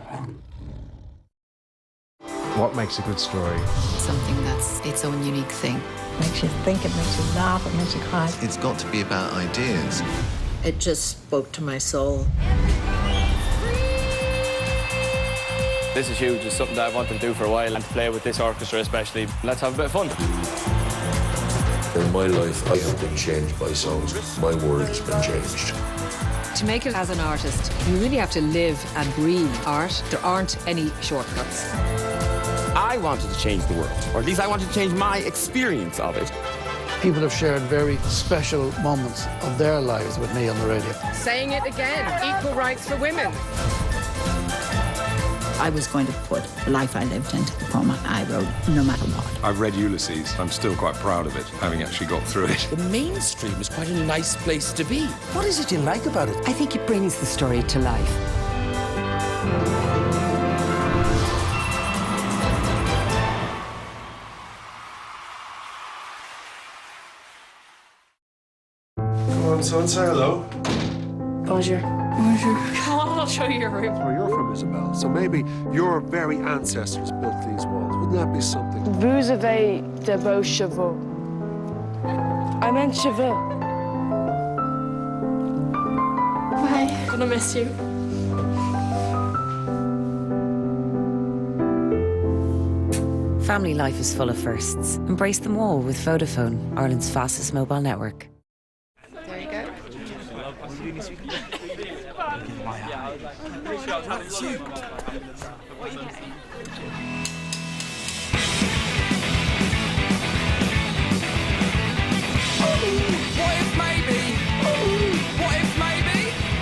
happen. What makes a good story? Something that's its own unique thing. Makes you think, it makes you laugh, it makes you cry. It's got to be about ideas. It just spoke to my soul. This is huge. It's something that I've wanted to do for a while, and to play with this orchestra especially. Let's have a bit of fun. In my life, I have been changed by songs. My world has been changed. To make it as an artist, you really have to live and breathe art. There aren't any shortcuts. I wanted to change the world, or at least I wanted to change my experience of it. People have shared very special moments of their lives with me on the radio. Saying it again, equal rights for women. I was going to put the life I lived into the poem I wrote, no matter what. I've read Ulysses. I'm still quite proud of it, having actually got through it. The mainstream is quite a nice place to be. What is it you like about it? I think it brings the story to life. Come on, son, say hello. Bonjour. Bonjour. Come on, I'll show you your room. Where you're from, Isabel. So maybe your very ancestors built these walls. Wouldn't that be something? Vous avez de beaux chevaux. I meant cheveux. Bye. Gonna miss you. Family life is full of firsts. Embrace them all with Vodafone, Ireland's fastest mobile network. There you go.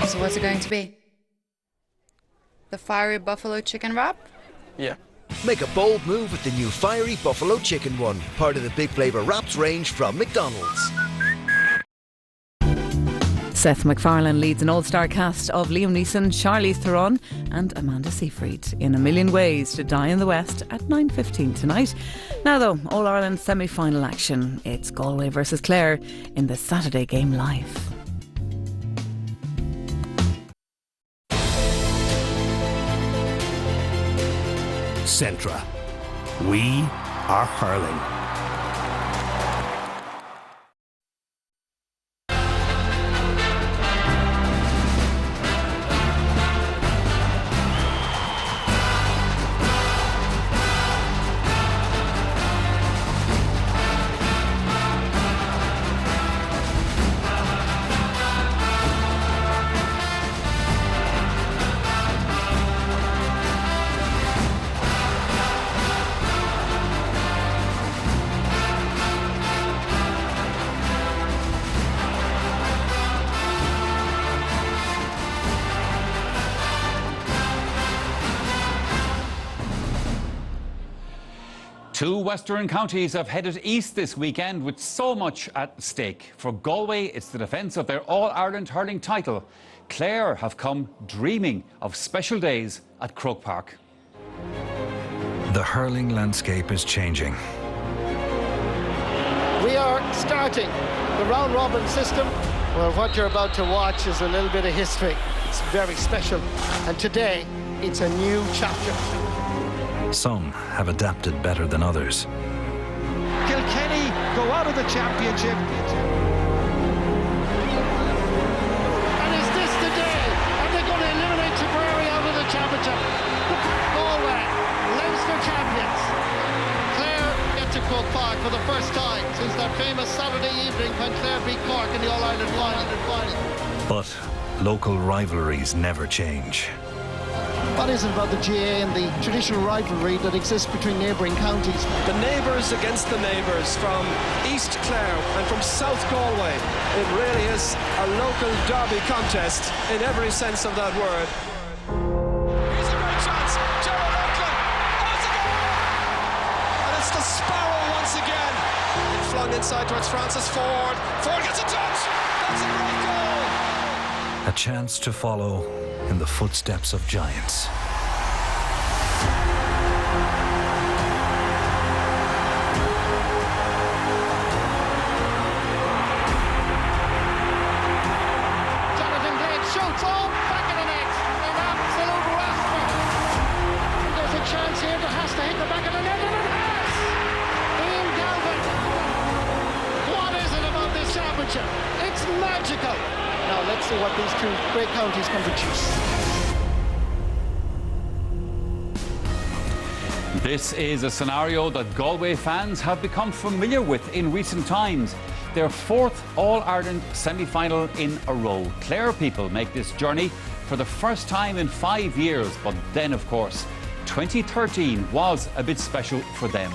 So what's it going to be? The fiery buffalo chicken wrap? Yeah. Make a bold move with the new Fiery Buffalo Chicken one, part of the Big Flavour Wraps range from McDonald's. Seth MacFarlane leads an all-star cast of Liam Neeson, Charlize Theron and Amanda Seyfried in A Million Ways to Die in the West at 9:15 tonight. Now though, All-Ireland semi-final action. It's Galway versus Clare in the Saturday game live. Centra. We are hurling. Two Western counties have headed east this weekend with so much at stake. For Galway, it's the defence of their All-Ireland hurling title. Clare have come dreaming of special days at Croke Park. The hurling landscape is changing. We are starting the round-robin system, where what you're about to watch is a little bit of history. It's very special, and today it's a new chapter. Some have adapted better than others. Kilkenny go out of the championship. And is this the day? Are they going to eliminate Tipperary out of the championship? Galway, Leinster champions. Clare get to Croke Park for the first time since that famous Saturday evening when Clare beat Cork in the All-Ireland final. But local rivalries never change. What is it about the GA and the traditional rivalry that exists between neighbouring counties? The neighbours against the neighbours from East Clare and from South Galway. It really is a local derby contest in every sense of that word. Here's a great chance. Gerald Oakland. Oh, it's a goal! And it's the Sparrow once again. Flung inside towards Francis Ford. Ford gets a touch. That's a great goal. A chance to follow in the footsteps of giants. Jonathan Glenn shoots all back in the net. An absolute rasta. see what these two great counties can produce. This is a scenario that Galway fans have become familiar with in recent times. Their 4th All-Ireland semi-final in a row. Clare people make this journey for the first time in 5 years, but then, of course, 2013 was a bit special for them.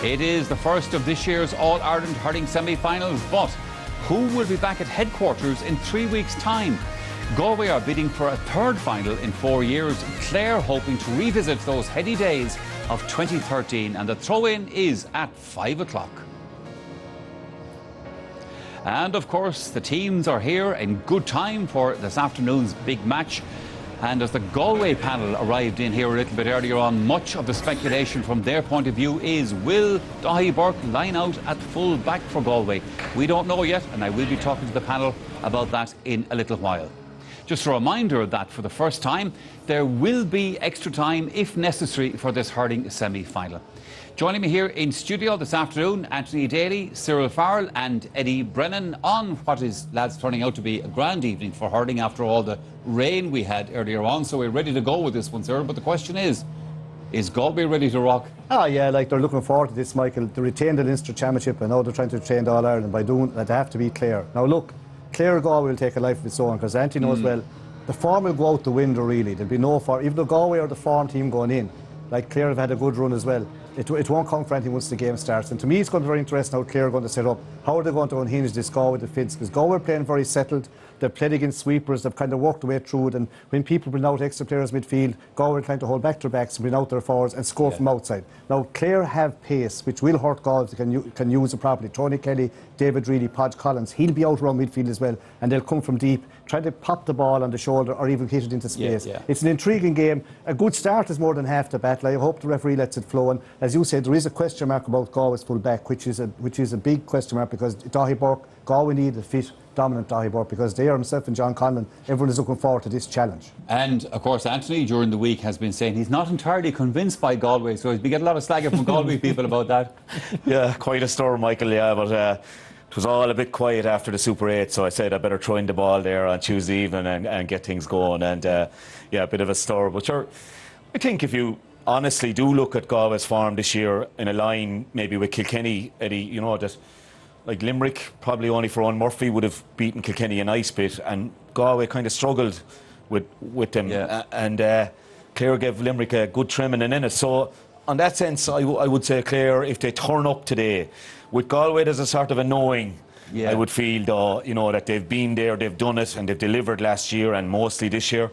It is the first of this year's All-Ireland hurling semi-finals, but who will be back at headquarters in 3 weeks' time? Galway are bidding for a 3rd final in 4 years. Clare hoping to revisit those heady days of 2013, and the throw-in is at 5 o'clock. And of course, the teams are here in good time for this afternoon's big match. And as the Galway panel arrived in here a little bit earlier on, much of the speculation from their point of view is, will Dahi Burke line out at full back for Galway? We don't know yet, and I will be talking to the panel about that in a little while. Just a reminder that for the first time, there will be extra time if necessary for this hurling semi-final. Joining me here in studio this afternoon, Anthony Daly, Cyril Farrell and Eddie Brennan on what is, lads, turning out to be a grand evening for hurling after all the rain we had earlier on. So we're ready to go with this one, Cyril. But the question is Galway ready to rock? Ah, yeah, like they're looking forward to this, Michael. They retained the Leinster Championship, and now they're trying to retain the All-Ireland by doing that. They have to beat Clare. Now look, Clare Galway will take a life of its own, because Anthony knows well, the form will go out the window really. There'll be no form, even though Galway are the form team going in. Like Clare have had a good run as well. It won't count for anything once the game starts. And to me, it's going to be very interesting how Clare are going to set up. How are they going to unhinge this Galway defence? Because Galway are playing very settled. They've played against sweepers. They've kind of worked their way through it. And when people bring out extra players midfield, Galway are trying to hold back their backs and bring out their forwards and score from outside. Now, Clare have pace, which will hurt Galway if they can use it properly. Tony Kelly, David Reilly, Podge Collins, he'll be out around midfield as well. And they'll come from deep, try to pop the ball on the shoulder or even hit it into space. It's an intriguing game. A good start is more than half the battle. I hope the referee lets it flow. And as you said, there is a question mark about Galway's full back, which is a big question mark, because Dahi Burke, Galway need a fit, dominant Dahi Burke, because they are himself and John Conlon. Everyone is looking forward to this challenge. And of course, Anthony during the week has been saying he's not entirely convinced by Galway, so we get a lot of slagging from Galway people about that. Yeah, quite a storm, Michael. Yeah, but it was all a bit quiet after the Super 8, so I said I better throw in the ball there on Tuesday evening and get things going. And yeah, a bit of a stir. But sure, I think if you honestly do look at Galway's form this year in a line maybe with Kilkenny, Eddie, you know, that like Limerick, probably only for Owen Murphy, would have beaten Kilkenny a nice bit, and Galway kind of struggled with them. And Clare gave Limerick a good trimming in it. So on that sense, I would say Clare, if they turn up today, with Galway there's a sort of a knowing, I would feel, though, you know, that they've been there, they've done it, and they've delivered last year and mostly this year.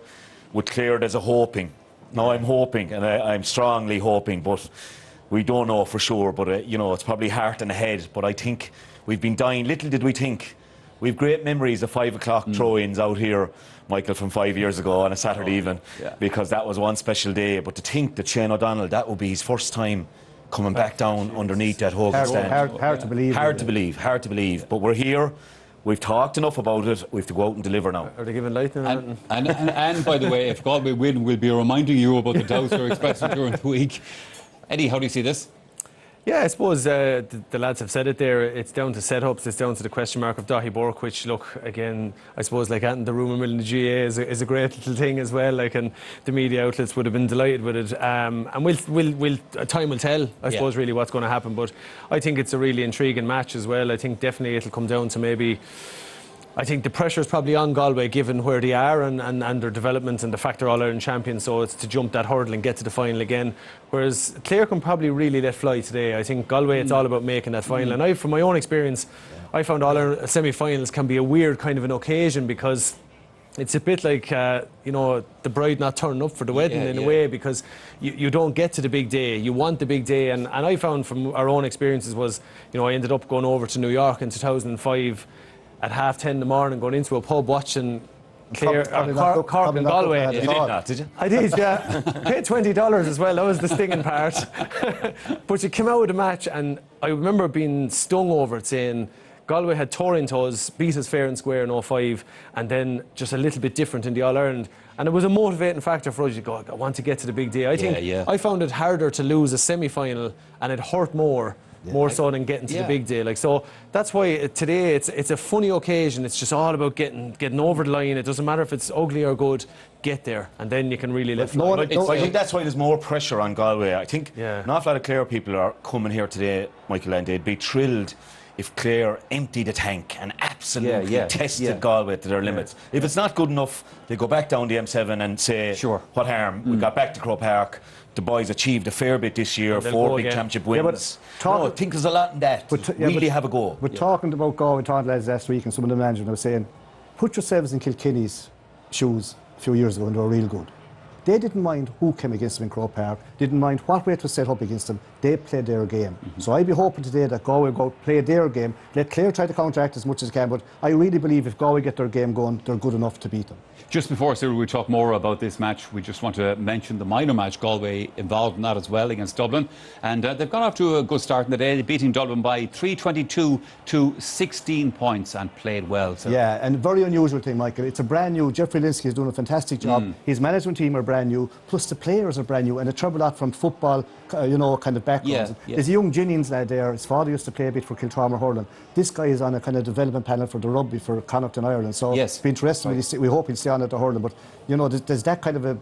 With Clare there's a hoping. Now I'm hoping, and I'm strongly hoping, but we don't know for sure. But you know, it's probably heart and head. But I think we've been dying. Little did we think. We've great memories of 5 o'clock throw-ins out here, Michael, from 5 years ago on a Saturday evening, because that was one special day. But to think that Shane O'Donnell, that would be his first time coming back down underneath that Hogan stand. Hard to believe. Hard to believe. But we're here. We've talked enough about it. We have to go out and deliver now. Are they giving lightning? And by the way, if Galway win, we'll be reminding you about the doubts we're expecting during the week. Eddie, how do you see this? Yeah, I suppose the lads have said it there. It's down to setups. It's down to the question mark of Dahi Burke, which, look, again, I suppose like the rumour mill in the GA is a great little thing as well. Like, and the media outlets would have been delighted with it. And time will tell, I suppose, really what's going to happen. But I think it's a really intriguing match as well. I think definitely it'll come down to maybe. I think the pressure is probably on Galway, given where they are and their development and the fact they're All-Ireland champions, so it's to jump that hurdle and get to the final again. Whereas Clare can probably really let fly today. I think Galway, it's all about making that final. And from my own experience, I found All-Ireland semi-finals can be a weird kind of an occasion, because it's a bit like, you know, the bride not turning up for the wedding in a way, because you don't get to the big day. You want the big day. And I found from our own experiences was, you know, I ended up going over to New York in 2005 at 10:30 in the morning, going into a pub watching Cork and Galway. You did not, did you? I did, yeah. Paid $20 as well. That was the stinging part. But you came out of the match, and I remember being stung over it, saying Galway had Torin to us, beat us fair and square in 05, and then just a little bit different in the All-Ireland. And it was a motivating factor for us to go, I want to get to the big day. I think I found it harder to lose a semi-final, and it hurt more more so than getting to the big day. Like, so that's why today it's a funny occasion. It's just all about getting over the line. It doesn't matter if it's ugly or good. Get there, and then you can really lift. I think that's why there's more pressure on Galway. I think an awful lot of Clare people are coming here today, Michael, and they'd be thrilled if Clare emptied the tank and absolutely tested Galway to their limits. If it's not good enough, they go back down the M7 and say, what harm? We got back to Croke Park. The boys achieved a fair bit this year, 4 big championship wins. I think there's a lot in that. Really have a go. But talking about Galway, talking lads last week, and some of the managers were saying, put yourselves in Kilkenny's shoes a few years ago when they were real good. They didn't mind who came against them in Croke Park, didn't mind what way it was set up against them. They played their game. So I'd be hoping today that Galway go play their game, let Clare try to counteract as much as they can, but I really believe if Galway get their game going, they're good enough to beat them. Just before, Cyril, we talk more about this match, we just want to mention the minor match, Galway involved in that as well against Dublin. And they've got off to a good start in the day, beating Dublin by 322 to 16 points and played well. So. Yeah, and a very unusual thing, Michael. It's a brand new, Jeffrey Linsky is doing a fantastic job. His management team are brand new, plus the players are brand new, and a trouble lot from football, kind of backgrounds. There's a young Jennings lad there, his father used to play a bit for Kiltrauma hurling. This guy is on a kind of development panel for the rugby for Connacht in Ireland, so it's been interesting. We hope he'll stay on at the hurling, but there's that kind of a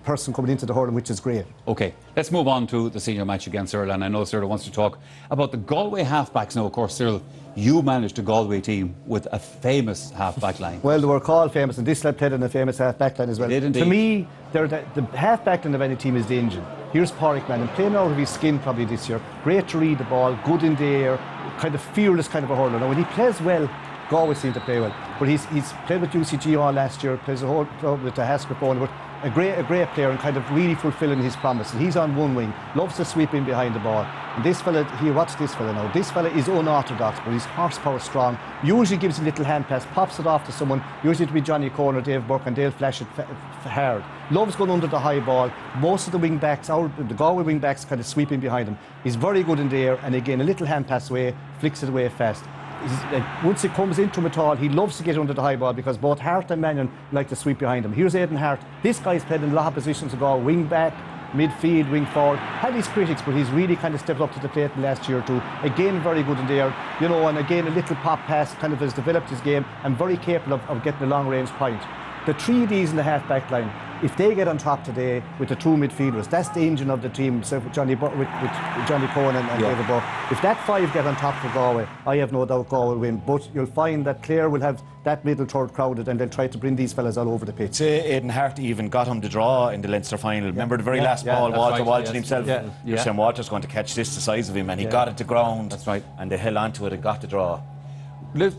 person coming into the hurling, which is great. OK, let's move on to the senior match against Cyril, and I know Cyril wants to talk about the Galway halfbacks. Now, of course, Cyril, you managed a Galway team with a famous half-back line. Well, they were called famous, and this lad played in a famous half-back line as well. To me, the half-back line of any team is the engine. Here's Pádraig Manning, playing out of his skin probably this year. Great to read the ball, good in the air, kind of fearless kind of a hurler. Now, when he plays well, Galway seem to play well. But he's played with UCG all last year, plays a whole with the Haskell, but a great player and kind of really fulfilling his promise. And he's on one wing, loves to sweep in behind the ball. And this fella, watch this fella now. This fella is unorthodox, but his horsepower strong. Usually gives a little hand pass, pops it off to someone, usually to be Johnny Cohen or Dave Burke, and they'll flash it hard. Loves going under the high ball. Most of the wing backs, the Galway wing backs, kind of sweeping behind him. He's very good in the air, and again, a little hand pass away, flicks it away fast. Once it comes into him at all, he loves to get under the high ball because both Hart and Mannion like to sweep behind him. Here's Aidan Hart. This guy's played in a lot of positions ago, wing back, midfield, wing forward. Had his critics, but he's really kind of stepped up to the plate in the last year or two. Again, very good in the air, and again, a little pop pass, kind of has developed his game and very capable of getting a long-range point. The three of these in the half-back line, if they get on top today with the two midfielders, that's the engine of the team, so with Johnny Cohen and David Burke. If that five get on top for Galway, I have no doubt Galway will win. But you'll find that Clare will have that middle third crowded, and they'll try to bring these fellas all over the pitch. Aidan Hart even got him to draw in the Leinster final. Remember the very last ball, Walter Walton himself. Sam Walter's going to catch this the size of him, and he got it to ground. That's right. And they held on to it and got the draw.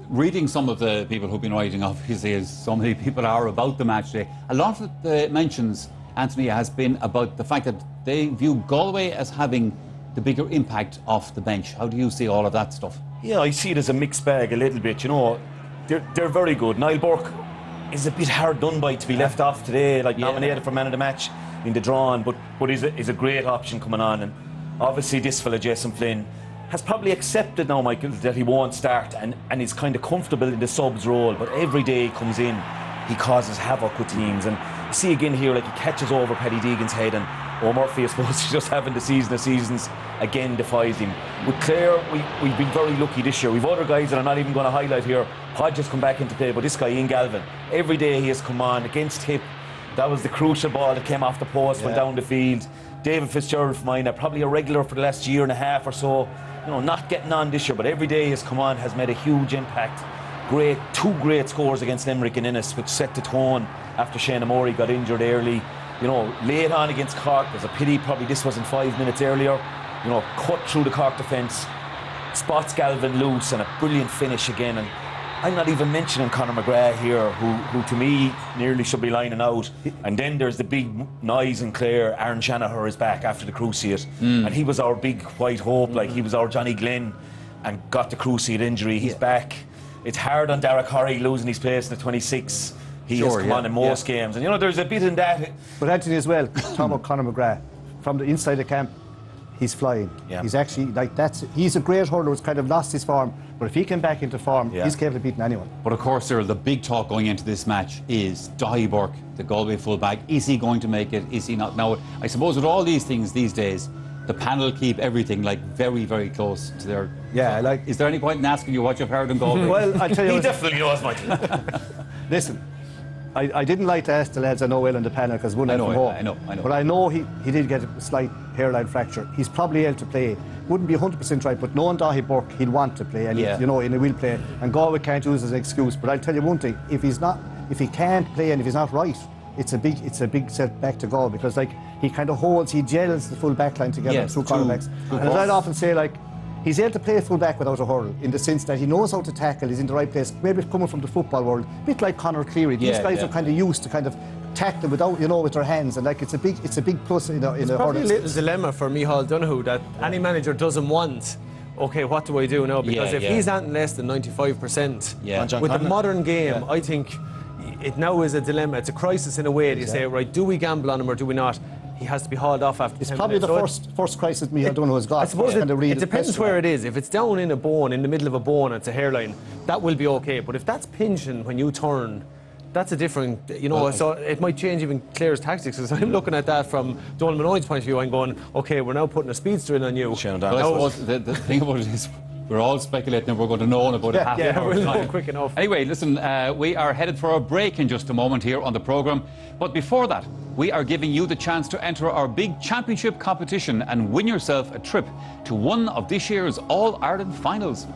Reading some of the people who've been writing, obviously, as so many people are about the match today, a lot of the mentions, Anthony, has been about the fact that they view Galway as having the bigger impact off the bench. How do you see all of that stuff? Yeah, I see it as a mixed bag a little bit. They're very good. Niall Burke is a bit hard done by to be left off today, nominated for man of the match in the drawing, but he's a great option coming on. And obviously this fella, Jason Flynn, has probably accepted now, Michael, that he won't start and he's kind of comfortable in the subs role, but every day he comes in, he causes havoc with teams. And you see again here, he catches over Paddy Deegan's head, and Murphy, I suppose, just having the season of seasons, again defies him. With Clare, we've been very lucky this year. We've other guys that I'm not even going to highlight here. Hodge come back into play, but this guy, Ian Galvin, every day he has come on against Tip. That was the crucial ball that came off the post, went down the field. David Fitzgerald for mine, probably a regular for the last year and a half or so. Not getting on this year, but every day he's come on, has made a huge impact. Two great scores against Limerick and Innis, which set the tone after Shane Amori got injured early. Late on against Cork, there's a pity probably this wasn't 5 minutes earlier. Cut through the Cork defence, spots Galvin loose, and a brilliant finish again. And I'm not even mentioning Conor McGrath here, who to me nearly should be lining out. And then there's the big noise in Clare. Aaron Shanahan is back after the cruciate, and he was our big white hope. He was our Johnny Glenn, and got the cruciate injury. He's back. It's hard on Derek Horry losing his place in the 26. He has come on in most games, and there's a bit in that. But Anthony as well, talking about Conor McGrath, from the inside the camp, he's flying. He's actually he's a great hurler who's kind of lost his form, but if he came back into form, he's capable of beating anyone. But of course, Cyril, the big talk going into this match is Dahi Burke, the Galway fullback. Is he going to make it? Is he not? Now, I suppose with all these things these days, the panel keep everything like very, very close to their... Yeah, like... Is there any point in asking you what you've heard in Galway? Well, I'll tell you He what... definitely knows, Michael. Listen, I didn't like to ask the lads I know well on the panel because one lad from home. I know. But I know he did get a slight hairline fracture. He's probably able to play. Wouldn't be 100% right, but knowing Dahi Burke, he'd want to play, and and he will play. And Galway can't use it as an excuse. But I'll tell you one thing: if he can't play, and if he's not right, it's a big setback to Galway because like he kind of he gels the full back line together through cornerbacks. And as I'd often say, like, he's able to play full back without a hurl in the sense that he knows how to tackle, he's in the right place. Maybe coming from the football world, a bit like Conor Cleary. These guys are kind of used to kind of tackle without, with their hands, and like it's a big plus in a It's probably a little dilemma for Micheál Donoghue that any manager doesn't want. Okay, what do I do now? Because if he's at less than 95%, with the modern game, I think it now is a dilemma. It's a crisis in a way. You say, right, do we gamble on him or do we not? He has to be hauled off after 10 minutes. It's probably the first crisis Micheál Donoghue has got. I suppose it depends where it is. If it's down in a bone, in the middle of a bone, it's a hairline, that will be okay. But if that's pinching when you turn, that's a different, so it might change even Clare's tactics. Because I'm looking at that from Donald Minoy's point of view, I'm going, okay, we're now putting a speedster in on you. I suppose the thing about it is we're all speculating and we're going to know in about half an hour. We'll know quick enough. Anyway, listen, we are headed for a break in just a moment here on the programme. But before that, we are giving you the chance to enter our big championship competition and win yourself a trip to one of this year's All-Ireland finals.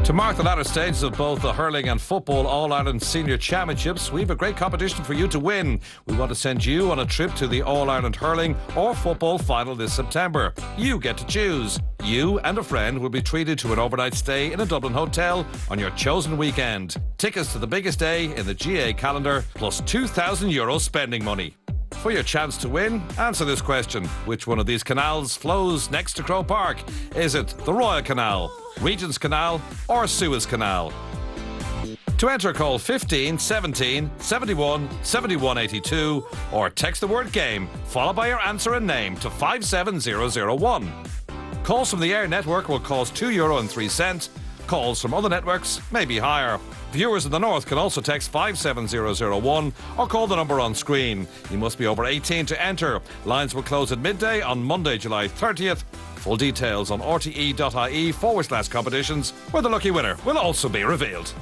To mark the latter stages of both the hurling and football All-Ireland Senior Championships, we have a great competition for you to win. We want to send you on a trip to the All-Ireland hurling or football final this September. You get to choose. You and a friend will be treated to an overnight stay in a Dublin hotel on your chosen weekend. Tickets to the biggest day in the GA calendar, plus €2,000 spending money. For your chance to win, answer this question. Which one of these canals flows next to Croke Park? Is it the Royal Canal, Regent's Canal or Suez Canal? To enter, call 15 17 71 71 82 or text the word GAME followed by your answer and name to 57001. Calls from the Air network will cost €2.03. Calls from other networks may be higher. Viewers in the north can also text 57001 or call the number on screen. You must be over 18 to enter. Lines will close at midday on Monday, July 30th. Full details on rte.ie/competitions, where the lucky winner will also be revealed.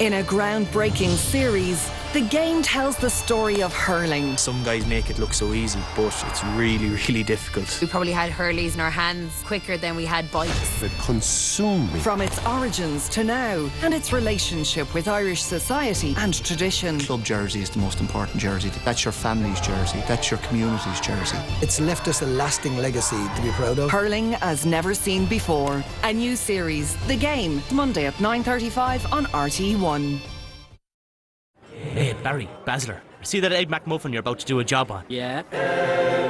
In a groundbreaking series, the game tells the story of hurling. Some guys make it look so easy, but it's really, really difficult. We probably had hurleys in our hands quicker than we had bikes. It consumed me. From its origins to now, and its relationship with Irish society and tradition. Club jersey is the most important jersey. That's your family's jersey. That's your community's jersey. It's left us a lasting legacy to be proud of. Hurling as never seen before. A new series, The Game, Monday at 9:35 on RTE1. Hey, Barry, Basler, see that Egg McMuffin you're about to do a job on? Yeah.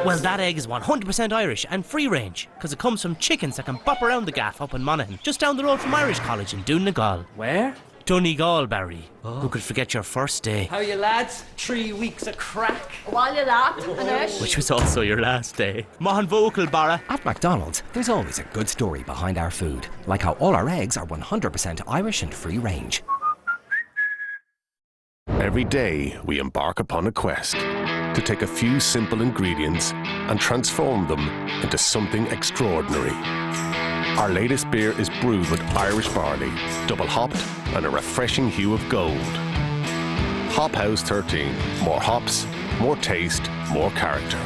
Well, that egg is 100% Irish and free range, because it comes from chickens that can bop around the gaff up in Monaghan, just down the road from Irish College in Donegal. Where? Donegal, Barry. Oh. Who could forget your first day? How you lads? 3 weeks of crack. While you're that, Anish. Which was also your last day. Mohan vocal, Barra. At McDonald's, there's always a good story behind our food, like how all our eggs are 100% Irish and free range. Every day, we embark upon a quest to take a few simple ingredients and transform them into something extraordinary. Our latest beer is brewed with Irish barley, double hopped, and a refreshing hue of gold. Hop House 13. More hops, more taste, more character.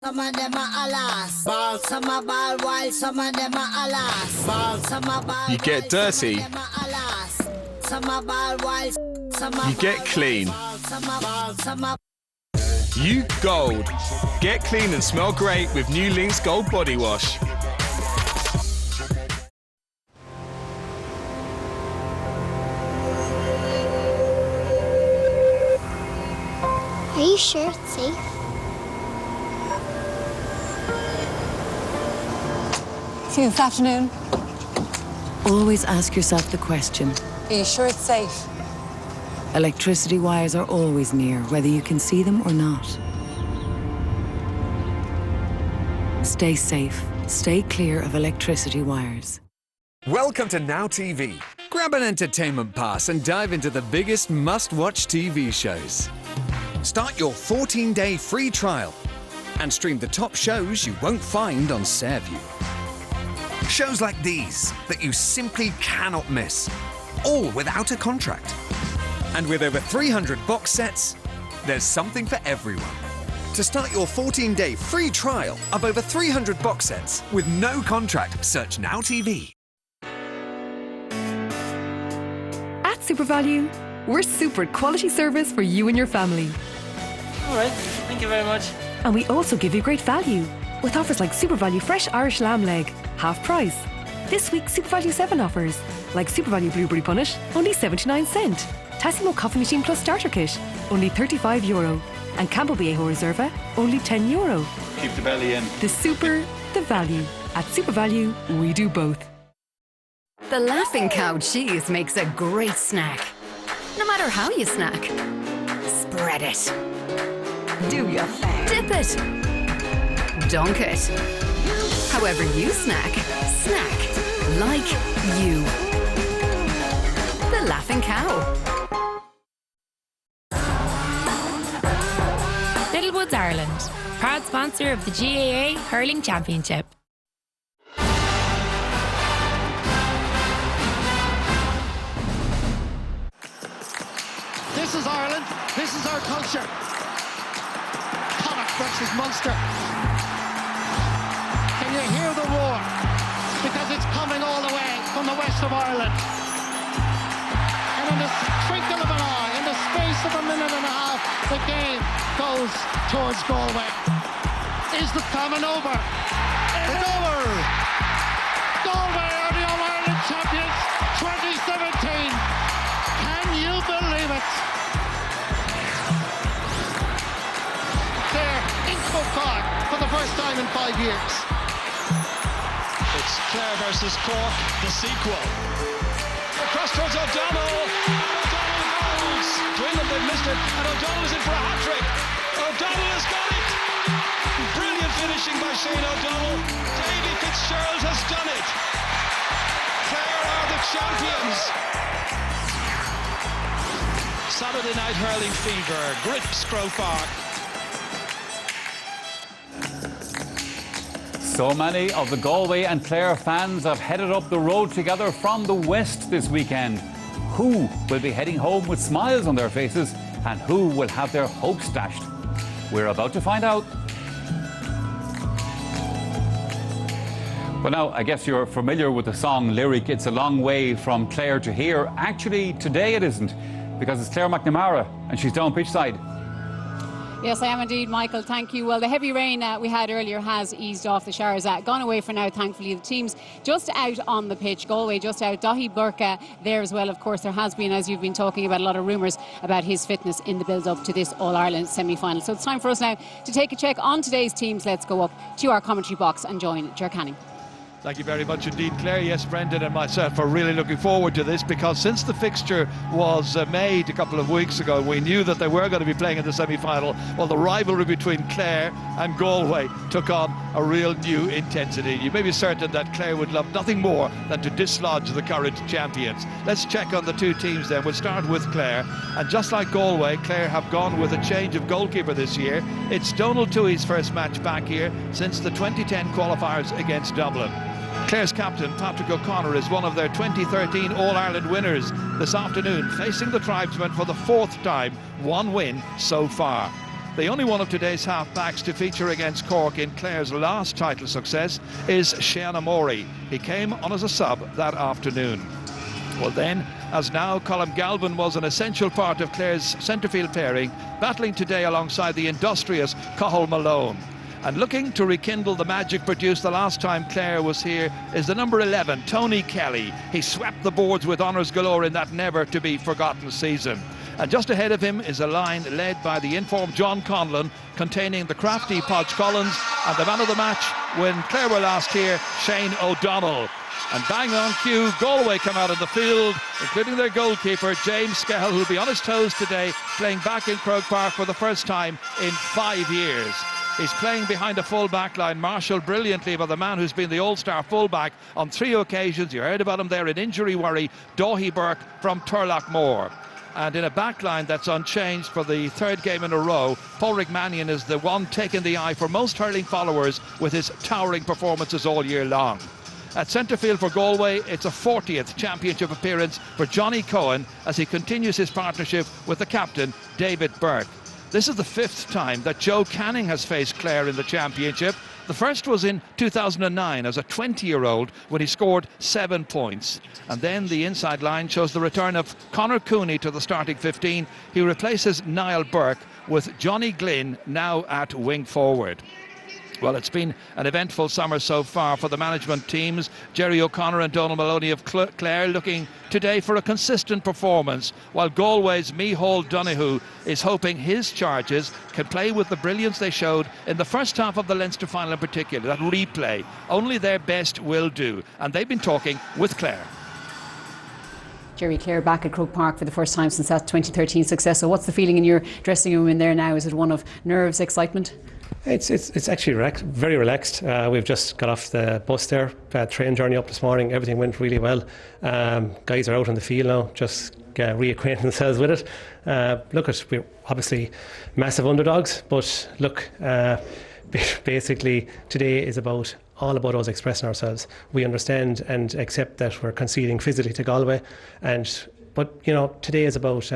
Some of them are alas, ball, some are ball wild, some of them are alas, ball, some are ball. You get dirty. Some are ball wild. You get clean. You gold. Get clean and smell great with new Lynx Gold Body Wash. Are you sure it's safe? See you this afternoon. Always ask yourself the question. Are you sure it's safe? Electricity wires are always near, whether you can see them or not. Stay safe. Stay clear of electricity wires. Welcome to Now TV. Grab an entertainment pass and dive into the biggest must-watch TV shows. Start your 14-day free trial and stream the top shows you won't find on Sairview. Shows like these that you simply cannot miss, all without a contract. And with over 300 box sets, there's something for everyone. To start your 14-day free trial of over 300 box sets with no contract, search Now TV. At SuperValue, we're super quality service for you and your family. All right, thank you very much. And we also give you great value with offers like SuperValue Fresh Irish Lamb Leg, half price. This week, SuperValue 7 offers, like SuperValue Blueberry Punish, only 79 cent. Tassimo Coffee Machine Plus Starter Kit, only €35. And Campbell Viejo Reserva, only €10. Keep the belly in. The super, the value. At SuperValue, we do both. The Laughing Cow cheese makes a great snack. No matter how you snack. Spread it. Do your thing. Dip it. Dunk it. However you snack, snack like you. The Laughing Cow. Littlewoods Ireland, proud sponsor of the GAA Hurling Championship. This is Ireland. This is our culture. Connacht versus Munster. Can you hear the roar? Because it's coming all the way from the west of Ireland. And in the twinkle of an eye, in the space of a minute and a half, the game goes towards Galway. Is the coming over? It's over! Galway are the All-Ireland champions 2017. Can you believe it? Clare in Croke Park for the first time in 5 years. It's Clare versus Cork, the sequel. Across towards O'Donnell. O'Donnell goes. Twin they've missed it, and O'Donnell is in for a hat-trick. O'Donnell has got it. Brilliant finishing by Shane O'Donnell. Davy Fitzgerald has done it. Clare are the champions. Saturday night hurling fever grips Croke Park. So many of the Galway and Clare fans have headed up the road together from the west this weekend. Who will be heading home with smiles on their faces and who will have their hopes dashed? We're about to find out. Well, now, I guess you're familiar with the song lyric, "It's a long way from Clare to here." Actually, today it isn't, because it's Claire McNamara and she's down pitch side. Yes, I am indeed, Michael. Thank you. Well, the heavy rain we had earlier has eased off. The showers gone away for now, thankfully. The team's just out on the pitch. Galway just out. Dahi Burka there as well. Of course, there has been, as you've been talking about, a lot of rumours about his fitness in the build-up to this All-Ireland semi-final. So it's time for us now to take a check on today's teams. Let's go up to our commentary box and join Ger Canning. Thank you very much indeed, Claire. Yes, Brendan and myself are really looking forward to this, because since the fixture was made a couple of weeks ago, we knew that they were going to be playing in the semi-final. Well, the rivalry between Clare and Galway took on a real new intensity. You may be certain that Clare would love nothing more than to dislodge the current champions. Let's check on the two teams then. We'll start with Clare. And just like Galway, Clare have gone with a change of goalkeeper this year. It's Donal Tuohy's first match back here since the 2010 qualifiers against Dublin. Clare's captain, Patrick O'Connor, is one of their 2013 All-Ireland winners this afternoon, facing the tribesmen for the fourth time, one win so far. The only one of today's half-backs to feature against Cork in Clare's last title success is Sheana Morey. He came on as a sub that afternoon. Well then, as now, Colm Galvin was an essential part of Clare's centrefield pairing, battling today alongside the industrious Cathal Malone. And looking to rekindle the magic produced the last time Clare was here is the number 11, Tony Kelly. He swept the boards with honours galore in that never-to-be-forgotten season. And just ahead of him is a line led by the informed John Conlon, containing the crafty Podge Collins and the man of the match when Clare were last here, Shane O'Donnell. And bang on cue, Galway come out of the field, including their goalkeeper, James Skehill, who'll be on his toes today, playing back in Croke Park for the first time in 5 years. He's playing behind a full back line, marshalled brilliantly by the man who's been the all-star full-back on 3 occasions. You heard about him there in injury worry, Daithí Burke from Turlough. And in a back line that's unchanged for the 3rd game in a row, Padraig Mannion is the one taking the eye for most hurling followers with his towering performances all year long. At centre field for Galway, it's a 40th championship appearance for Johnny Cohen as he continues his partnership with the captain, David Burke. This is the 5th time that Joe Canning has faced Clare in the championship. The first was in 2009 as a 20-year-old when he scored 7 points. And then the inside line shows the return of Conor Cooney to the starting 15. He replaces Niall Burke with Johnny Glynn now at wing forward. Well, it's been an eventful summer so far for the management teams. Jerry O'Connor and Donald Maloney of Clare looking today for a consistent performance, while Galway's Micheál Donoghue is hoping his charges can play with the brilliance they showed in the first half of the Leinster final in particular, that replay. Only their best will do. And they've been talking with Clare. Jerry, Clare back at Croke Park for the first time since that 2013 success. So what's the feeling in your dressing room in there now? Is it one of nerves, excitement? It's actually very relaxed. We've just got off the bus there, train journey up this morning. Everything went really well. Guys are out on the field now, just reacquainting themselves with it. We're obviously massive underdogs, but look, basically today is all about us expressing ourselves. We understand and accept that we're conceding physically to Galway, but you know, today is about.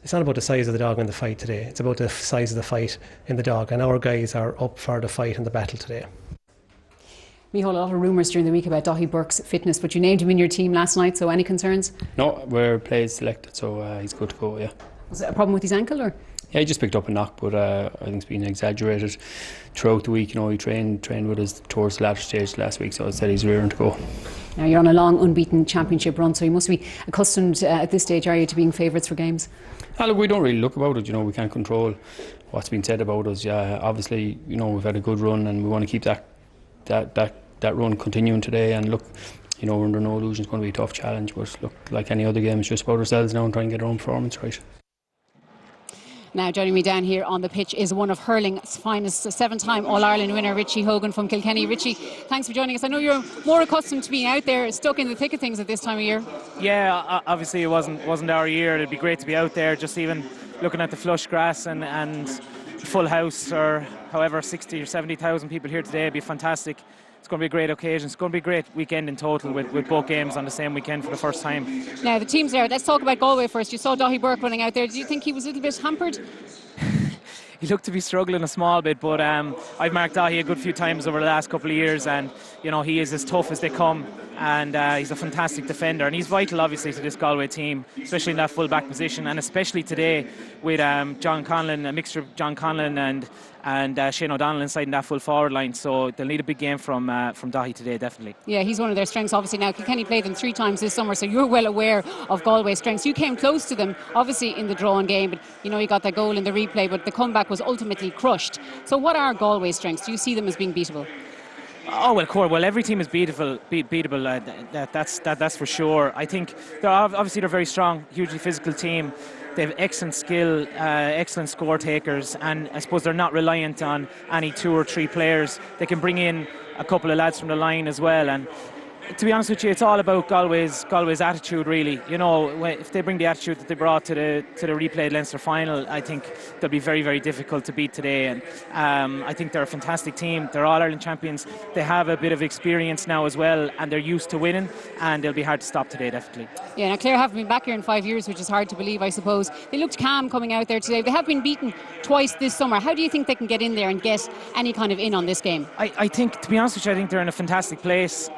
It's not about the size of the dog in the fight today. It's about the size of the fight in the dog, and our guys are up for the fight and the battle today. Micheál, a lot of rumours during the week about Daithí Burke's fitness, but you named him in your team last night, so any concerns? No, we're players selected, so he's good to go, yeah. Was it a problem with his ankle, or? Yeah, he just picked up a knock, but I think it's been exaggerated throughout the week. You know, he trained with us towards the latter stage last week, so I said he's rearing to go. Now you're on a long unbeaten championship run, so you must be accustomed at this stage, are you, to being favourites for games? Look, we don't really look about it. You know, we can't control what's been said about us. Yeah, obviously, you know, we've had a good run, and we want to keep that run continuing today. And look, you know, we're under no illusion it's going to be a tough challenge. But look, like any other game, it's just about ourselves now and trying to get our own performance right. Now joining me down here on the pitch is one of hurling's finest, 7-time All-Ireland winner Richie Hogan from Kilkenny. Richie, thanks for joining us. I know you're more accustomed to being out there, stuck in the thick of things at this time of year. Yeah, obviously it wasn't our year. It'd be great to be out there, just even looking at the flush grass and full house, or however 60 or 70,000 people here today. It'd be fantastic. It's going to be a great occasion. It's going to be a great weekend in total with both games on the same weekend for the first time. Now the team's there. Let's talk about Galway first. You saw Daithí Burke running out there. Do you think he was a little bit hampered? He looked to be struggling a small bit, but I've marked Daithí a good few times over the last couple of years, and you know, he is as tough as they come, and he's a fantastic defender, and he's vital obviously to this Galway team, especially in that full back position, and especially today with John Conlon, a mixture of John Conlon and Shane O'Donnell inside in that full forward line. So they'll need a big game from Daithí today, definitely. Yeah, he's one of their strengths obviously. Now Kilkenny played them 3 times this summer, so you're well aware of Galway's strengths. You came close to them obviously in the drawn game, but you know, you got that goal in the replay, but the comeback was ultimately crushed. So what are Galway's strengths? Do you see them as being beatable? Oh well, Cor. Well, every team is beatable. That's for sure. I think they're very strong, hugely physical team. They have excellent skill, excellent score takers, and I suppose they're not reliant on any 2 or 3 players. They can bring in a couple of lads from the line as well. And to be honest with you, it's all about Galway's attitude, really. You know, if they bring the attitude that they brought to the replayed Leinster final, I think they'll be very, very difficult to beat today. And I think they're a fantastic team. They're All-Ireland champions. They have a bit of experience now as well, and they're used to winning, and they'll be hard to stop today, definitely. Yeah, now Clare haven't been back here in 5 years, which is hard to believe, I suppose. They looked calm coming out there today. They have been beaten twice this summer. How do you think they can get in there and get any kind of in on this game? I think, to be honest with you, I think they're in a fantastic place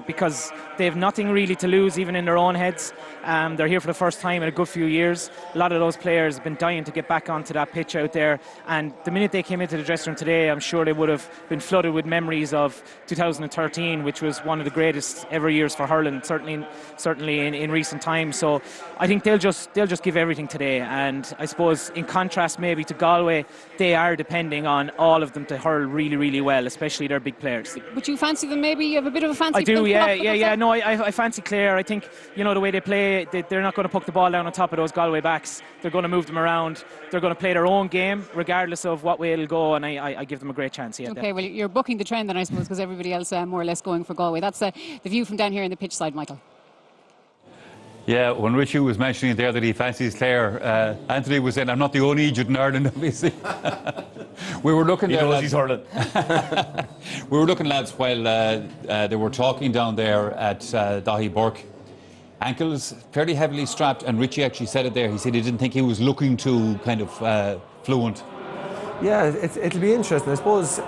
because they have nothing really to lose, even in their own heads. They're here for the first time in a good few years. A lot of those players have been dying to get back onto that pitch out there, and the minute they came into the dressing room today, I'm sure they would have been flooded with memories of 2013, which was one of the greatest ever years for hurling, certainly in recent times. So I think they'll just give everything today, and I suppose in contrast maybe to Galway, they are depending on all of them to hurl really, really well, especially their big players. But you fancy them maybe? You have a bit of a fancy? I do, Yeah. No, I fancy Clare. I think, you know, the way they play, they're not going to puck the ball down on top of those Galway backs. They're going to move them around. They're going to play their own game, regardless of what way it'll go, and I give them a great chance. Yeah. Okay, well, you're bucking the trend then, I suppose, because everybody else more or less going for Galway. That's the view from down here in the pitch side, Michael. Yeah, when Richie was mentioning there that he fancies Clare, Anthony was saying, I'm not the only Egypt in Ireland, obviously. We were looking there, lads. He's hurling. We were looking, lads, while they were talking down there at Dahi Burke. Ankles fairly heavily strapped, and Richie actually said it there. He said he didn't think he was looking too kind of fluent. Yeah, it'll be interesting. I suppose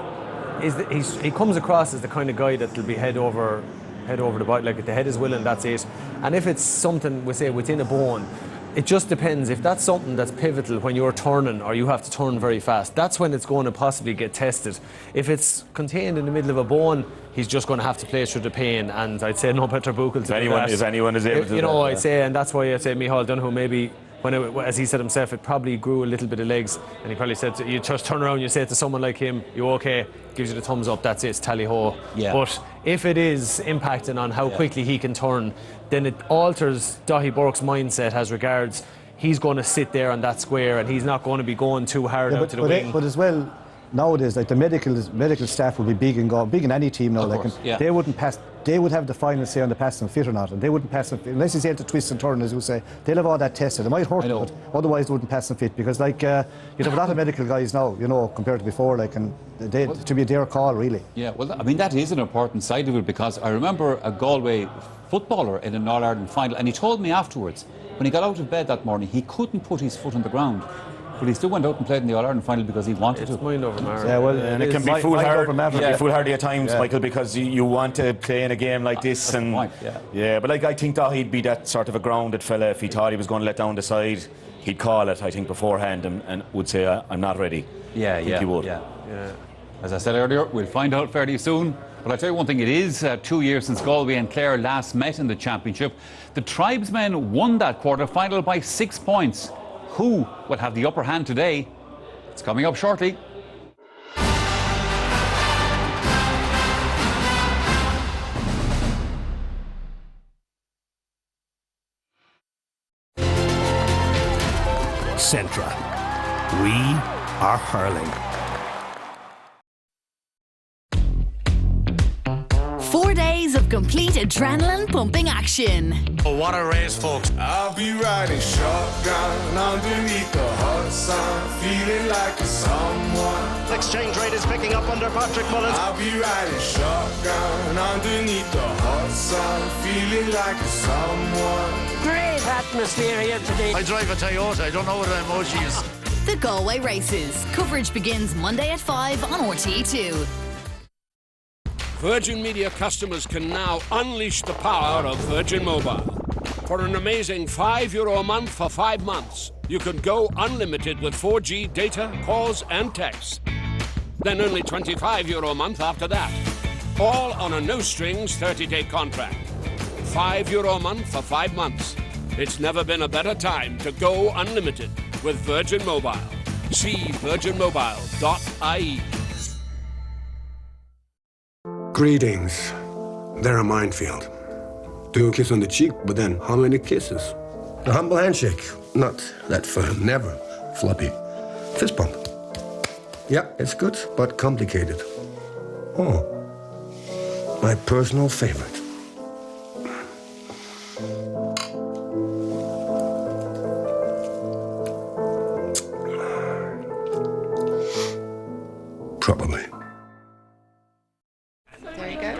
he comes across as the kind of guy that'll be head over the body, like if the head is willing, that's it. And if it's something, we say, within a bone, it just depends. If that's something that's pivotal when you're turning or you have to turn very fast, that's when it's going to possibly get tested. If it's contained in the middle of a bone, he's just going to have to play through the pain, and I'd say no better buckle to do that. If anyone is able to do that, I'd say, and that's why I'd say Micheál Donoghue maybe, as he said himself, it probably grew a little bit of legs, and he probably said, you just turn around, you say to someone like him, you okay, gives you the thumbs up, that's it, it's tally-ho. Yeah. But if it is impacting on how quickly he can turn, then it alters Dahi Burke's mindset as regards he's going to sit there on that square and he's not going to be going too hard out to the wing. But as well, nowadays, like the medical staff will be big in any team now. They wouldn't pass. They would have the final say on the passing fit or not, and they wouldn't pass unless he's able to twist and turn, as you say. They'll have all that tested. It might hurt, but otherwise they wouldn't pass and fit, because you'd have a lot of medical guys now, compared to before, and to be their call really. Yeah, well, I mean that is an important side of it, because I remember a Galway footballer in an All-Ireland final, and he told me afterwards when he got out of bed that morning he couldn't put his foot on the ground. But he still went out and played in the All-Ireland final because he wanted to. It's mind over matter. Yeah, well, and it can be foolhardy at times, Michael, because you want to play in a game like this. That's the point, yeah, but I think that he'd be that sort of a grounded fella. If he thought he was going to let down the side, he'd call it, I think, beforehand and would say, I'm not ready. Yeah, I think he would. Yeah. As I said earlier, we'll find out fairly soon. But I'll tell you one thing, it is 2 years since Galway and Clare last met in the championship. The tribesmen won that quarter-final by 6 points. Who will have the upper hand today? It's coming up shortly. Centra. We are hurling. 4 days of complete adrenaline-pumping action. Oh, what a race, folks. I'll be riding shotgun underneath the hot sun, feeling like a someone. Exchange rate is picking up under Patrick Mullins. I'll be riding shotgun underneath the hot sun, feeling like a someone. Great atmosphere here today. I drive a Toyota, I don't know what an emoji is. The Galway races. Coverage begins Monday at 5 on RTE2. Virgin Media customers can now unleash the power of Virgin Mobile. For an amazing €5 a month for 5 months, you can go unlimited with 4G data, calls and texts. Then only €25 a month after that. All on a no-strings 30-day contract. €5 a month for 5 months. It's never been a better time to go unlimited with Virgin Mobile. See virginmobile.ie. Greetings. They're a minefield. Do a kiss on the cheek, but then how many kisses? A humble handshake. Not that firm, never floppy. Fist bump. Yeah, it's good, but complicated. Oh, my personal favorite. Probably. There you go.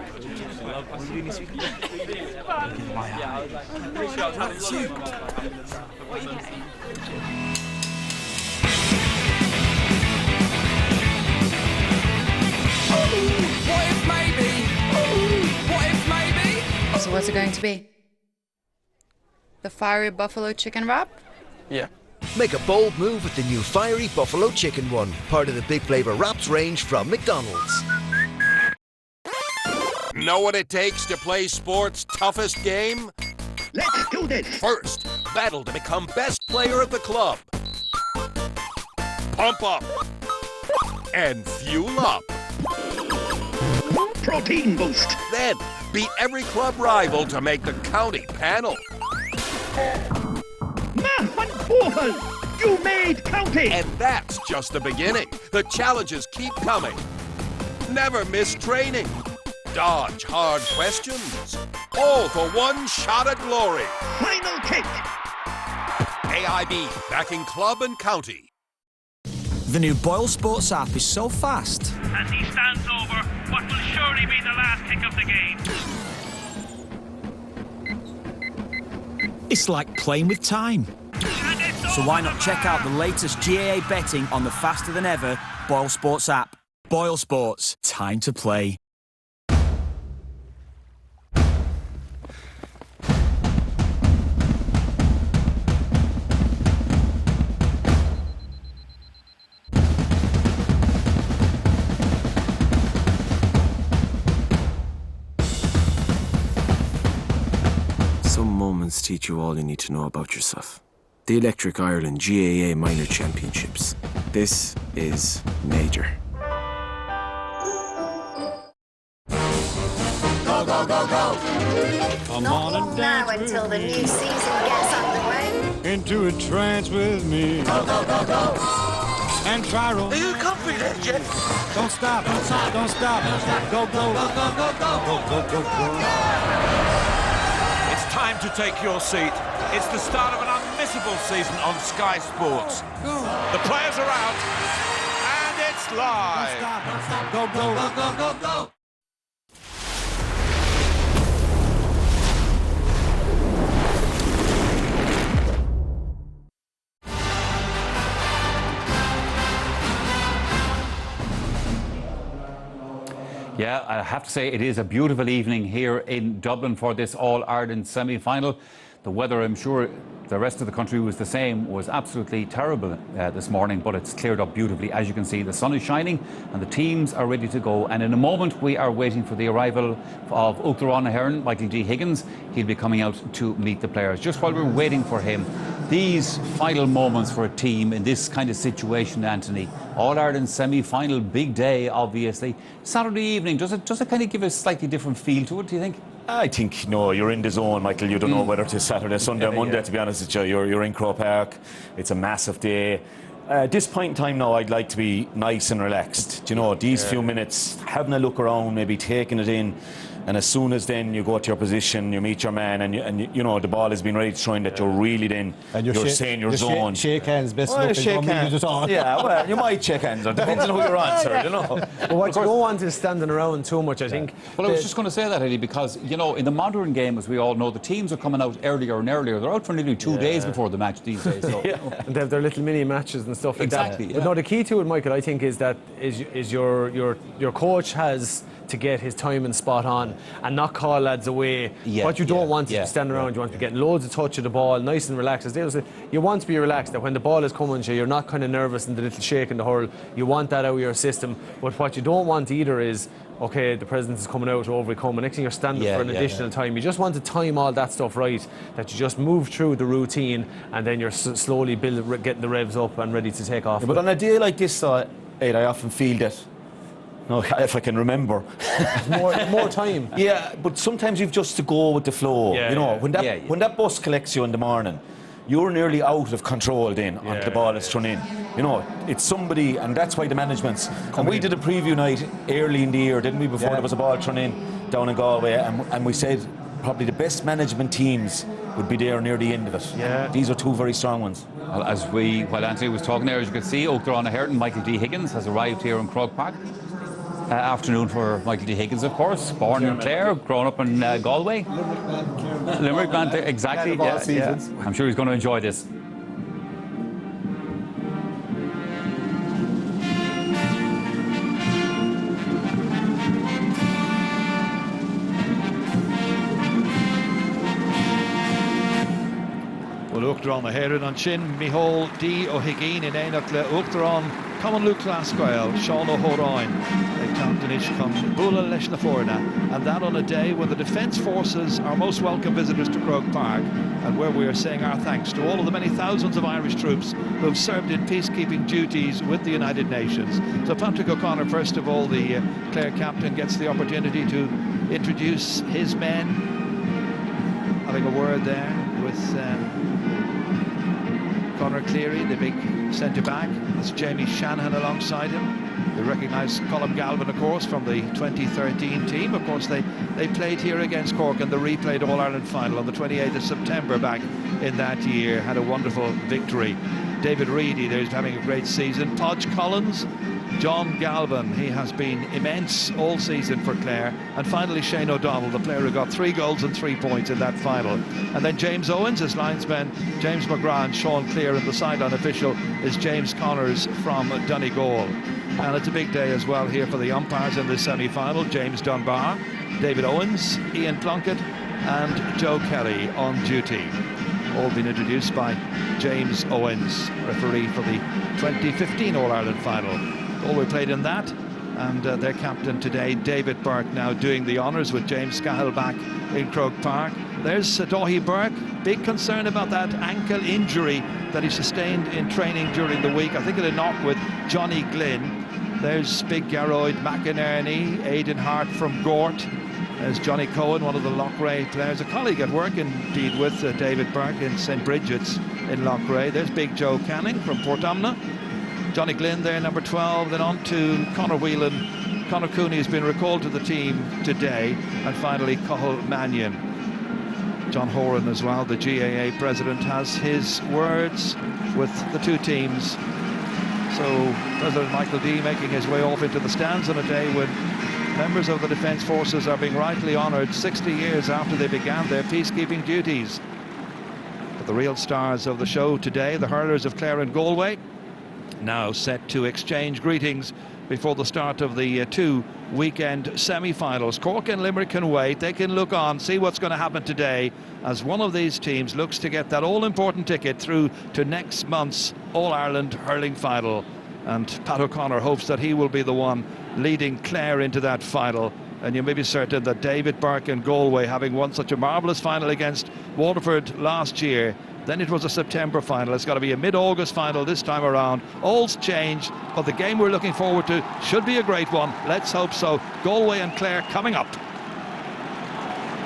So what's it going to be? The fiery buffalo chicken wrap? Yeah. Make a bold move with the new Fiery Buffalo Chicken one, part of the Big Flavour Wraps range from McDonald's. Know what it takes to play sport's toughest game? Let's do this! First, battle to become best player of the club. Pump up. And fuel up. Protein boost. Then, beat every club rival to make the county panel. You made county! And that's just the beginning. The challenges keep coming. Never miss training. Dodge hard questions. All for one shot at glory. Final kick! AIB, backing club and county. The new Boyle Sports app is so fast. As he stands over what will surely be the last kick of the game. It's like playing with time. So why not check out the latest GAA betting on the faster than ever Boyle Sports app. Boyle Sports, time to play. Some moments teach you all you need to know about yourself. The Electric Ireland GAA Minor Championships. This is major. Go, go, go, go! Come on and dance now until the new season gets underway. Into a trance with me. Go, go, go, go! And try roll. Are you comfy there, Jeff? Don't stop, don't stop, don't stop. Go, go, go, go, go, go, go, go, go. It's time to take your seat. It's the start of an unmissable season on Sky Sports. The players are out, and it's live. Don't stop, don't stop. Go, go, go, go, go, go. Yeah, I have to say it is a beautiful evening here in Dublin for this All-Ireland semi-final. The weather, I'm sure the rest of the country was the same, was absolutely terrible this morning, but it's cleared up beautifully. As you can see, the sun is shining and the teams are ready to go. And in a moment, we are waiting for the arrival of Uachtaráin Ahern, Michael D. Higgins. He'll be coming out to meet the players. Just while we're waiting for him, these final moments for a team in this kind of situation, Anthony. All-Ireland semi-final, big day, obviously. Saturday evening, does it kind of give a slightly different feel to it, do you think? I think, no, you're in the zone, Michael. You don't know whether it's Saturday, Sunday, or Monday, to be honest with you. You're in Croke Park. It's a massive day. At this point in time now, I'd like to be nice and relaxed. Do you know, these few minutes, having a look around, maybe taking it in. And as soon as then you go to your position, you meet your man, and you know the ball has been ready to shine, that you're really then you're saying your zone. Shake hands, best well, shake hands. Yeah, well, you might shake hands. It depends on who you're on, sir. You know. But what you don't want is standing around too much, I think. Well, I was just going to say that, Eddie, because you know, in the modern game, as we all know, the teams are coming out earlier and earlier. They're out for nearly 2 days before the match these days. So, you know. And they have their little mini matches and stuff like that. Yeah. But no, the key to it, Michael, I think, is that your coach has to get his timing spot on and not call lads away. What you don't want is to stand around. You want to be getting loads of touch of the ball, nice and relaxed. As they say, you want to be relaxed, that when the ball is coming to you, you're not kind of nervous in the little shake and the hurl. You want that out of your system. But what you don't want either is, okay, the president is coming out, over we come, and next thing you're standing for an additional time. You just want to time all that stuff right, that you just move through the routine and then you're slowly getting the revs up and ready to take off. But on a day like this, Ed, I often feel that, if I can remember, more time. Yeah, but sometimes you've just to go with the flow. You know, when that bus collects you in the morning, you're nearly out of control then until the ball is thrown in. You know, it's somebody, and that's why the management's. And we did a preview night early in the year, didn't we? Before there was a ball thrown in down in Galway, and we said probably the best management teams would be there near the end of it. Yeah. These are two very strong ones. Well, while Anthony was talking there, as you could see, Uachtaráin Ahern, Michael D. Higgins has arrived here in Croke Park. Afternoon for Michael D. Higgins, of course, born in Clare, grown up in Galway. Limerick man, exactly. Yeah. I'm sure he's going to enjoy this. Well, Uachtaráin Ahern on chin, Mihol D. O'Higgin in Éineach le Uachtaráin, Common Luke Glasgow, Sean O'Horain, Comptonish comes Bula Leis na Forna, and that on a day when the Defence Forces are most welcome visitors to Croke Park, and where we are saying our thanks to all of the many thousands of Irish troops who have served in peacekeeping duties with the United Nations. So Patrick O'Connor, first of all, the Clare captain, gets the opportunity to introduce his men. Having a word there with Conor Cleary, the big centre-back. That's Jamie Shanahan alongside him. You recognise Colm Galvin, of course, from the 2013 team. Of course, they played here against Cork in the replayed All-Ireland final on the 28th of September back in that year. Had a wonderful victory. David Reedy, there's having a great season. Podge Collins, John Galvin, he has been immense all season for Clare. And finally Shane O'Donnell, the player who got 3 goals and 3 points in that final. And then James Owens, his linesmen, James McGrath and Sean Clear, and the sideline official is James Connors from Donegal. And it's a big day as well here for the umpires in this semi-final. James Dunbar, David Owens, Ian Plunkett and Joe Kelly on duty. All been introduced by James Owens, referee for the 2015 All-Ireland final. Galway played in that, and their captain today, David Burke, now doing the honours with James Scahill back in Croke Park. There's Daithí Burke, big concern about that ankle injury that he sustained in training during the week. I think it had knocked with Johnny Glynn. There's Big Gearóid McInerney, Aidan Hart from Gort. There's Johnny Cohen, one of the Loughrea players, a colleague at work indeed with David Burke in St. Bridget's in Loughrea. There's Big Joe Canning from Portumna. Johnny Glynn there, number 12. Then on to Conor Whelan. Conor Cooney has been recalled to the team today. And finally, Cathal Mannion. John Horan as well, the GAA president, has his words with the two teams. So President Michael D making his way off into the stands on a day when members of the Defence Forces are being rightly honoured 60 years after they began their peacekeeping duties. But the real stars of the show today, the hurlers of Clare and Galway, now set to exchange greetings before the start of the 2 weekend semi-finals. Cork and Limerick can wait. They can look on, see what's going to happen today as one of these teams looks to get that all-important ticket through to next month's All-Ireland hurling final. And Pat O'Connor hopes that he will be the one leading Clare into that final. And you may be certain that David Burke and Galway, having won such a marvellous final against Waterford last year, then it was a September final. It's got to be a mid-August final this time around. All's changed, but the game we're looking forward to should be a great one. Let's hope so. Galway and Clare coming up.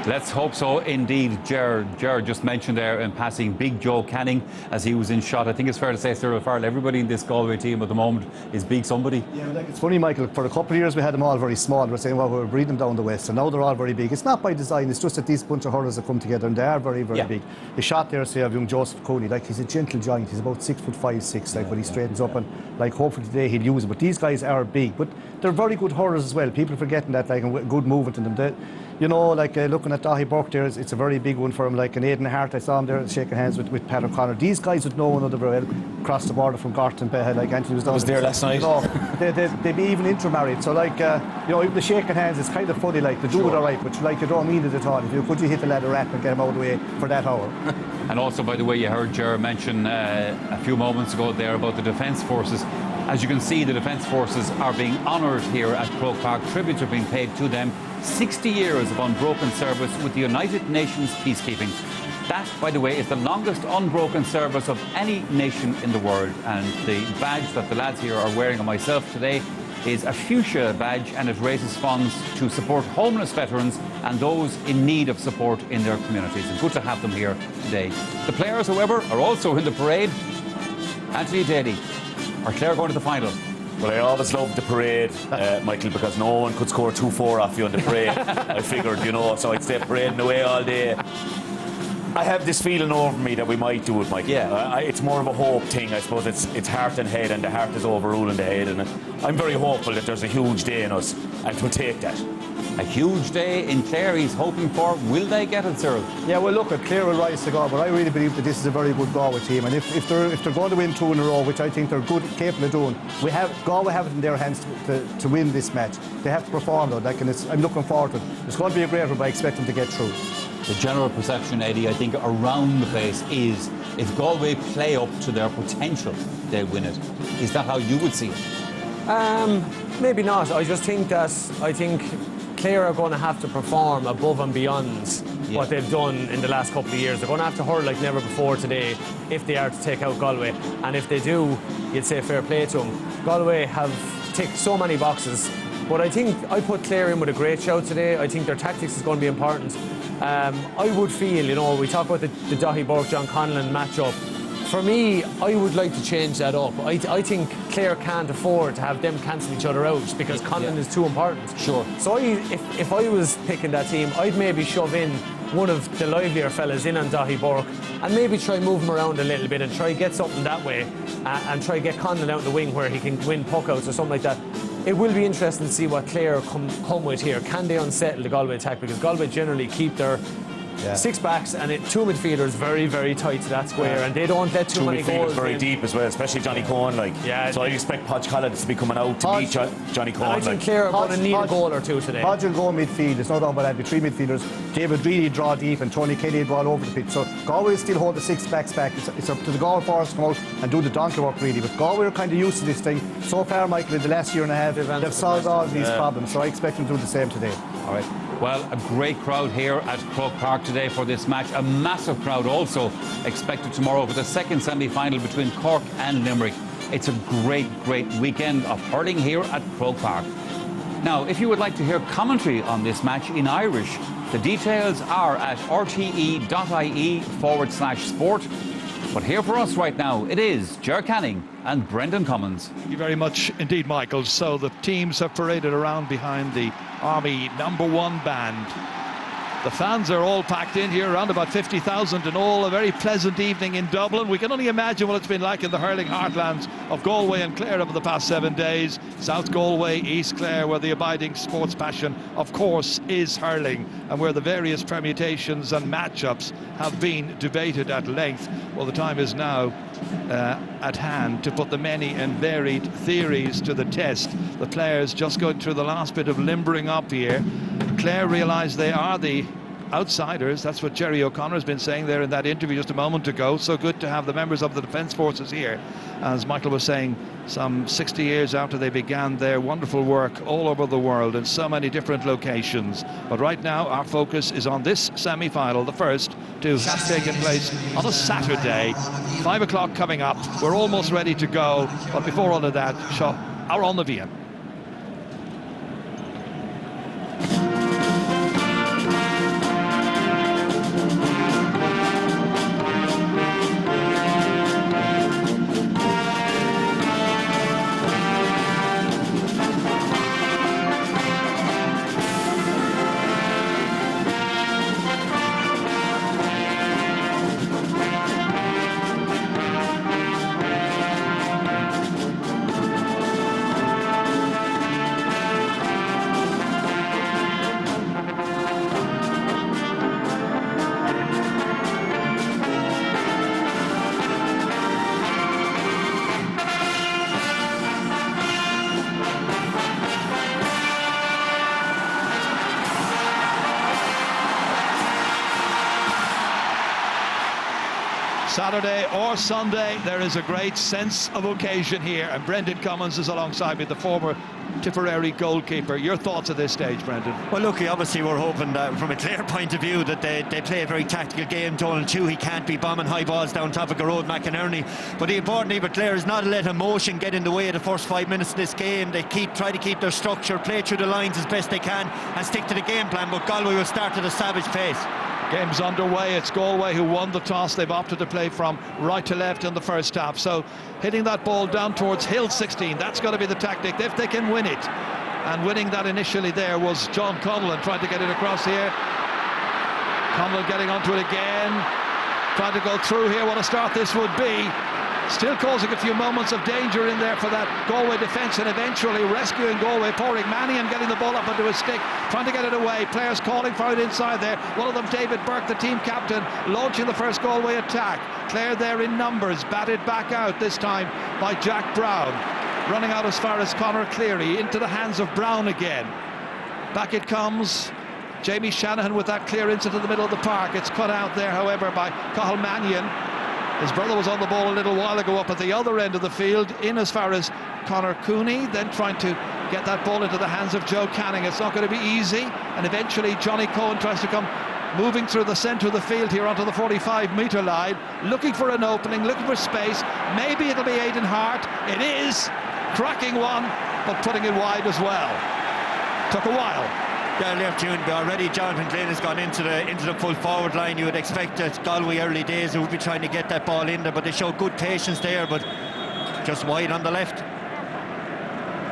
Let's hope so indeed. Ger just mentioned there in passing Big Joe Canning as he was in shot. I think it's fair to say, Cyril Farrell, everybody in this Galway team at the moment is big somebody. Yeah, like it's funny, Michael, for a couple of years we had them all very small. We're saying, well, we're breeding down the west, and now they're all very big. It's not by design, it's just that these bunch of hurlers have come together and they are very, very big. The shot there, say, of young Joseph Cooney, like he's a gentle giant, he's about 6'5", 6", like when he straightens up, and like hopefully today he'll use it. But these guys are big, but they're very good hurlers as well. People are forgetting that, like, and good movement in them. You know, like looking at Daithí Burke there, it's a very big one for him. Like an Aidan Hart, I saw him there shaking hands with Pat O'Connor. These guys would know one another very well. Across the border from Gorton, like Anthony was down. I was there last night. You know, they'd be even intermarried. So like, you know, even the shaking hands, it's kind of funny. Like they do it all right, but like you don't mean it at all. If you could, you hit the ladder rap and get him out of the way for that hour. And also, by the way, you heard Ger mention a few moments ago there about the Defence Forces. As you can see, the Defence Forces are being honoured here at Croke Park. Tributes are being paid to them. 60 years of unbroken service with the United Nations peacekeeping. That, by the way, is the longest unbroken service of any nation in the world. And the badge that the lads here are wearing on myself today is a fuchsia badge, and it raises funds to support homeless veterans and those in need of support in their communities. It's good to have them here today. The players, however, are also in the parade. Anthony Daly, are Clare going to the final? Well, I always loved the parade, Michael, because no one could score 2-4 off you on the parade. I figured, you know, so I'd stay parading away all day. I have this feeling over me that we might do it, Michael. Yeah. It's more of a hope thing, I suppose. It's heart and head, and the heart is overruling the head. And I'm very hopeful that there's a huge day in us, and we'll take that. A huge day in Clare he's hoping for. Will they get it, Cyril? Yeah, well, look, Clare will rise to go, but I really believe that this is a very good Galway team, and if they're going to win 2 in a row, which I think they're good, capable of doing, Galway have it in their hands to win this match. They have to perform though, like, and I'm looking forward to it. It's going to be a great one, but I expect them to get through. The general perception, Eddie, I think around the place is if Galway play up to their potential, they win it. Is that how you would see it? Maybe not. I just think that Clare are going to have to perform above and beyond what they've done in the last couple of years. They're going to have to hurl like never before today if they are to take out Galway. And if they do, you'd say fair play to them. Galway have ticked so many boxes, But I think I put Clare in with a great shout today. I think their tactics is going to be important. I would feel, you know, we talk about the Daithí Burke-John Conlon matchup. For me, I would like to change that up. I think Clare can't afford to have them cancel each other out because Conlon is too important. Sure. So if I was picking that team, I'd maybe shove in one of the livelier fellas in on Daithí Burke and maybe try move him around a little bit and try get something that way and try get Conlon out the wing where he can win puck-outs or something like that. It will be interesting to see what Clare come with here. Can they unsettle the Galway attack? Because Galway generally keep their six backs and two midfielders very, very tight to that square, and they don't let too many goals very deep as well, especially Johnny Cohen. So I expect Podge Collins to be coming out to meet Johnny Cohen. I think Clare are going to need a goal or two today. Podge will go midfield. There's no doubt about that. With three midfielders, David Reedy draw deep and Tony Kelly draw all over the pitch. So Galway still hold the six backs back. It's up to the Galway forwards to come out and do the donkey work really. But Galway are kind of used to this thing. So far, Michael, in the last year and a half, they've solved all these problems. So I expect them to do the same today. All right. Well, a great crowd here at Croke Park today for this match. A massive crowd also expected tomorrow for the second semi-final between Cork and Limerick. It's a great, great weekend of hurling here at Croke Park. Now, if you would like to hear commentary on this match in Irish, the details are at rte.ie/sport. But here for us right now, it is Ger Canning and Brendan Cummins. Thank you very much indeed, Michael. So the teams have paraded around behind the Army #1 band. The fans are all packed in here, around about 50,000 in all. A very pleasant evening in Dublin. We can only imagine what it's been like in the hurling heartlands of Galway and Clare over the past 7 days. South Galway, East Clare, where the abiding sports passion, of course, is hurling, and where the various permutations and matchups have been debated at length. Well, the time is now at hand to put the many and varied theories to the test. The players just going through the last bit of limbering up here. Clare realise they are the outsiders. That's what Jerry O'Connor has been saying there in that interview just a moment ago. So good to have the members of the Defence Forces here, as Michael was saying, some 60 years after they began their wonderful work all over the world in so many different locations. But right now our focus is on this semi-final, the first to have taken place on a Saturday. 5 o'clock coming up. We're almost ready to go, but before all of that, our on the Vian. Saturday or Sunday, there is a great sense of occasion here, and Brendan Cummins is alongside me, the former Tipperary goalkeeper. Your thoughts at this stage, Brendan? Well, look, obviously we're hoping that from a Clare point of view that they play a very tactical game. Donald Chew, he can't be bombing high balls down top of Garrod McInerney, but the importantly for Clare is not to let emotion get in the way of the first 5 minutes of this game. They try to keep their structure, play through the lines as best they can and stick to the game plan, but Galway will start at a savage pace. Game's underway. It's Galway who won the toss. They've opted to play from right to left in the first half. So hitting that ball down towards Hill 16, that's got to be the tactic if they can win it. And winning that initially there was John Conlon trying to get it across here. Conlon getting onto it again, trying to go through here. What a start this would be. Still causing a few moments of danger in there for that Galway defence, and eventually rescuing Galway. Pouring Mannion getting the ball up onto his stick, trying to get it away. Players calling for it inside there. One of them, David Burke, the team captain, launching the first Galway attack. Clare there in numbers, batted back out this time by Jack Brown. Running out as far as Conor Cleary, into the hands of Brown again. Back it comes. Jamie Shanahan with that clearance into the middle of the park. It's cut out there, however, by Cathal Mannion. His brother was on the ball a little while ago up at the other end of the field, in as far as Conor Cooney, then trying to get that ball into the hands of Joe Canning. It's not going to be easy, and eventually Johnny Cohen tries to come moving through the centre of the field here onto the 45-metre line, looking for an opening, looking for space. Maybe it'll be Aidan Hart. It is. Cracking one, but putting it wide as well. Took a while. Yeah, left tuned, but already Jonathan Glynn has gone into the full forward line. You would expect that Galway early days would be trying to get that ball in there, but they showed good patience there, but just wide on the left.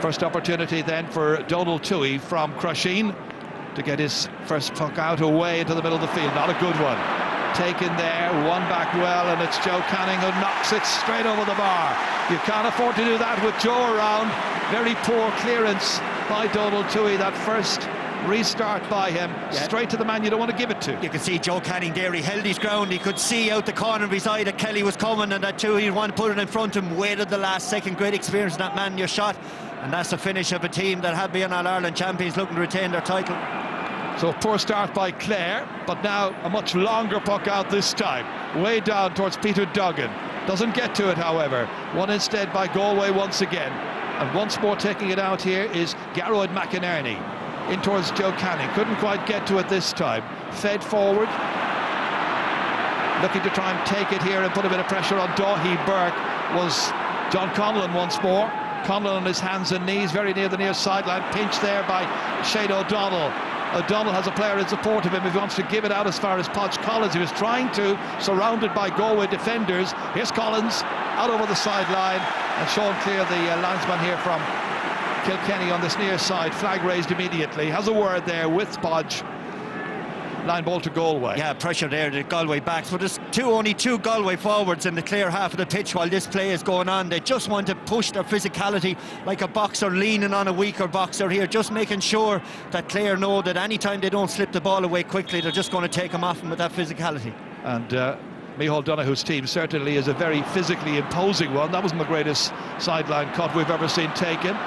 First opportunity then for Donald Toohey from Crusheen to get his first puck out away into the middle of the field. Not a good one. Taken there, one back well, and it's Joe Canning who knocks it straight over the bar. You can't afford to do that with Joe around. Very poor clearance by Donald Toohey. That first restart by him, straight to the man you don't want to give it to. You can see Joe Canning there, he held his ground, he could see out the corner of his eye that Kelly was coming and that Toohey wanted to put it in front of him, waited the last second. Great experience, that man, your shot, and that's the finish of a team that had been All-Ireland champions looking to retain their title. So poor start by Clare, but now a much longer puck out this time, way down towards Peter Duggan. Doesn't get to it, however. One instead by Galway once again, and once more taking it out here is Garrod McInerney. In towards Joe Canning, couldn't quite get to it this time. Fed forward, looking to try and take it here and put a bit of pressure on Daithí Burke was John Conlon once more. Conlon on his hands and knees, very near the near sideline, pinched there by Shane O'Donnell. O'Donnell has a player in support of him if he wants to give it out as far as Podge Collins. He was trying to, surrounded by Galway defenders. Here's Collins out over the sideline, and Sean Clear, the linesman here from Kilkenny on this near side, flag raised immediately, has a word there with Podge. Line ball to Galway. Yeah, pressure there, the Galway backs, but there's only two Galway forwards in the Clare half of the pitch while this play is going on. They just want to push their physicality like a boxer leaning on a weaker boxer here, just making sure that Clare know that anytime they don't slip the ball away quickly, they're just going to take them off them with that physicality. And Micheál Donoghue's team certainly is a very physically imposing one. That wasn't the greatest sideline cut we've ever seen taken.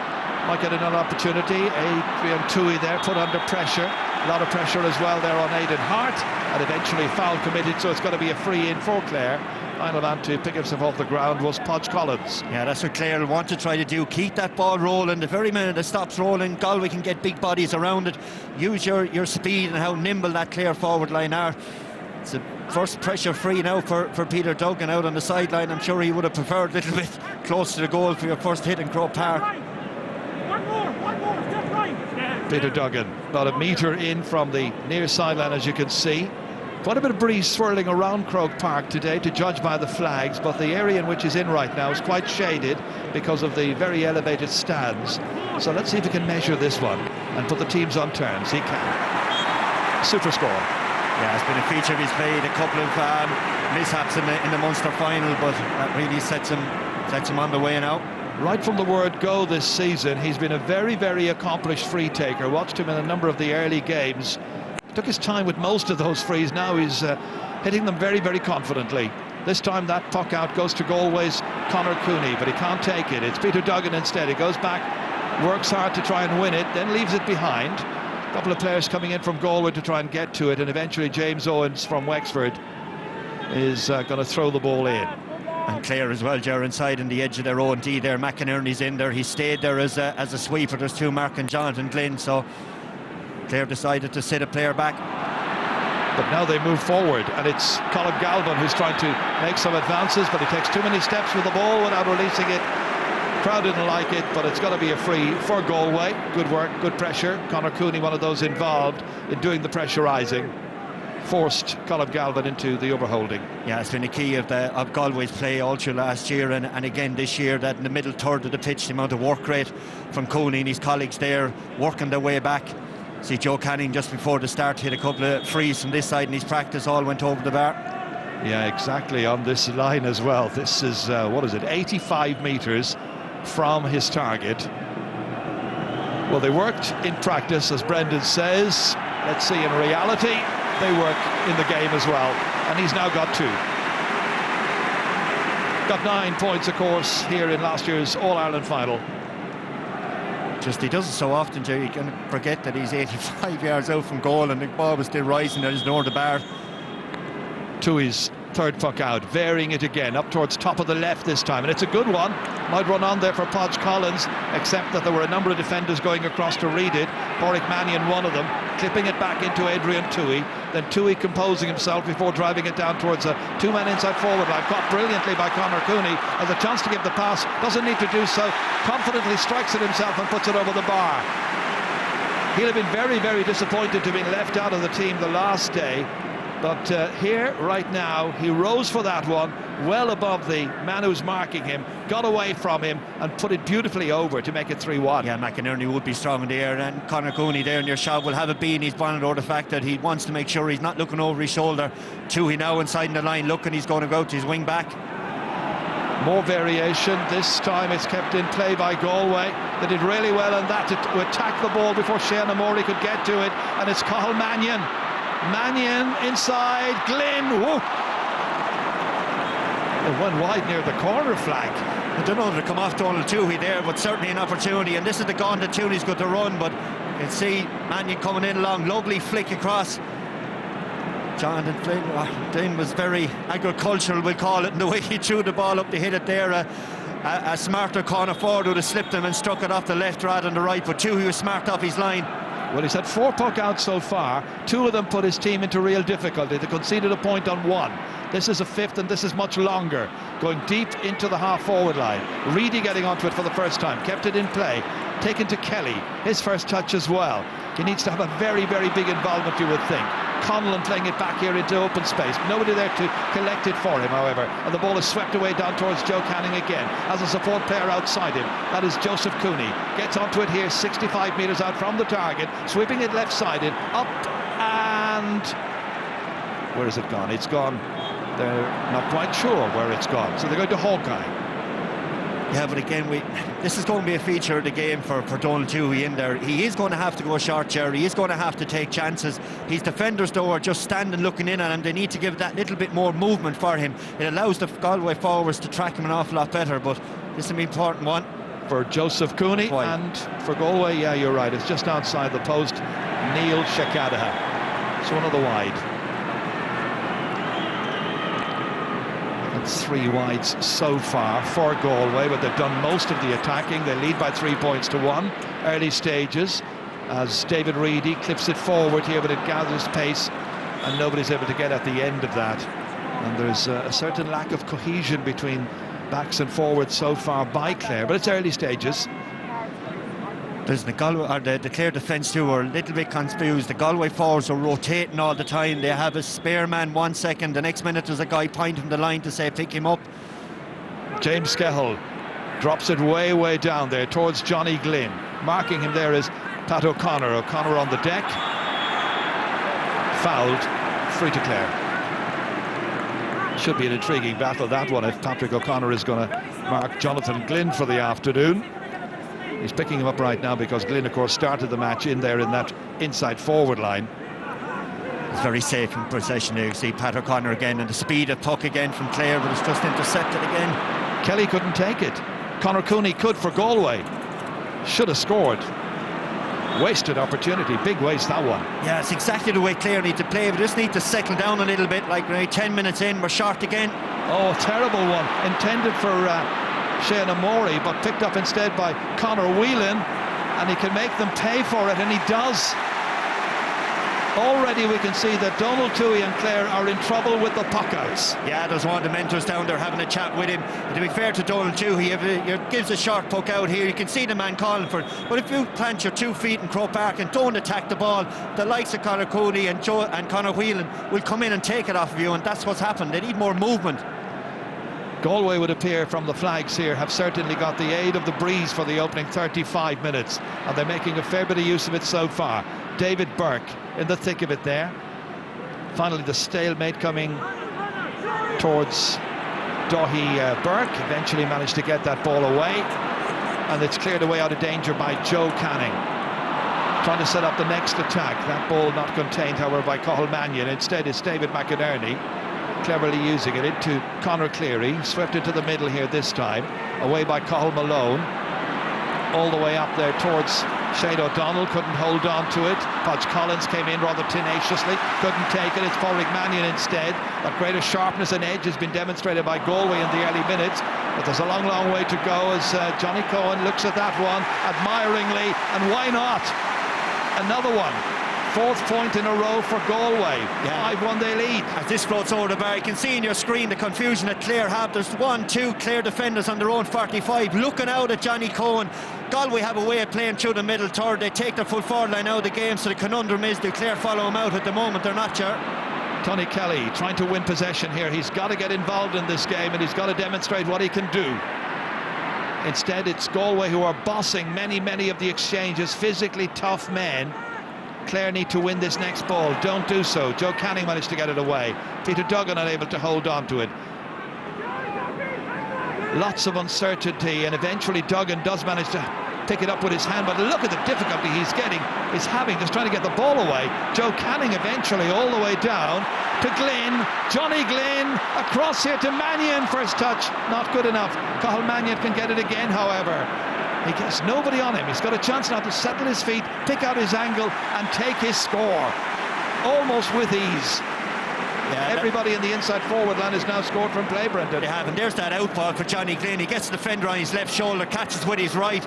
Might get another opportunity. Adrian Toohey there put under pressure. A lot of pressure as well there on Aidan Hart, and eventually foul committed, so it's going to be a free in for Clare. Final man to pick himself off the ground was Podge Collins. Yeah, that's what Clare want to try to do, keep that ball rolling. The very minute it stops rolling, Galway can get big bodies around it. Use your speed and how nimble that Clare forward line are. It's a first pressure free now for Peter Duggan out on the sideline. I'm sure he would have preferred a little bit close to the goal for your first hit in Croke Park. Peter Duggan, about a metre in from the near sideline, as you can see. Quite a bit of breeze swirling around Croke Park today, to judge by the flags, but the area in which he's in right now is quite shaded because of the very elevated stands. So let's see if he can measure this one and put the teams on terms. He can. Super score. Yeah, it's been a feature of his play. A couple of mishaps in the Munster final, but that really sets him on the way now. Right from the word go this season, he's been a very, very accomplished free taker. Watched him in a number of the early games. Took his time with most of those frees. Now he's hitting them very, very confidently. This time that puck out goes to Galway's Conor Cooney, but he can't take it. It's Peter Duggan instead. He goes back, works hard to try and win it, then leaves it behind. A couple of players coming in from Galway to try and get to it, and eventually James Owens from Wexford is going to throw the ball in. And Clare as well, Ger, inside in the edge of their own D there. McInerney's in there. He stayed there as a sweeper. There's two Mark and Jonathan Glynn, so Clare decided to sit a player back. But now they move forward, and it's Colin Galvin who's trying to make some advances, but he takes too many steps with the ball without releasing it. Crowd didn't like it, but it's going to be a free for Galway. Good work, good pressure. Conor Cooney, one of those involved in doing the pressurising, forced Colin Galvin into the overholding. Yeah, it's been a key of Galway's play all through last year and again this year, that in the middle third of the pitch, the amount of work rate from Cooney and his colleagues there, working their way back. See Joe Canning just before the start hit a couple of frees from this side, and his practice all went over the bar. Yeah, exactly, on this line as well. This is, 85 metres from his target. Well, they worked in practice, as Brendan says. Let's see in reality. They work in the game as well, and he's now got 2. Got 9 points, of course, here in last year's All-Ireland final. Just he does it so often, Jerry, you can forget that he's 85 yards out from goal and the ball was still rising. There's no the bar. Toohey's third puck out, varying it again up towards top of the left this time, and it's a good one. Might run on there for Podge Collins, except that there were a number of defenders going across to read it. Porrick Mannion, one of them, clipping it back into Adrian Toohey. Then Toohey composing himself before driving it down towards a two-man inside forward line. Caught brilliantly by Conor Cooney. Has a chance to give the pass, doesn't need to do so. Confidently strikes it himself and puts it over the bar. He'll have been very, very disappointed to have been left out of the team the last day. But here, right now, he rose for that one, well above the man who's marking him, got away from him and put it beautifully over to make it 3-1. Yeah, McInerney would be strong in the air, and Conor Cooney there in your shot will have a bee in his bonnet over the fact that he wants to make sure he's not looking over his shoulder. He now inside the line looking, he's going to go out to his wing back. More variation. This time it's kept in play by Galway. They did really well on that to attack the ball before Shane O'Morey could get to it, and it's Cathal Mannion. Mannion inside, Glynn. Whoa. It went wide near the corner flag. I don't know if it'll come off Donald Tuohy there, but certainly an opportunity. And this is the gun that Tuohy's got to run, but you can see Mannion coming in along. Lovely flick across. Jonathan Flynn was very agricultural, we'll call it, in the way he threw the ball up to hit it there. A smarter corner forward would have slipped him and struck it off the left rather than the right, but Tuohy was smart off his line. Well, he's had 4 puck outs so far. 2 of them put his team into real difficulty. They conceded a point on 1. This is a 5th, and this is much longer. Going deep into the half-forward line. Reedy getting onto it for the first time. Kept it in play. Taken to Kelly. His first touch as well. He needs to have a very, very big involvement, you would think. Conlon playing it back here into open space. Nobody there to collect it for him, however. And the ball is swept away down towards Joe Canning again. As a support player outside him, that is Joseph Cooney. Gets onto it here, 65 metres out from the target. Sweeping it left-sided. Up and... where has it gone? It's gone. They're not quite sure where it's gone. So they're going to Hawkeye. Yeah, but again, this is going to be a feature of the game for Donald Tuohy in there. He is going to have to go short, Jerry. He is going to have to take chances. His defenders, though, are just standing looking in at him. They need to give that little bit more movement for him. It allows the Galway forwards to track him an awful lot better, but this is an important one. For Joseph Cooney and for Galway, yeah, you're right. It's just outside the post. Neil Shekadaha. It's one of the wide. It's 3 wides so far for Galway, but they've done most of the attacking. They lead by 3 points to 1. Early stages as David Reedy clips it forward here, but it gathers pace and nobody's able to get at the end of that. And there's a certain lack of cohesion between backs and forwards so far by Clare, but it's early stages. There's the Galway, or the Clare defence too, are a little bit confused. The Galway forwards are rotating all the time. They have a spare man 1 second. The next minute there's a guy pointing the line to say pick him up. James Skehill drops it way, way down there towards Johnny Glynn. Marking him there is Pat O'Connor. O'Connor on the deck. Fouled. Free to Clare. Should be an intriguing battle, that one, if Patrick O'Connor is going to mark Jonathan Glynn for the afternoon. He's picking him up right now because Glynn, of course, started the match in there in that inside forward line. It's very safe in possession there. You see Pat O'Connor again, and the speed of puck again from Clare, but it's just intercepted again. Kelly couldn't take it. Conor Cooney could for Galway. Should have scored. Wasted opportunity. Big waste, that one. Yeah, it's exactly the way Clare need to play. We just need to settle down a little bit. Like 10 minutes in, we're short again. Oh, terrible one. Intended for Shane O'Morey, but picked up instead by Conor Whelan, and he can make them pay for it, and he does. Already we can see that Donald Tuohy and Clare are in trouble with the puckouts. Yeah, there's one of the mentors down there having a chat with him. And to be fair to Donald Tuohy, if he gives a short puck out here, you can see the man calling for it. But if you plant your 2 feet in Croke Park and don't attack the ball, the likes of Conor Cooney and Conor Whelan will come in and take it off of you, and that's what's happened. They need more movement. Galway would appear from the flags here have certainly got the aid of the breeze for the opening 35 minutes, and they're making a fair bit of use of it so far. David Burke in the thick of it there. Finally the stalemate coming towards Daithí Burke. Eventually managed to get that ball away, and it's cleared away out of danger by Joe Canning. Trying to set up the next attack. That ball not contained, however, by Cathal Mannion. Instead it's David McInerney cleverly using it into Conor Cleary. Swept into the middle here this time. Away by Cathal Malone. All the way up there towards Shane O'Donnell. Couldn't hold on to it. Podge Collins came in rather tenaciously. Couldn't take it. It's Padraig Mannion instead. That greater sharpness and edge has been demonstrated by Galway in the early minutes. But there's a long, long way to go as Johnny Cohen looks at that one admiringly. And why not? Another one 4th point in a row for Galway. 5-1 they lead. As this floats over the bar, you can see in your screen the confusion that Clare have. There's 1-2 Clare defenders on their own 45 looking out at Johnny Cohen. Galway have a way of playing through the middle third. They take their full forward line out of the game, so the conundrum is, do Clare follow him out? At the moment they're not sure. Tony Kelly trying to win possession here. He's got to get involved in this game and he's got to demonstrate what he can do. Instead, it's Galway who are bossing many of the exchanges. Physically tough men. Clare need to win this next ball. Don't do so. Joe Canning managed to get it away. Peter Duggan unable to hold on to it. Lots of uncertainty, and eventually Duggan does manage to pick it up with his hand, but look at the difficulty he's having just trying to get the ball away. Joe Canning eventually all the way down to Glynn. Johnny Glynn across here to Mannion. First touch, not good enough. Cathal Mannion can get it again, however. He gets nobody on him. He's got a chance now to settle his feet, pick out his angle and take his score. Almost with ease. Yeah, everybody in the inside forward line has now scored from play, Brendan. They have, and there's that out ball for Johnny Glynn. He gets the defender on his left shoulder, catches with his right.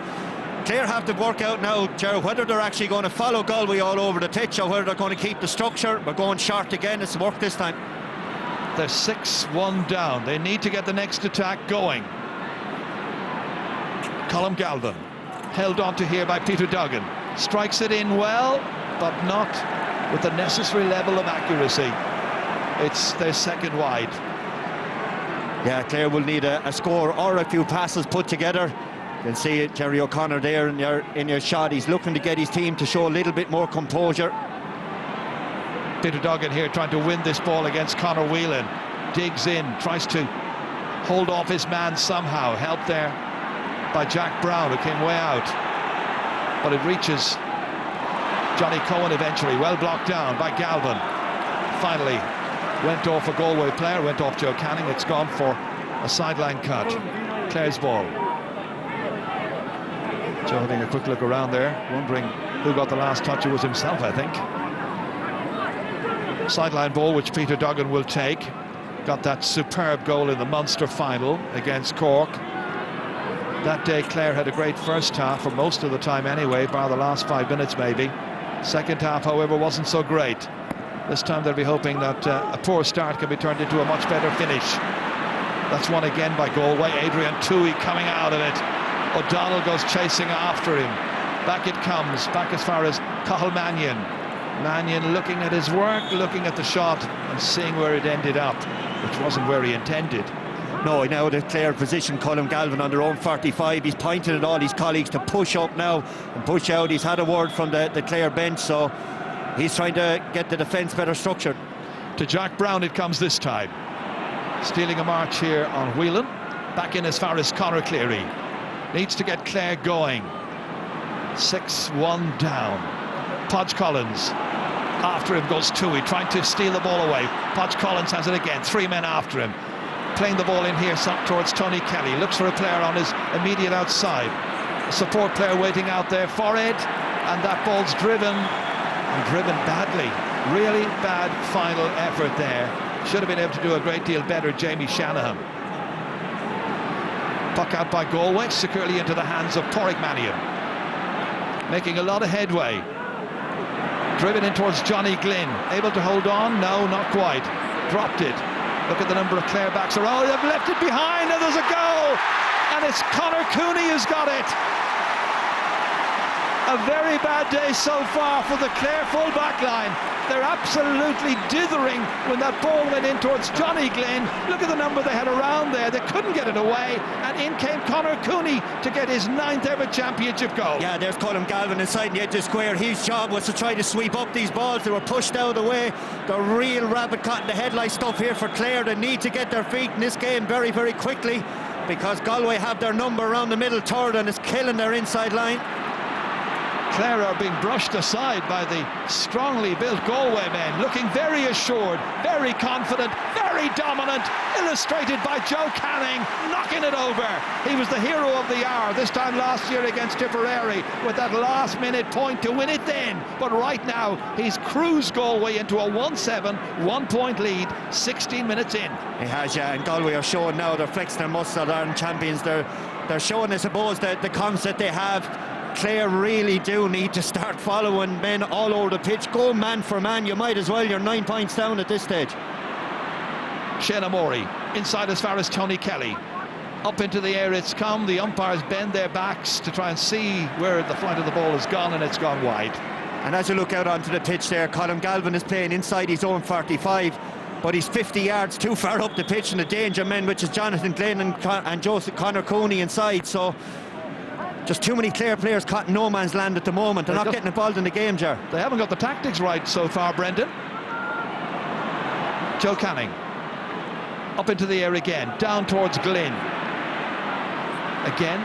Clare have to work out now, Gerald, whether they're actually going to follow Galway all over the pitch or whether they're going to keep the structure. We're going short again. It's worked this time. They're 6-1 down. They need to get the next attack going. Colm Galvin held on to here by Peter Duggan. Strikes it in well, but not with the necessary level of accuracy. It's their second wide. Yeah, Clare will need a score or a few passes put together. You can see it, Jerry O'Connor there in your shot. He's looking to get his team to show a little bit more composure. Peter Duggan here trying to win this ball against Conor Whelan. Digs in, tries to hold off his man somehow. Help there by Jack Brown, who came way out. But it reaches Johnny Cohen eventually. Well blocked down by Galvin. Finally went off a Galway player, went off Joe Canning. It's gone for a sideline cut. Clare's ball. Joe having a quick look around there, wondering who got the last touch. It was himself, I think. Sideline ball, which Peter Duggan will take. Got that superb goal in the Munster final against Cork. That day, Clare had a great first half, for most of the time anyway, bar the last 5 minutes maybe. Second half, however, wasn't so great. This time they'll be hoping that a poor start can be turned into a much better finish. That's one again by Galway. Adrian Toohey coming out of it. O'Donnell goes chasing after him. Back it comes, back as far as Cathal Mannion. Mannion looking at his work, looking at the shot and seeing where it ended up, which wasn't where he intended. No, now the Clare position, Colm Galvin on their own 45. He's pointed at all his colleagues to push up now and push out. He's had a word from the Clare bench, so he's trying to get the defence better structured. To Jack Brown it comes this time. Stealing a march here on Whelan. Back in as far as Conor Cleary. Needs to get Clare going. 6-1 down. Podge Collins. After him goes Toohey, trying to steal the ball away. Podge Collins has it again. 3 men after him. Playing the ball in here towards Tony Kelly. Looks for a player on his immediate outside. A support player waiting out there for it. And that ball's driven. And driven badly. Really bad final effort there. Should have been able to do a great deal better, Jamie Shanahan. Puck out by Galway, securely into the hands of Pádraig Mannion. Making a lot of headway. Driven in towards Johnny Glynn. Able to hold on? No, not quite. Dropped it. Look at the number of Clare backs. Oh, they've left it behind, and there's a goal! And it's Conor Cooney who's got it. A very bad day so far for the Clare full back line. They're absolutely dithering when that ball went in towards Johnny Glynn. Look at the number they had around there. They couldn't get it away, and in came Conor Cooney to get his 9th ever championship goal. Yeah, there's Colm Galvin inside the edge of the square. His job was to try to sweep up these balls. They were pushed out of the way. The real rabbit caught in the headlight stuff here for Clare. They need to get their feet in this game very, very quickly, because Galway have their number around the middle third and it's killing their inside line. Clare are being brushed aside by the strongly built Galway men, looking very assured, very confident, very dominant, illustrated by Joe Canning, knocking it over. He was the hero of the hour this time last year against Tipperary with that last-minute point to win it then. But right now, he's cruised Galway into a 1-7, 1-point lead, 16 minutes in. He has, yeah, and Galway are showing now, they're flexing their muscle, Ireland champions. They're showing, I suppose, the confidence that they have. Clare really do need to start following men all over the pitch. Go man for man, you might as well. You're 9 points down at this stage. Shane O'Morey inside as far as Tony Kelly. Up into the air it's come. The umpires bend their backs to try and see where the flight of the ball has gone, and it's gone wide. And as you look out onto the pitch there, Colm Galvin is playing inside his own 45, but he's 50 yards too far up the pitch, and the danger men, which is Jonathan Glenn and Joseph Conor Cooney inside. So just too many Clare players caught in no man's land at the moment. They're not getting involved in the game, Ger. They haven't got the tactics right so far, Brendan. Joe Canning up into the air again, down towards Glynn. Again,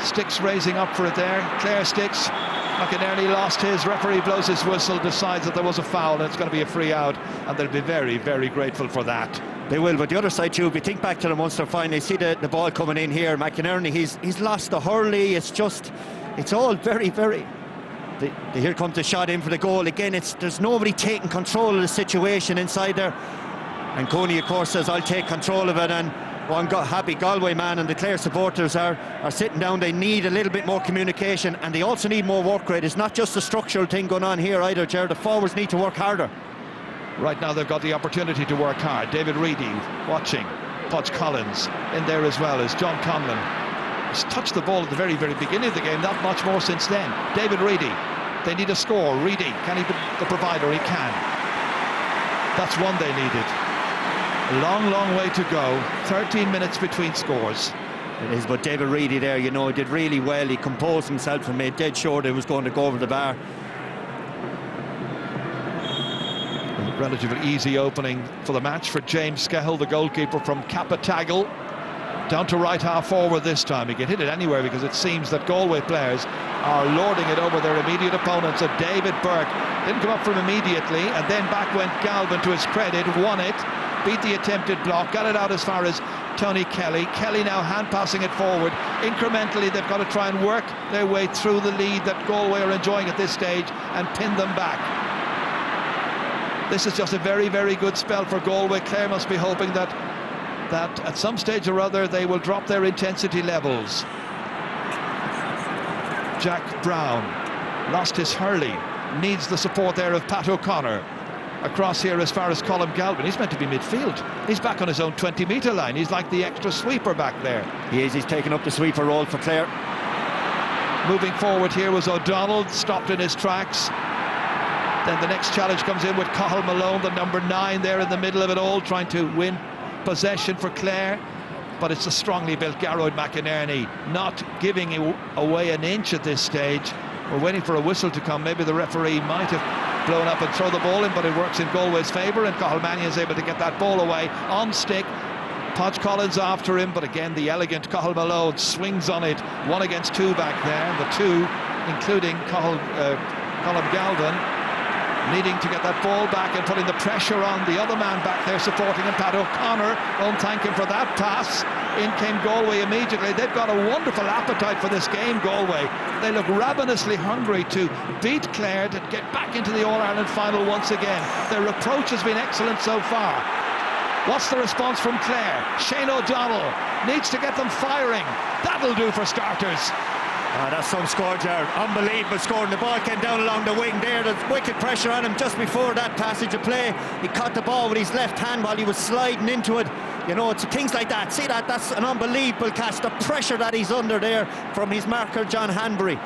Sticks raising up for it there. Clare Sticks. McInerney lost his. Referee blows his whistle, decides that there was a foul, and it's going to be a free out, and they'll be very, very grateful for that. They will, but the other side too, if you think back to the Munster final, you see the ball coming in here. McInerney, he's lost the hurley. It's all very, very... Here comes the shot in for the goal. Again, there's nobody taking control of the situation inside there. And Coney, of course, says, I'll take control of it, and one happy Galway man, and the Clare supporters are sitting down. They need a little bit more communication, and they also need more work rate. It's not just a structural thing going on here either, Ger. The forwards need to work harder. Right now they've got the opportunity to work hard. David Reedy watching. Podge Collins in there as well as John Conlon. He's touched the ball at the very, very beginning of the game, not much more since then. David Reedy, they need a score. Reedy, can he be the provider? He can. That's one they needed. A long, long way to go. 13 minutes between scores. It is, but David Reedy there, you know, he did really well. He composed himself and made dead sure that he was going to go over the bar. A relatively easy opening for the match for James Skehill, the goalkeeper from Capatagal. Down to right half forward this time. He can hit it anywhere because it seems that Galway players are lording it over their immediate opponents. And David Burke didn't come up from immediately, and then back went Galvin, to his credit, won it. Beat the attempted block, got it out as far as Tony Kelly. Kelly now hand passing it forward. Incrementally, they've got to try and work their way through the lead that Galway are enjoying at this stage and pin them back. This is just a very, very good spell for Galway. Clare must be hoping that at some stage or other they will drop their intensity levels. Jack Brown lost his hurley. Needs the support there of Pat O'Connor. Across here as far as Colm Galvin. He's meant to be midfield. He's back on his own 20-metre line. He's like the extra sweeper back there. He is. He's taken up the sweeper role for Clare. Moving forward here was O'Donnell, stopped in his tracks. Then the next challenge comes in with Cathal Malone, the number 9 there in the middle of it all, trying to win possession for Clare. But it's a strongly built Garrod McInerney, not giving away an inch at this stage. We're waiting for a whistle to come. Maybe the referee might have blown up and throw the ball in, but it works in Galway's favour, and Cathal Mannion is able to get that ball away on stick. Podge Collins after him, but again the elegant Cathal Malone swings on it. 1 against 2 back there, and the 2 including Colm Galvin needing to get that ball back and putting the pressure on the other man back there supporting him, Pat O'Connor. Won't thank him for that pass. In came Galway immediately. They've got a wonderful appetite for this game, Galway. They look ravenously hungry to beat Clare, to get back into the All-Ireland final once again. Their approach has been excellent so far. What's the response from Clare? Shane O'Donnell needs to get them firing. That'll do for starters. That's some score, Jared. Unbelievable scoring. The ball came down along the wing there. There's wicked pressure on him just before that passage of play. He caught the ball with his left hand while he was sliding into it. You know, it's things like that. See that? That's an unbelievable catch. The pressure that he's under there from his marker, John Hanbury.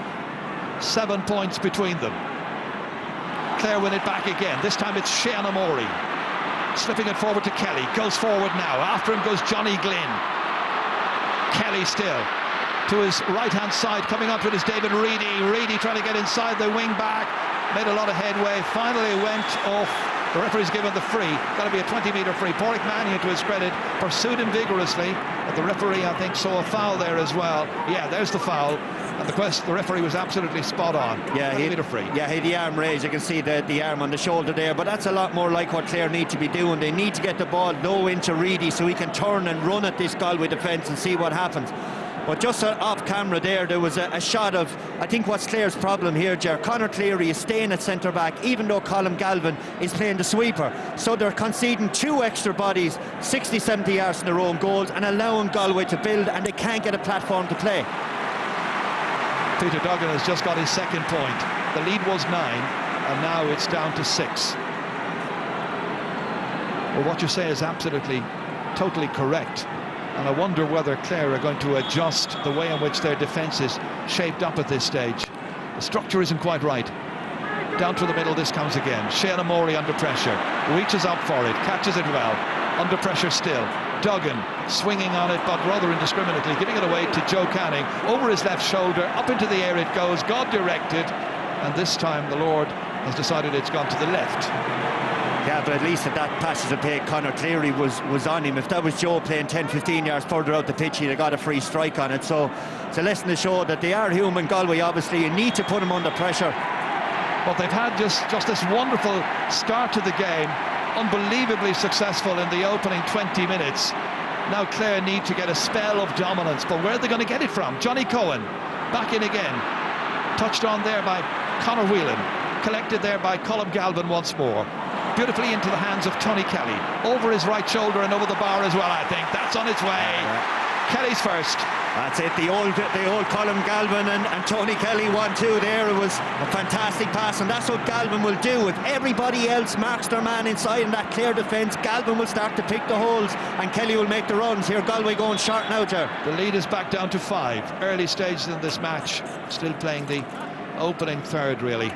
7 points between them. Clare win it back again. This time it's Shane O'Morey. Slipping it forward to Kelly. Goes forward now. After him goes Johnny Glynn. Kelly still to his right-hand side. Coming up with his David Reedy. Reedy trying to get inside the wing back. Made a lot of headway. Finally went off. The referee's given the free. Got to be a 20-metre free. Pádraig Mannion, to his credit, pursued him vigorously. But the referee, I think, saw a foul there as well. Yeah, there's the foul. And the referee was absolutely spot on. Yeah, he had free. Yeah, he had the arm raised. You can see the arm on the shoulder there. But that's a lot more like what Clare need to be doing. They need to get the ball low into Reedy so he can turn and run at this Galway defence and see what happens. But just off camera there was a shot of, I think, what's Clare's problem here, Ger. Conor Cleary is staying at centre-back, even though Colm Galvin is playing the sweeper. So they're conceding 2 extra bodies, 60, 70 yards in their own goals, and allowing Galway to build, and they can't get a platform to play. Peter Duggan has just got his second point. The lead was 9, and now it's down to 6. Well, what you say is absolutely, totally correct. And I wonder whether Clare are going to adjust the way in which their defence is shaped up at this stage. The structure isn't quite right. Down through the middle, this comes again. Shane O'Morey under pressure, reaches up for it, catches it well, under pressure still. Duggan swinging on it, but rather indiscriminately, giving it away to Joe Canning, over his left shoulder, up into the air it goes, God directed, and this time the Lord has decided it's gone to the left. Yeah, but at least at that passage of play, Conor Cleary was on him. If that was Joe playing 10-15 yards further out the pitch, he'd have got a free strike on it. So it's a lesson to show that they are human, Galway, obviously. You need to put them under pressure. But they've had just this wonderful start to the game, unbelievably successful in the opening 20 minutes. Now Clare need to get a spell of dominance, but where are they going to get it from? Johnny Cohen, back in again. Touched on there by Conor Whelan, collected there by Colm Galvin once more. Beautifully into the hands of Tony Kelly, over his right shoulder and over the bar as well, I think. That's on its way. Kelly's first. That's it, the old Colm Galvin and Tony Kelly 1-2 there. It was a fantastic pass, and that's what Galvin will do. If everybody else marks their man inside in that Clare defence, Galvin will start to pick the holes and Kelly will make the runs. Here Galway going short now, Ger. The lead is back down to 5. Early stages in this match, still playing the opening third really.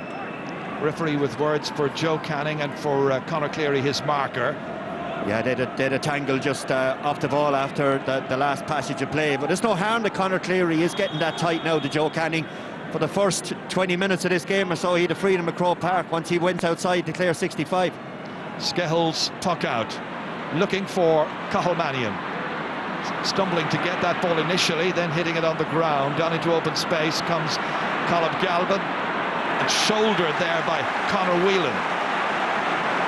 Referee with words for Joe Canning and for Conor Cleary, his marker. Yeah, they had a tangle just off the ball after the last passage of play. But there's no harm that Conor Cleary is getting that tight now to Joe Canning. For the first 20 minutes of this game or so, he had a freedom at Croke Park once he went outside to Clare 65. Skehill's puck out, looking for Cathal Mannion. Stumbling to get that ball initially, then hitting it on the ground. Down into open space comes Colm Galvin, and shouldered there by Conor Whelan.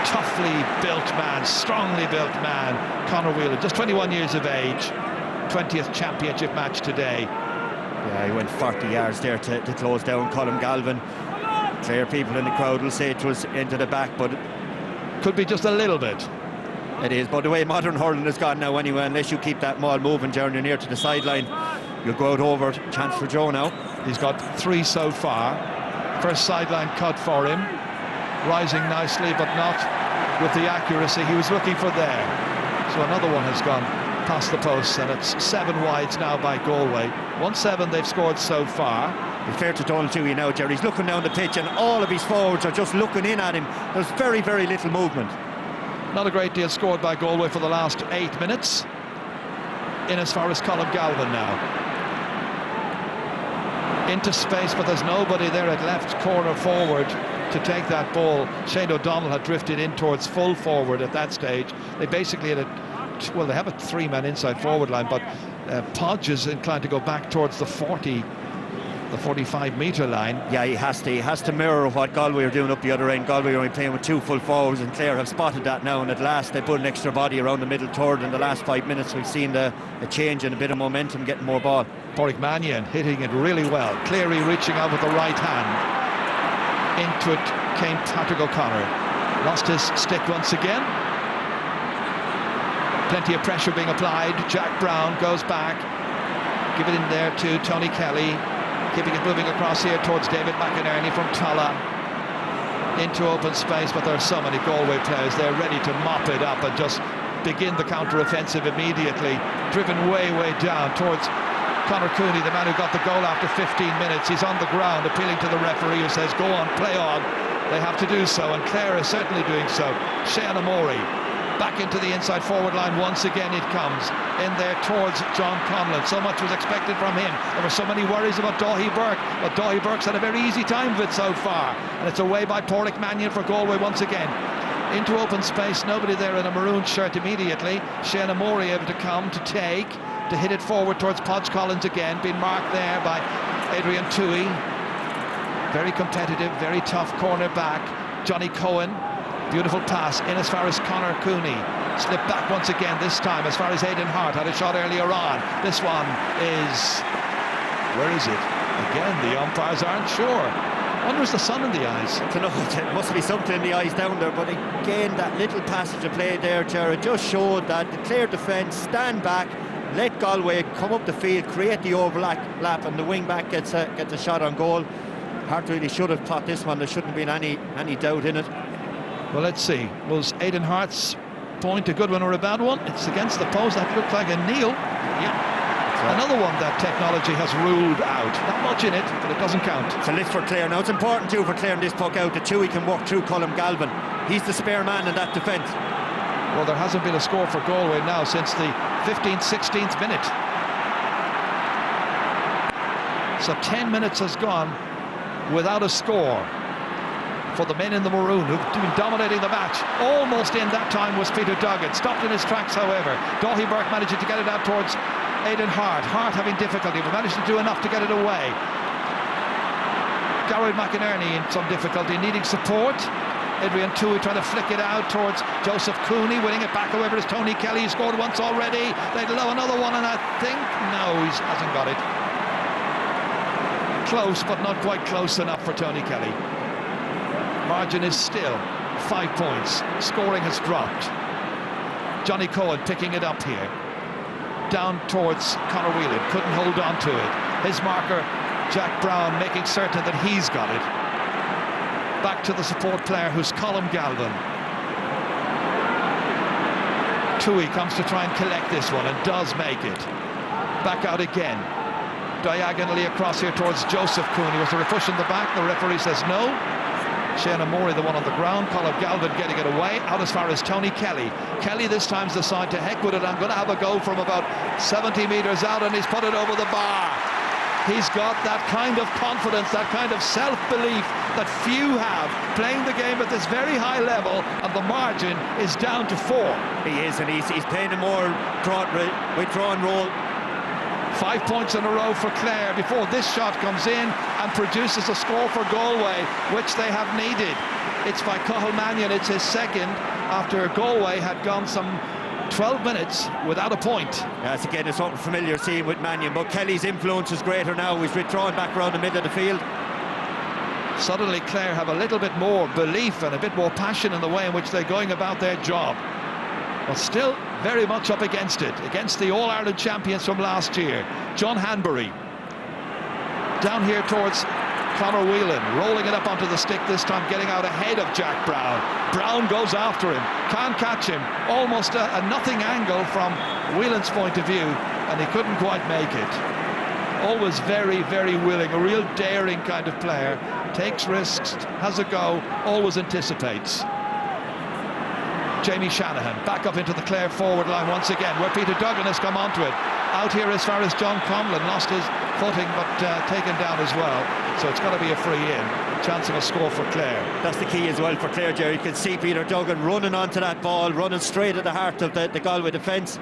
Toughly built man, strongly built man, Conor Whelan, just 21 years of age, 20th championship match today. Yeah, he went 40 yards there to close down Colm Galvin. Clare people in the crowd will say it was into the back, but could be just a little bit. It is, but the way modern hurling has gone now anyway, unless you keep that ball moving down near to the sideline, you'll go out over. Chance for Joe now. He's got 3 so far. First sideline cut for him, rising nicely but not with the accuracy he was looking for there. So another one has gone past the posts, and it's 7 wides now by Galway. 1-7 they've scored so far. It's fair to Donald Toohey now, Jerry. He's looking down the pitch and all of his forwards are just looking in at him. There's very, very little movement. Not a great deal scored by Galway for the last 8 minutes. In as far as Colm Galvin now. Into space, but there's nobody there at left corner forward to take that ball. Shane O'Donnell had drifted in towards full forward at that stage. They basically had they have a 3-man inside forward line, but Podge is inclined to go back towards the 45-metre line. Yeah, he has to mirror what Galway are doing up the other end. Galway are only playing with 2 full forwards, and Clare have spotted that now, and at last they put an extra body around the middle third. In the last 5 minutes we've seen a change and a bit of momentum, getting more ball. Pádraig Mannion hitting it really well. Cleary reaching out with the right hand. Into it came Patrick O'Connor. Lost his stick once again. Plenty of pressure being applied. Jack Brown goes back. Give it in there to Tony Kelly. Keeping it moving across here towards David McInerney from Tulla. Into open space, but there are so many Galway players. They're ready to mop it up and just begin the counter-offensive immediately. Driven way, way down towards Conor Cooney, the man who got the goal after 15 minutes. He's on the ground appealing to the referee, who says, go on, play on. They have to do so, and Clare is certainly doing so. Shane O'Morey back into the inside forward line. Once again it comes in there towards John Conlon. So much was expected from him. There were so many worries about Dáithí Burke, but Dáithí Burke's had a very easy time of it so far, and it's away by Pádraig Mannion for Galway once again. Into open space, nobody there in a maroon shirt immediately. Shane O'Morey able to come to take, to hit it forward towards Podge Collins again, being marked there by Adrian Toohey. Very competitive, very tough corner back. Johnny Cohen, beautiful pass in as far as Conor Cooney. Slipped back once again, this time as far as Aidan Hart. Had a shot earlier on. This one is... where is it? Again, the umpires aren't sure. Wonder is the sun in the eyes? I don't know, it must be something in the eyes down there, but again, that little passage of play there, Jared, just showed that the Clare defence stand back, let Galway come up the field, create the overlap, and the wing back gets a shot on goal. Hart really should have caught this one. There shouldn't have been any doubt in it. Well, let's see. Was Aidan Hart's point a good one or a bad one? It's against the post. That looked like a kneel. Yeah. Another one that technology has ruled out. Not much in it, but it doesn't count. It's a lift for Clare. Now, it's important too for clearing this puck out that Chewy can walk through Colm Galvin. He's the spare man in that defence. Well, there hasn't been a score for Galway now since the 15th, 16th minute. So 10 minutes has gone without a score for the men in the maroon who've been dominating the match. Almost in that time was Peter Duggan. Stopped in his tracks, however. Daithí Burke managing to get it out towards Aidan Hart. Hart having difficulty, but managed to do enough to get it away. Gary McInerney in some difficulty, needing support. Adrian Tui trying to flick it out towards Joseph Cooney, winning it back, however, is Tony Kelly. He scored once already. They'd love another one, and I think, no, he hasn't got it. Close, but not quite close enough for Tony Kelly. Margin is still 5 points. Scoring has dropped. Johnny Cohen picking it up here. Down towards Conor Whelan, couldn't hold on to it. His marker, Jack Brown, making certain that he's got it. Back to the support player, who's Colm Galvin. Tui comes to try and collect this one and does make it. Back out again. Diagonally across here towards Joseph Cooney. Was there a push in the back? The referee says no. Shane Murray, the one on the ground. Colm Galvin getting it away, out as far as Tony Kelly. Kelly this time's decided to heck with it. I'm going to have a go from about 70 metres out, and he's put it over the bar. He's got that kind of confidence, that kind of self-belief that few have, playing the game at this very high level, and the margin is down to 4. He is, and he's playing a more withdrawn role. 5 points in a row for Clare before this shot comes in and produces a score for Galway, which they have needed. It's by Cathal Mannion. It's his second after Galway had gone some 12 minutes without a point. Yes, again, it's something familiar seeing with Mannion, but Kelly's influence is greater now. He's withdrawn back around the middle of the field. Suddenly Clare have a little bit more belief and a bit more passion in the way in which they're going about their job. But still very much up against it, against the All-Ireland champions from last year. John Hanbury. Down here towards Conor Whelan, rolling it up onto the stick this time, getting out ahead of Jack Brown. Brown goes after him, can't catch him. Almost a nothing angle from Whelan's point of view, and he couldn't quite make it. Always very, very willing, a real daring kind of player. Takes risks, has a go, always anticipates. Jamie Shanahan back up into the Clare forward line once again, where Peter Duggan has come onto it. Out here as far as John Conlon, lost his footing but taken down as well. So it's got to be a free in. Chance of a score for Clare. That's the key as well for Clare, Jerry. You can see Peter Duggan running onto that ball, running straight at the heart of the Galway defence.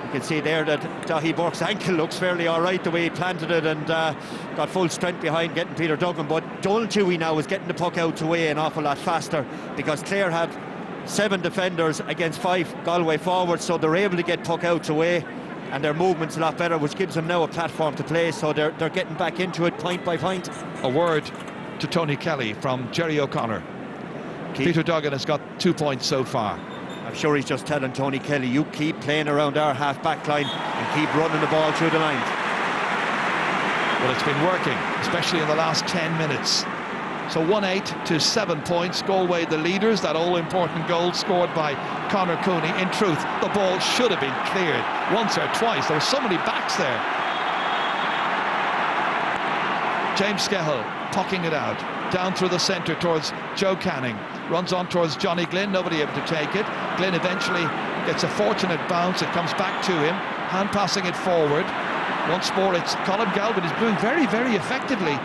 You can see there that Daithí Burke's ankle looks fairly all right the way he planted it, and got full strength behind getting Peter Duggan. But Donald Chewy now is getting the puck out to way an awful lot faster, because Clare have 7 defenders against 5 Galway forwards, so they're able to get puck out to way, and their movement's a lot better, which gives them now a platform to play. So they're getting back into it point by point. A word to Tony Kelly from Jerry O'Connor. Peter Duggan has got 2 points so far. I'm sure he's just telling Tony Kelly, you keep playing around our half-back line and keep running the ball through the lines. Well, it's been working, especially in the last 10 minutes. So 1-8 to 7 points. Galway the leaders. That all-important goal scored by Conor Cooney. In truth, the ball should have been cleared once or twice. There were so many backs there. James Skehill pucking it out. Down through the centre towards Joe Canning. Runs on towards Johnny Glynn. Nobody able to take it. Glynn eventually gets a fortunate bounce. It comes back to him. Hand passing it forward. Once more, it's Colm Galvin is doing very, very effectively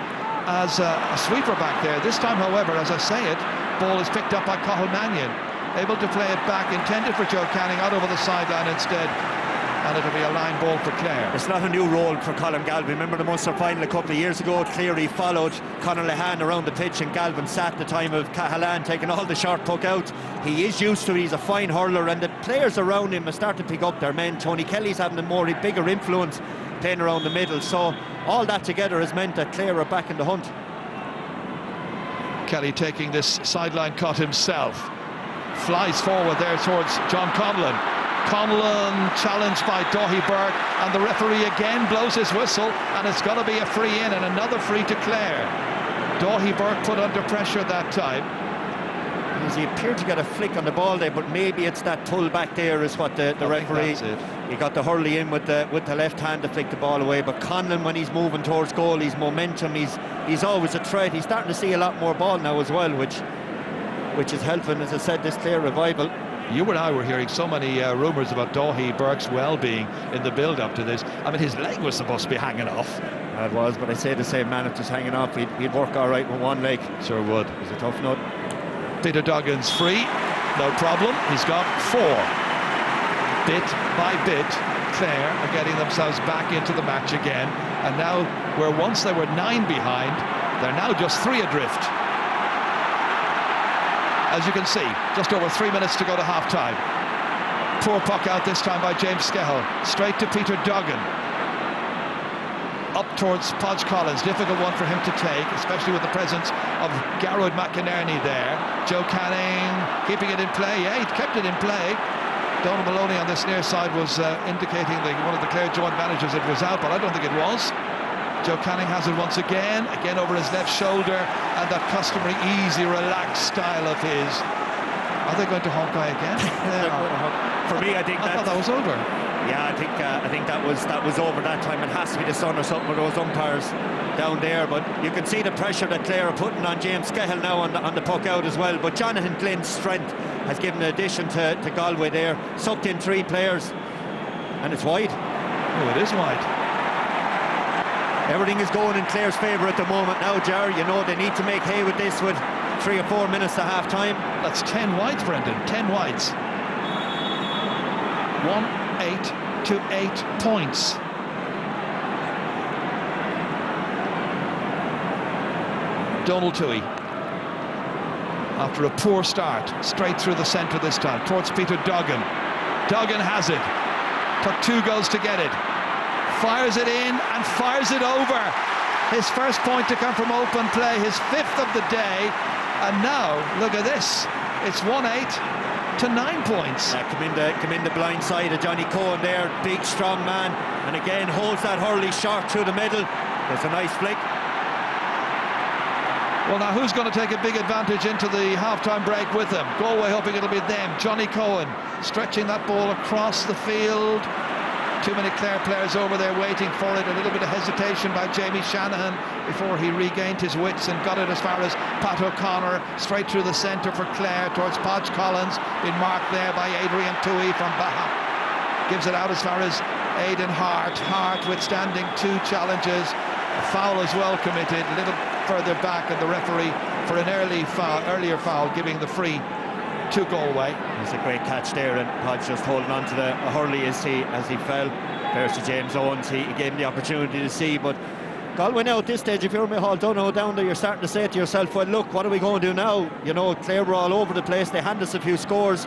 as a sweeper back there. This time, however, as I say it, ball is picked up by Cathal Mannion. Able to play it back, intended for Joe Canning, out over the sideline instead. And it'll be a line ball for Clare. It's not a new role for Colm Galvin. Remember the Munster final a couple of years ago? Cleary followed Conor Lehane around the pitch, and Galvin sat at the time of Cahalan taking all the short puck out. He is used to it. He's a fine hurler, and the players around him are starting to pick up their men. Tony Kelly's having a bigger influence playing around the middle. So all that together has meant that Clare are back in the hunt. Kelly taking this sideline cut himself. Flies forward there towards John Conlon. Conlon challenged by Daithí Burke, and the referee again blows his whistle, and it's going to be a free in and another free to Clare. Daithí Burke put under pressure that time. He appeared to get a flick on the ball there, but maybe it's that pull back there is what the referee. He got the Hurley in with the left hand to flick the ball away. But Conlon, when he's moving towards goal, he's momentum. He's always a threat. He's starting to see a lot more ball now as well, which is helping. As I said, this Clare revival. You and I were hearing so many rumours about Daithí Burke's well-being in the build-up to this. I mean, his leg was supposed to be hanging off. It was, but I say the same man, if it was hanging off, he'd work all right with one leg. Sure would. He's a tough nut. Peter Duggan's free, no problem. He's got 4. Bit by bit, Clare are getting themselves back into the match again. And now, where once they were 9 behind, they're now just 3 adrift. As you can see, just over 3 minutes to go to half-time. Poor puck out this time by James Skehill. Straight to Peter Duggan. Up towards Podge Collins, difficult one for him to take, especially with the presence of Garrod McInerney there. Joe Canning keeping it in play. Yeah, he kept it in play. Donald Maloney on this near side was indicating that one of the Clare joint managers it was out, but I don't think it was. Joe Canning has it once again over his left shoulder, and that customary easy, relaxed style of his. Are they going to Hawkeye again? For me, I thought that was over. Yeah, I think that was over that time. It has to be the sun or something with those umpires down there. But you can see the pressure that Clare are putting on James Skehill now on the puck out as well. But Jonathan Glynn's strength has given an addition to Galway there. Sucked in 3 players, and it's wide. Oh, it is wide. Everything is going in Clare's favour at the moment now, Jar. You know they need to make hay with this with 3 or 4 minutes to half time. That's 10 wides, Brendan. 10 wides. 1-8 to 8 points. Donald Toohey, after a poor start, straight through the centre this time, towards Peter Duggan. Duggan has it. Took 2 goals to get it. Fires it in and fires it over. His first point to come from open play, his 5th of the day. And now, look at this. It's 1-8 to 9 points. Come in the blind side of Johnny Cohen there, big strong man, and again holds that Hurley short through the middle. There's a nice flick. Well, now who's going to take a big advantage into the half-time break with them? Galway hoping it'll be them. Johnny Cohen stretching that ball across the field. Too many Clare players over there waiting for it. A little bit of hesitation by Jamie Shanahan before he regained his wits and got it as far as Pat O'Connor. Straight through the centre for Clare towards Podge Collins. Been marked there by Adrian Toohey from Baha. Gives it out as far as Aidan Hart. Hart withstanding 2 challenges. A foul as well committed. A little further back, and the referee for an earlier foul, giving the free to Galway. It's a great catch there, and Podge just holding on to the Hurley as he fell. There's to James Owens. He gave him the opportunity to see, but Galway now at this stage, if you're Micheál Donoghue down there, you're starting to say to yourself, well, look, what are we going to do now? You know, Clare were all over the place. They hand us a few scores.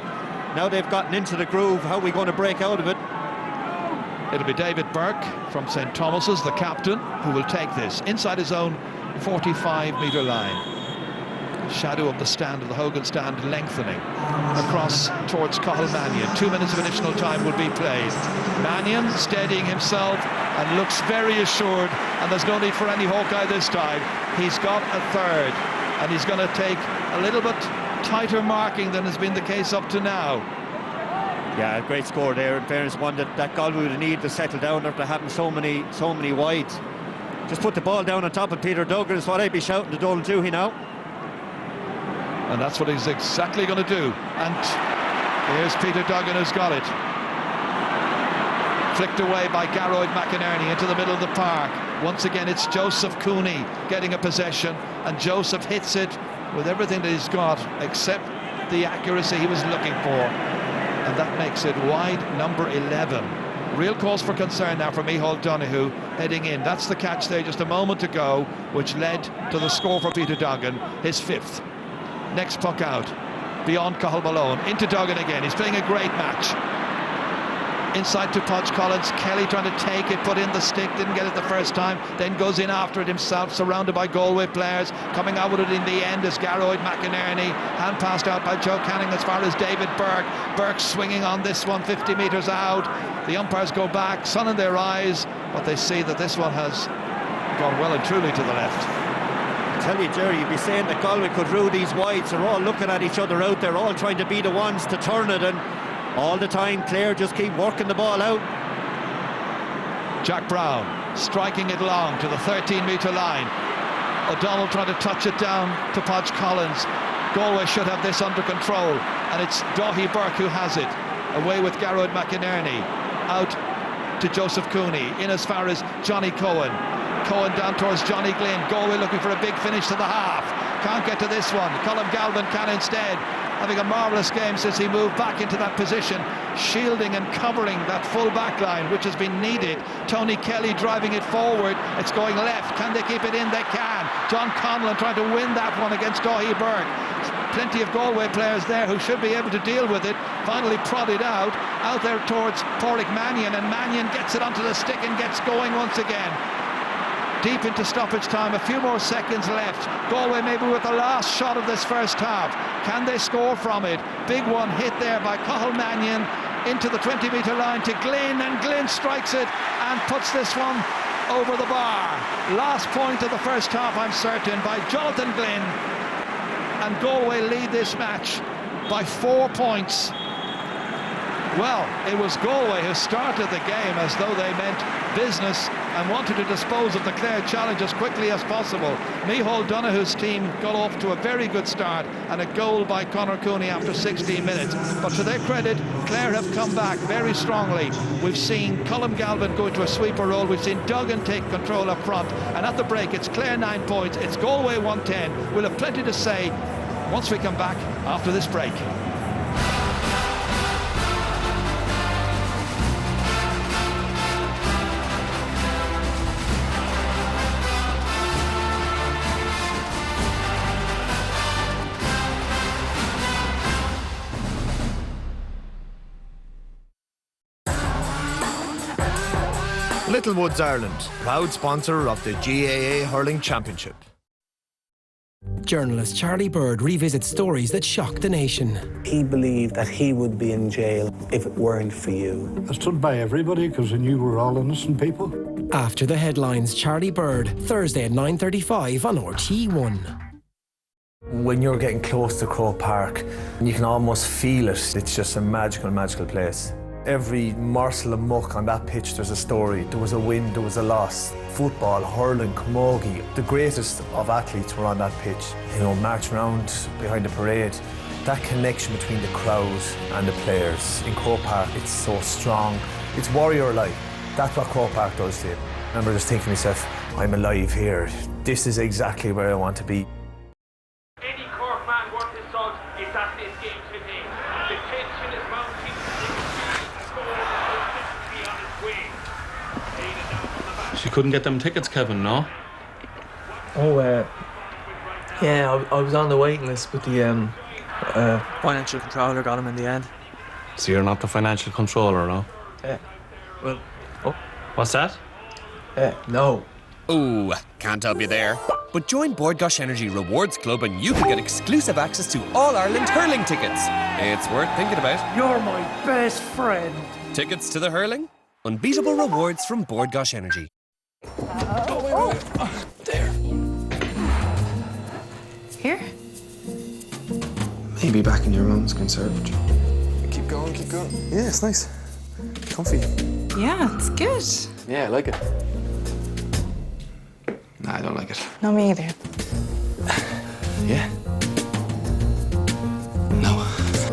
Now they've gotten into the groove. How are we going to break out of it? It'll be David Burke from St Thomas's, the captain, who will take this inside his own 45-metre line. Shadow of the stand, of the Hogan stand, lengthening across towards Cathal Mannion. 2 minutes of additional time will be played. Mannion steadying himself and looks very assured, and there's no need for any Hawkeye this time. He's got a 3rd, and he's going to take a little bit tighter marking than has been the case up to now. Yeah, a great score there. In fairness, one that Galway would need to settle down after having so many wides. Just put the ball down on top of Peter Duggan is what I'd be shouting to Donald Toohey now. And that's what he's exactly going to do. And here's Peter Duggan who's got it. Flicked away by Garrod McInerney into the middle of the park. Once again, it's Joseph Cooney getting a possession, and Joseph hits it with everything that he's got except the accuracy he was looking for. And that makes it wide number 11. Real cause for concern now for Micheál Donoghue heading in. That's the catch there just a moment ago, which led to the score for Peter Duggan, his 5th. Next puck out, beyond Cathal Malone, into Duggan again. He's playing a great match. Inside to Podge Collins. Kelly trying to take it, put in the stick, didn't get it the first time, then goes in after it himself, surrounded by Galway players. Coming out with it in the end is Garroyd McInerney. Hand passed out by Joe Canning as far as David Burke. Burke swinging on this one, 50 metres out. The umpires go back, sun in their eyes, but they see that this one has gone well and truly to the left. I tell you, Jerry, you'd be saying that Galway could rue these wides. They're all looking at each other out there, all trying to be the ones to turn it, and all the time Clare just keep working the ball out. Jack Brown striking it long to the 13-metre line. O'Donnell trying to touch it down to Podge Collins. Galway should have this under control, and it's Daithí Burke who has it. Away with Garroyd McInerney. Out to Joseph Cooney. In as far as Johnny Cohen. Cohen down towards Johnny Glynn. Galway looking for a big finish to the half. Can't get to this one. Colm Galvin can instead. Having a marvellous game since he moved back into that position, shielding and covering that full back line, which has been needed. Tony Kelly driving it forward. It's going left. Can they keep it in? They can. John Conlon trying to win that one against Daithí Burke. Plenty of Galway players there who should be able to deal with it. Finally prodded out there towards Pádraig Mannion, and Mannion gets it onto the stick and gets going once again. Deep into stoppage time, a few more seconds left. Galway maybe with the last shot of this first half. Can they score from it? Big one hit there by Cathal Mannion into the 20-metre line to Glynn, and Glynn strikes it and puts this one over the bar. Last point of the first half, I'm certain, by Jonathan Glynn, and Galway lead this match by 4 points. Well, it was Galway who started the game as though they meant business and wanted to dispose of the Clare challenge as quickly as possible. Micheál Donohue's team got off to a very good start, and a goal by Conor Cooney after 16 minutes. But to their credit, Clare have come back very strongly. We've seen Colm Galvin go into a sweeper role. We've seen Duggan take control up front. And at the break, it's Clare 9 points. It's Galway 110. We'll have plenty to say once we come back after this break. Littlewoods Ireland, proud sponsor of the GAA Hurling Championship. Journalist Charlie Bird revisits stories that shocked the nation. He believed that he would be in jail if it weren't for you. I stood by everybody because I knew we were all innocent people. After the headlines, Charlie Bird, Thursday at 9:35 on RTÉ1. When you're getting close to Croke Park, you can almost feel it. It's just a magical, magical place. Every morsel of muck on that pitch, there's a story. There was a win, there was a loss. Football, hurling, camogie, the greatest of athletes were on that pitch. You know, marching around behind the parade. That connection between the crowd and the players in Croke Park, it's so strong. It's warrior-like. That's what Croke Park does to you. I remember just thinking to myself, I'm alive here. This is exactly where I want to be. Any Cork man worth his salt is at this game today. The tension is mounting. She couldn't get them tickets, Kevin, no? Oh, yeah, I was on the waiting list, but the financial controller got him in the end. So you're not the financial controller, no? Well, what's that? No. Ooh, can't help you there. But join Bord Gáis Energy Rewards Club and you can get exclusive access to all Ireland hurling tickets. It's worth thinking about. You're my best friend. Tickets to the hurling? Unbeatable rewards from Bord Gáis Energy. There. Here? Maybe back in your mum's conservatory. Keep going, keep going. Yeah, it's nice. Comfy. Yeah, it's good. Yeah, I like it. Nah, I don't like it. No, me either. Yeah. No.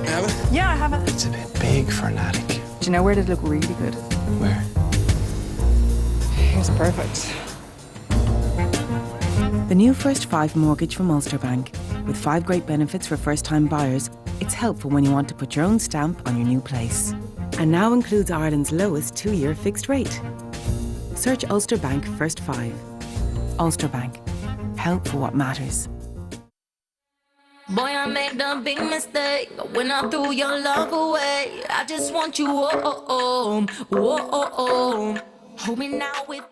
You have it? Yeah, I have it. It's a bit big for an attic. Do you know where it'd look really good? Where? Here's perfect. The new First 5 mortgage from Ulster Bank. With 5 great benefits for first-time buyers, it's helpful when you want to put your own stamp on your new place. And now includes Ireland's lowest 2-year fixed rate. Search Ulster Bank First 5. Ulster Bank. Help for what matters. Boy, I made a big mistake when I threw your love away. I just want you home, home. Hold me now with.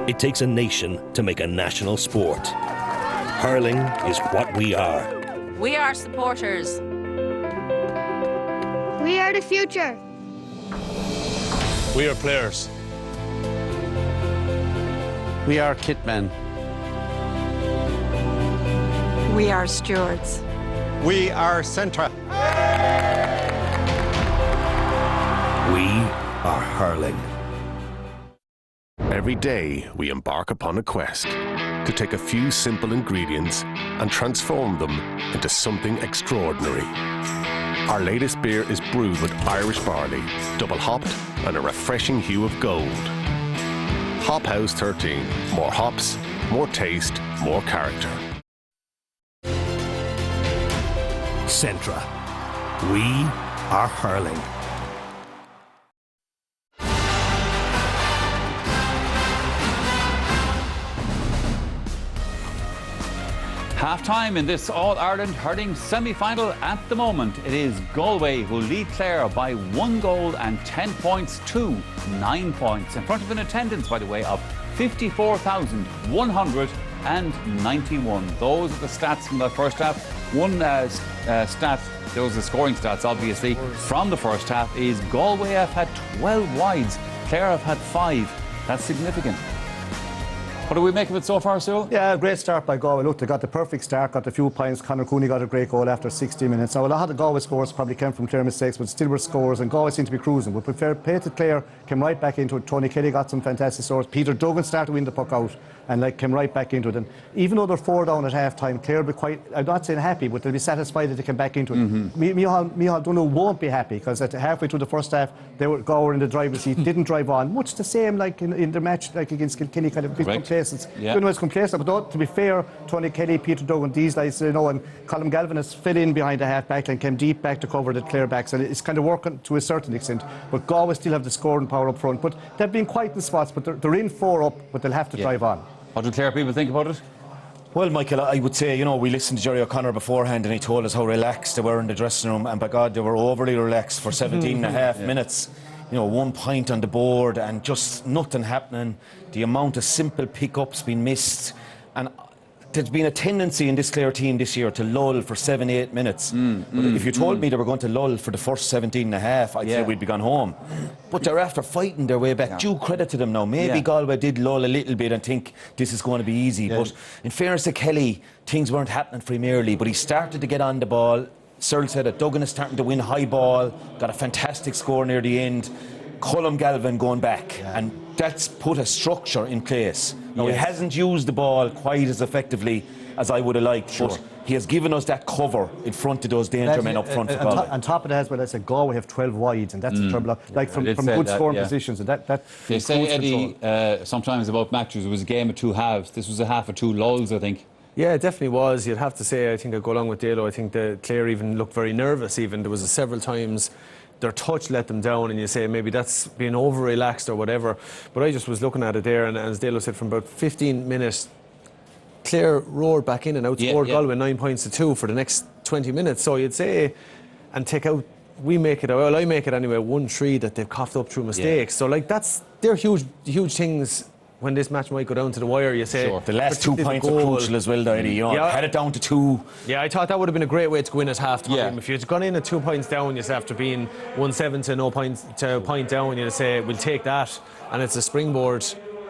It takes a nation to make a national sport. Hurling is what we are. We are supporters. We are the future. We are players. We are kitmen. We are stewards. We are Centra. We are hurling. Every day we embark upon a quest to take a few simple ingredients and transform them into something extraordinary. Our latest beer is brewed with Irish barley, double hopped and a refreshing hue of gold. Hop House 13. More hops, more taste, more character. Centra. We are hurling. Half-time in this All-Ireland hurling semi-final at the moment. It is Galway who lead Clare by 1 goal and 10 points to 9 points. In front of an attendance, by the way, of 54,191. Those are the stats from the first half. One stat, those are the scoring stats, obviously, from the first half, is Galway have had 12 wides. Clare have had 5. That's significant. What do we make of it so far, Cyril? Yeah, great start by Galway. Look, they got the perfect start, got a few points. Conor Cooney got a great goal after 60 minutes. Now, a lot of the Galway scores probably came from Clare mistakes, but still were scores, and Galway seemed to be cruising. But fair play to Clare, came right back into it. Tony Kelly got some fantastic scores. Peter Duggan started to win the puck out and came right back into it. And even though they're 4 down at half-time, Clare will be quite, I'm not saying happy, but they'll be satisfied that they came back into it. Micheál Donoghue won't be happy, because at halfway through the first half, Galway in the driver's seat, didn't drive on. Much the same like in the match against Kilkenny, kind of a bit complacent. Yeah. Complacent, but though, to be fair, Tony Kelly, Peter Duggan, these guys, and Colm Galvin has fell in behind the half back and came deep back to cover the Clare backs, and it's kind of working to a certain extent. But Galway still have the scoring power up front. But they've been quiet in spots, but they're in 4 up, but they'll have to drive on. What do Clare people think about it? Well, Michael, I would say, we listened to Jerry O'Connor beforehand, and he told us how relaxed they were in the dressing room, and by God, they were overly relaxed for 17 and a half minutes. 1 point on the board and just nothing happening. The amount of simple pickups being missed, and there's been a tendency in this Clare team this year to lull for 7-8 minutes. But if you told me they were going to lull for the first 17 and a half, I'd say we'd be gone home. But they're after fighting their way back. Due credit to them now. Maybe Galway did lull a little bit and think this is going to be easy. But in fairness to Kelly, things weren't happening for him early, but he started to get on the ball. Cyril said that Duggan is starting to win high ball, got a fantastic score near the end. Colm Galvin going back, and that's put a structure in place. Now, he hasn't used the ball quite as effectively as I would have liked, but he has given us that cover in front of those danger men up front for Galway. On top of that, as well, I said, Galway have 12 wides, and that's the trouble. Like from good scoring positions, and that they say, Eddie, sometimes about matches, it was a game of 2 halves. This was a half of 2 lulls, I think. Yeah, it definitely was. You'd have to say, I think I'd go along with Dalo. I think the Clare even looked very nervous even. There was several times their touch let them down, and you say maybe that's being over-relaxed or whatever. But I just was looking at it there, and as Dalo said, from about 15 minutes, Clare roared back in and outscored Galway 9 points to 2 for the next 20 minutes. So you'd say, and take out, I make it anyway, 1-3 that they've coughed up through mistakes. So they're huge things. When this match might go down to the wire, you say. The last 2 points are crucial as well, Eddie. Had it down to 2. Yeah, I thought that would have been a great way to go in at half time. If you'd gone in at 2 points down, you'd after being 1-7 to no points to a point down, you'd say we'll take that, and it's a springboard.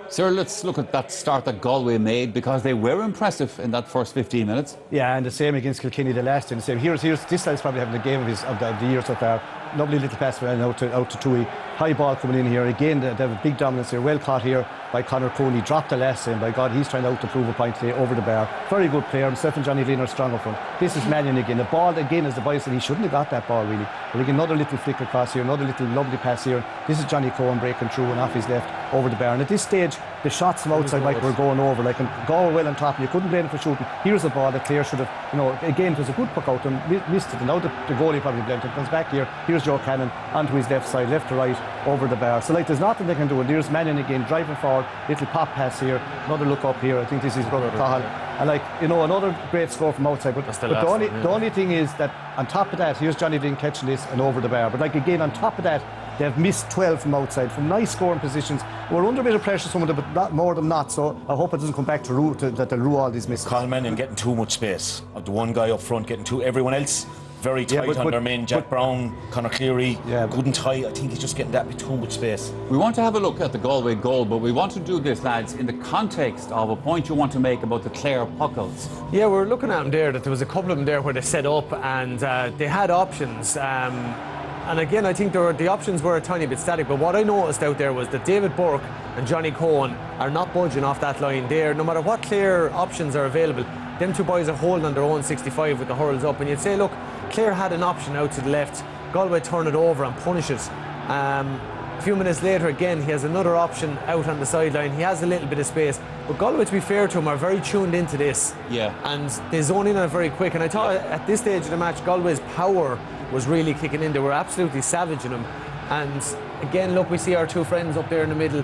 Sir, let's look at that start that Galway made, because they were impressive in that first 15 minutes. Yeah, and the same against Kilkenny the last time. The same. Here's this guy's probably having the game of the year so far. Lovely little pass out to Tui. High ball coming in here. Again, they have a big dominance here. Well caught here by Conor Cooney. Dropped the last time. By God, he's trying out to prove a point today over the bar. Very good player. Himself and Johnny Glynn are strong up front. This is Mannion again. The ball again, as the boys said, he shouldn't have got that ball really. But again, another little flick across here. Another little lovely pass here. This is Johnny Cohen breaking through and off his left over the bar. And at this stage, the shots from outside like were going over. Like, and Galway well on top. And you couldn't blame him for shooting. Here's a ball that Clare should have, again, it was a good puck out and missed it. And now the goalie probably blamed him. Comes back here. Here's Joe Cannon onto his left side, left to right, over the bar. So there's nothing they can do. And there's Mannion again driving forward. forward, little pop pass here, another look up here. I think this is brother Cahill. And another great score from outside. But the only thing is that on top of that, here's Johnny Dean catching this and over the bar. But again, on top of that, they've missed 12 from outside, from nice scoring positions. We're under a bit of pressure, some of them, but not more than not. So I hope it doesn't come back to that they'll rue all these misses. Colin Mannion getting too much space. The one guy up front getting everyone else very tight on their men. Jack Brown, Conor Cleary, good and tight. I think he's just getting that bit too much space. We want to have a look at the Galway goal, but we want to do this, lads, in the context of a point you want to make about the Clare puckles. Yeah, we're looking at them there, that there was a couple of them there where they set up and they had options. And again, I think the options were a tiny bit static, but what I noticed out there was that David Burke and Johnny Cohen are not budging off that line there. No matter what Clare options are available, them two boys are holding on their own 65 with the hurls up. And you'd say, look, Clare had an option out to the left. Galway turn it over and punish it. A few minutes later, again, he has another option out on the sideline. He has a little bit of space. But Galway, to be fair to him, are very tuned into this. Yeah. And they zone in on it very quick. And I thought at this stage of the match, Galway's power was really kicking in. They were absolutely savaging him. And again, look, we see our two friends up there in the middle.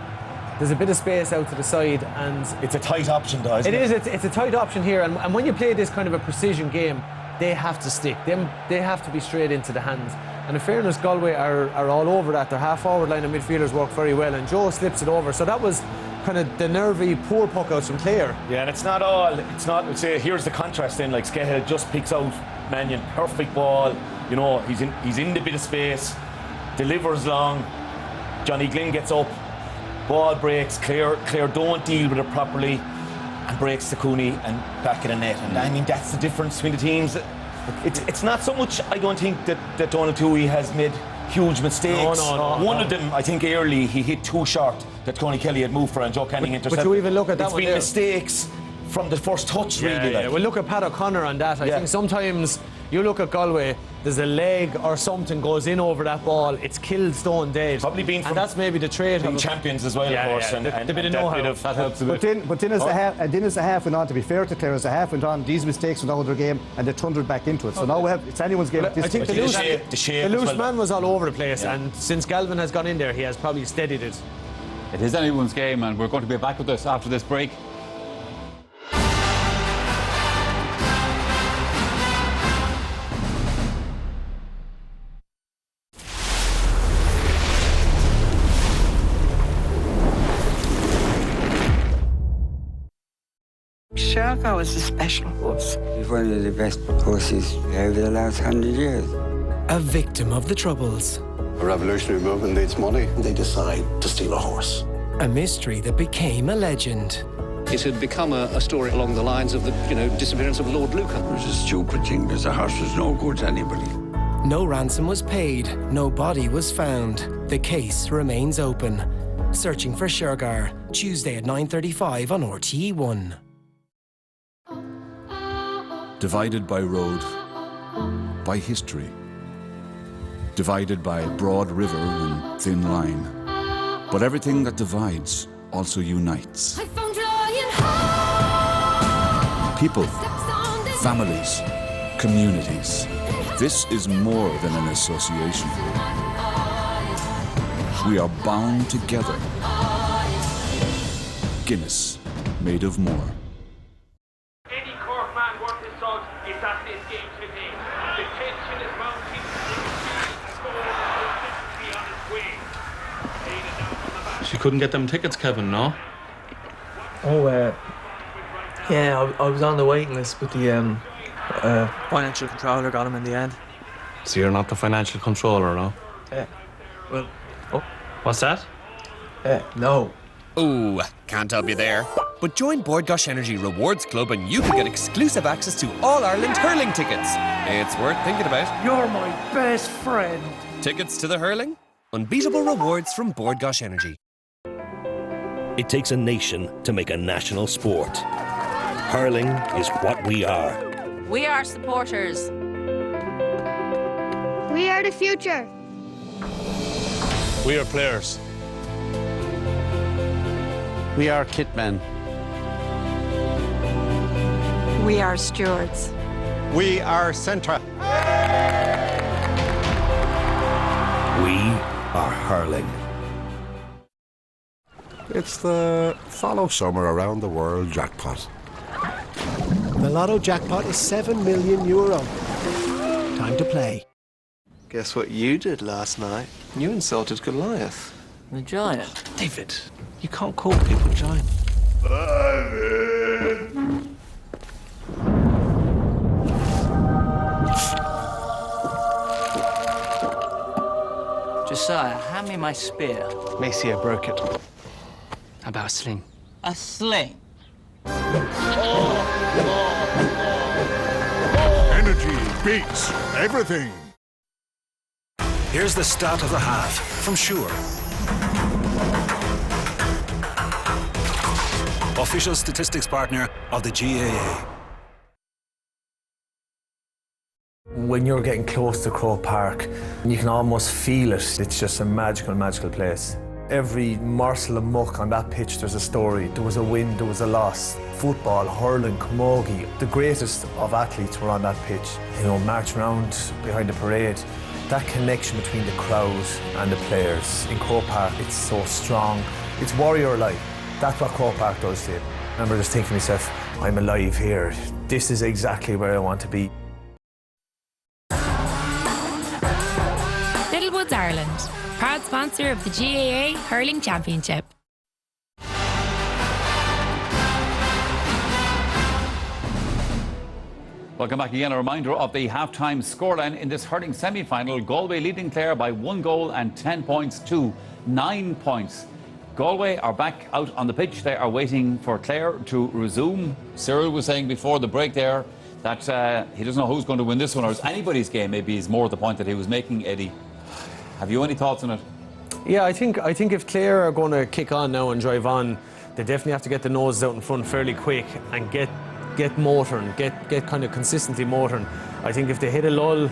There's a bit of space out to the side, and it's a tight option, though, isn't it? It is. It's a tight option here, and when you play this kind of a precision game, they have to stick. They have to be straight into the hands. And in fairness, Galway are all over that. Their half-forward line of midfielders work very well, and Joe slips it over. So that was kind of the nervy, poor puck outs from Clare. Yeah, and it's not, say, here's the contrast then, like Skehill just picks out Mannion, perfect ball, he's in the bit of space, delivers long, Johnny Glynn gets up, ball breaks, Clare don't deal with it properly, and breaks to Cooney and back in the net. And I mean, that's the difference between the teams. It's not so much, I don't think, that Donald Tuohy has made huge mistakes. One of them, I think early, he hit too short that Tony Kelly had moved for and Joe Canning intercepted. But you even look at that it's one been there. Mistakes from the first touch, really. Yeah. Well, look at Pat O'Connor on that. I think sometimes you look at Galway, there's a leg or something goes in over that ball, it's killed stone dead. Probably been from, and that's maybe the trait of champions as well, of course. Yeah. And the bit of know-how. That helps a bit. But then as the half went on, to be fair to Clare, as the half went on, these mistakes went out of their game and they thundered back into it. So now it's anyone's game at this point. I think the loose man was all over the place, Yeah. and since Galvin has gone in there, he has probably steadied it. It is anyone's game, and we're going to be back with this after this break. Sherco was a special horse. He's one of the best horses over the last 100 years. A victim of the Troubles. A revolutionary movement needs money. They decide to steal a horse. A mystery that became a legend. It had become a story along the lines of the, disappearance of Lord Lucan. It was a stupid thing because the horse was no good to anybody. No ransom was paid, no body was found. The case remains open. Searching for Shergar, Tuesday at 9:35 on RTE1. Divided by road, by history. Divided by broad river and thin line. But everything that divides also unites. People, families, communities. This is more than an association. We are bound together. Guinness, made of more. Any Cork man worth his salt is at this game today. The tension is mounting. On its way. She couldn't get them tickets, Kevin, no? Yeah, I was on the waiting list, but the financial controller got him in the end. So you're not the financial controller, no? Well, what's that? No. Ooh, can't help you there. But join Board Gosh Energy Rewards Club and you can get exclusive access to all Ireland hurling tickets. It's worth thinking about. You're my best friend. Tickets to the hurling? Unbeatable rewards from Board Gosh Energy. It takes a nation to make a national sport. Hurling is what we are. We are supporters. We are the future. We are players. We are kitmen. We are stewards. We are Centra. We are hurling. It's the follow summer around the world jackpot. The lotto jackpot is €7 million. Time to play. Guess what you did last night? You insulted Goliath. The giant. David, you can't call people giant. Josiah, hand me my spear. Macia broke it. How about a sling? A sling? Energy beats everything. Here's the start of the half from Sure. Official statistics partner of the GAA. When you're getting close to Croke Park, you can almost feel it. It's just a magical, magical place. Every morsel of muck on that pitch, there's a story. There was a win, there was a loss. Football, hurling, camogie, the greatest of athletes were on that pitch. You know, marching around behind the parade. That connection between the crowd and the players in Croke Park, it's so strong. It's warrior-like. That's what Croke Park does to you. I remember just thinking to myself, I'm alive here. This is exactly where I want to be. Littlewoods Ireland, proud sponsor of the GAA Hurling Championship. Welcome back again. A reminder of the half-time scoreline in this hurling semi-final. Galway leading Clare by 1 goal and 10 points to 9 points. Galway are back out on the pitch. They are waiting for Clare to resume. Cyril was saying before the break there that he doesn't know who's going to win this one, or it's anybody's game. Maybe is more the point that he was making, Eddie. Have you any thoughts on it? Yeah, I think if Clare are going to kick on now and drive on, they definitely have to get the noses out in front fairly quick and get motoring, get kind of consistently motoring. I think if they hit a lull,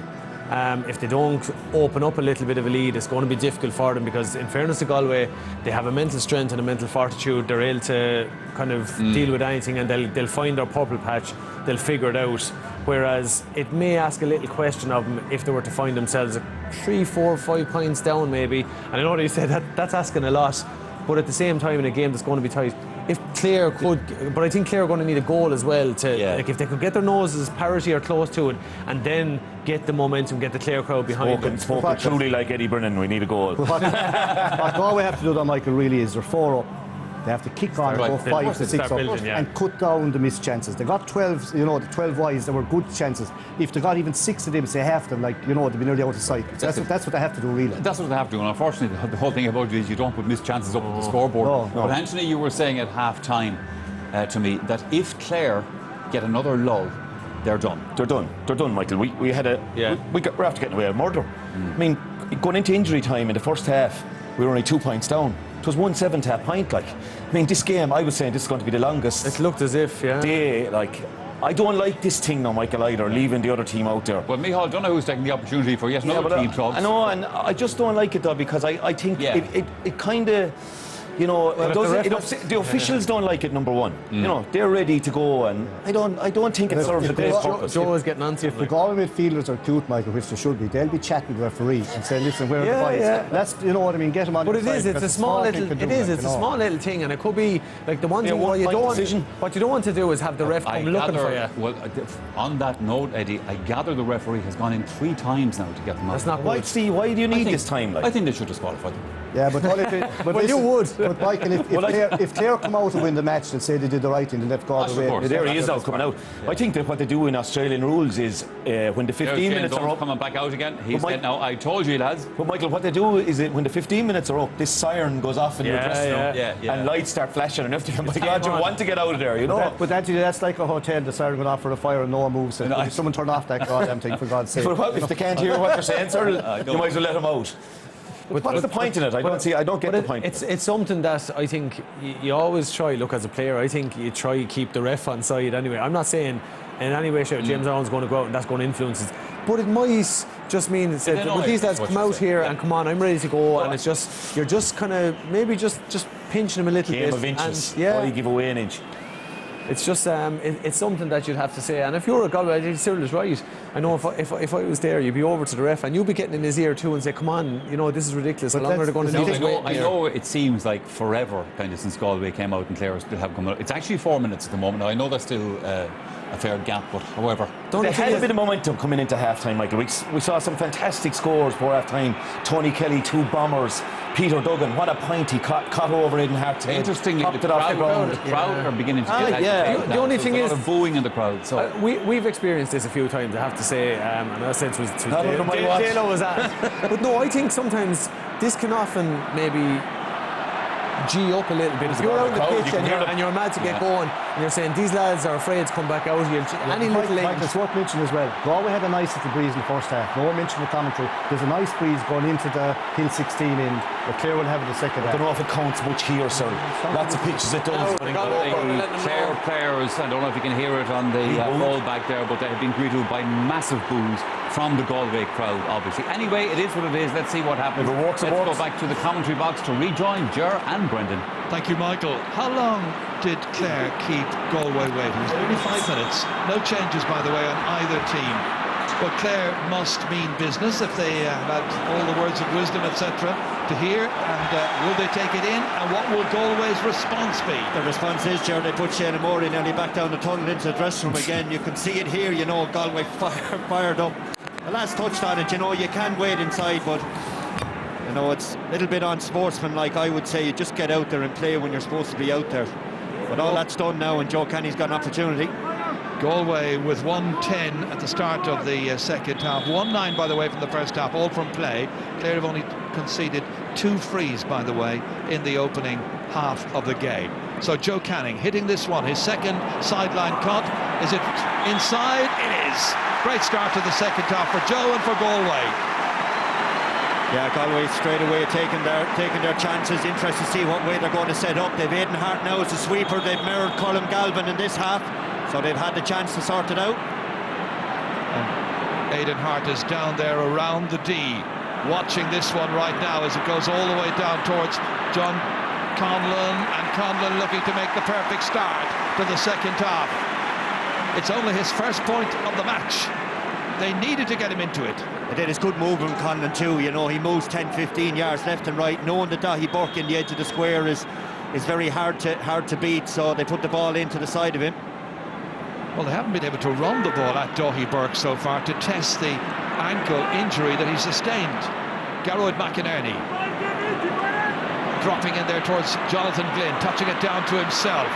if they don't open up a little bit of a lead, it's going to be difficult for them, because in fairness to Galway, they have a mental strength and a mental fortitude. They're able to kind of deal with anything, and they'll find their purple patch, they'll figure it out. Whereas it may ask a little question of them if they were to find themselves 3, 4, 5 points down maybe. And I know that you said that's asking a lot, but at the same time in a game that's going to be tight, if Clare could, but I think Clare are going to need a goal as well to, like, if they could get their noses parity or close to it, and then get the momentum, get the Clare crowd behind them. Spoken truly like Eddie Brennan, we need a goal. What Galway have to do though, Michael, really is they're 4 up. They have to kick on and go 5 to 6 up and cut down the missed chances. They got 12, you know, the 12 wides, they were good chances. If they got even 6 of them, say half of them, like, you know, they'd be nearly out of sight. So that's what they have to do, really. That's what they have to do, and unfortunately, the whole thing about it is you don't put missed chances up on the scoreboard. No. But Anthony, you were saying at half-time to me that if Clare get another lull, they're done. They're done, Michael. We're after getting away with murder. I mean, going into injury time in the first half, we were only 2 points down. It was 1-7 to a point, like. I mean, this game, I was saying this is going to be the longest. It looked as if, day, like. I don't like this thing now, Michael, either, leaving the other team out there. Well, Michal Donoghue's taking the opportunity for yet another team club. I know, and I just don't like it, though, because I think it kind of, you know, the officials don't like it, number one. You know, they're ready to go, and I don't think it serves a great purpose. Joe is getting onto you. If the Galway midfielders are cute, Michael, which they should be, they'll be chatting with the referee and saying, listen, where are the boys? That's, you know what I mean, get them on. But it's a small little thing, and it could be like the one thing what you don't want to do is have the ref come looking for you. Well, on that note, Eddie, I gather the referee has gone in 3 times now to get them out. That's not why do you need this time? I think they should disqualify them. Yeah, but well, you would. But Michael, if Clare come out and win the match, they'll say they did the right thing, they left Galway away. There he is now coming out. I think that what they do in Australian rules is when the 15 minutes are up, coming back out again. He's said, now I told you, lads. But Michael, what they do is when the 15 minutes are up, this siren goes off in your dressing room, and lights start flashing, and everything. My God, you want to get out of there, you know. But actually, that's like a hotel. The siren going off for a fire and no one moves. And if someone turn off that goddamn thing, for God's sake. But if they can't hear what they're saying, sir, you might as well let them out. What's the point in it? I don't get the point. It's something that I think you always try. Look, as a player, I think you try to keep the ref on side anyway. I'm not saying in any way James Owen's going to go out and that's going to influence it. But it might just mean that well, these lads come out here and come on, I'm ready to go, and it's just you're just kind of maybe just pinching them a little bit. Game of inches. And, Why give away an inch? It's just it's something that you'd have to say. And if you're a Galway, I think Cyril is right. I know if I was there, you'd be over to the ref and you'd be getting in his ear too and say, come on, you know, this is ridiculous. How long are they going to need to I know it seems like forever kind of since Galway came out and Clare still have come out. It's actually 4 minutes at the moment. Now, I know there's still a fair gap, but however. They had a bit of momentum coming into half-time, Michael. We saw some fantastic scores before half-time. Tony Kelly, 2 bombers. Peter Duggan, what a point he caught over Aidan Hart's head. Interestingly, the crowd are beginning to get agitated. The only thing is, there's a lot of booing in the crowd. So we've experienced this a few times, I have to say, and I said it was Dale was at. But no, I think sometimes this can often maybe G up a little bit. If you're out on the pitch and you're mad to get going, and you're saying these lads are afraid to come back out here. Any little Michael, it's worth mentioning as well. Galway had a nice little breeze in the first half. No one mentioned the commentary. There's a nice breeze going into the Hill 16 end. But Clare will have it the second half. I don't know if it counts much here, sir. Lots of pitches it does. Clare players, I don't know if you can hear it on the roll back there, but they have been greeted by massive boos from the Galway crowd, obviously. Anyway, it is what it is. Let's see what happens. Let's go back to the commentary box to rejoin Ger and Brendan. Thank you, Michael. How long did Clare keep Galway waiting? It was only 5 minutes. No changes, by the way, on either team. But Clare must mean business if they had all the words of wisdom, etc. to hear. And will they take it in? And what will Galway's response be? The response is, Jared, they put Shane Murray nearly back down the tunnel into the dressing room again. You can see it here, you know, Galway fired up. The lads touched on it, you know, you can wait inside, but you know, it's a little bit unsportsmanlike, I would say. You just get out there and play when you're supposed to be out there. But all that's done now, and Joe Kenny's got an opportunity. Galway with 1-10 at the start of the second half. 1-9, by the way, from the first half, all from play. Clare have only conceded 2 frees, by the way, in the opening half of the game. So Joe Canning hitting this one, his second sideline cut. Is it inside? It is. Great start to the second half for Joe and for Galway. Yeah, Galway straight away taking their chances. Interested to see what way they're going to set up. They've Aidan Hart now as a sweeper. They've mirrored Colin Galvin in this half, so they've had the chance to sort it out. Aidan Hart is down there around the D, watching this one right now as it goes all the way down towards John Conlon, and Conlon looking to make the perfect start to the second half. It's only his first point of the match. They needed to get him into it. It is good movement, Conlon, too. You know, he moves 10-15 yards left and right, knowing that Dahi Burke in the edge of the square is very hard to beat, so they put the ball into the side of him. Well, they haven't been able to run the ball at Dahi Burke so far to test the ankle injury that he sustained. Gearóid McInerney dropping in there towards Jonathan Glynn, touching it down to himself.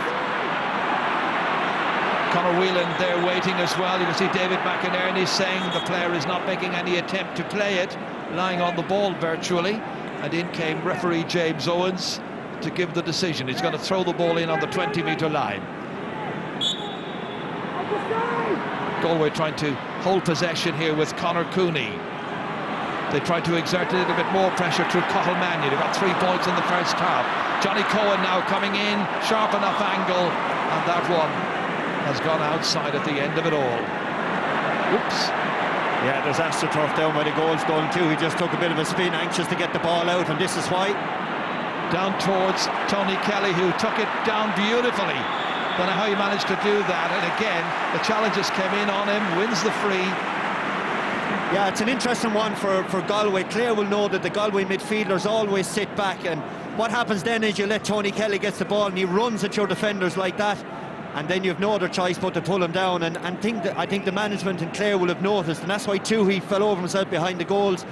Conor Whelan there waiting as well. You can see David McInerney saying the player is not making any attempt to play it, lying on the ball virtually. And in came referee James Owens to give the decision. He's going to throw the ball in on the 20-metre line. Galway trying to hold possession here with Conor Cooney. They tried to exert a little bit more pressure through Cathal Mannion. They got 3 points in the first half. Johnny Cohen now coming in, sharp enough angle, and that one has gone outside at the end of it all. Oops. Yeah, there's AstroTurf down by the goals done too. He just took a bit of a spin, anxious to get the ball out, and this is why. Down towards Tony Kelly, who took it down beautifully. Don't know how he managed to do that, and again, the challengers came in on him, wins the free. Yeah, it's an interesting one for Galway. Clare will know that the Galway midfielders always sit back, and what happens then is you let Tony Kelly get the ball and he runs at your defenders like that, and then you've no other choice but to pull him down. And I think the management in Clare will have noticed, and that's why too he fell over himself behind the goals.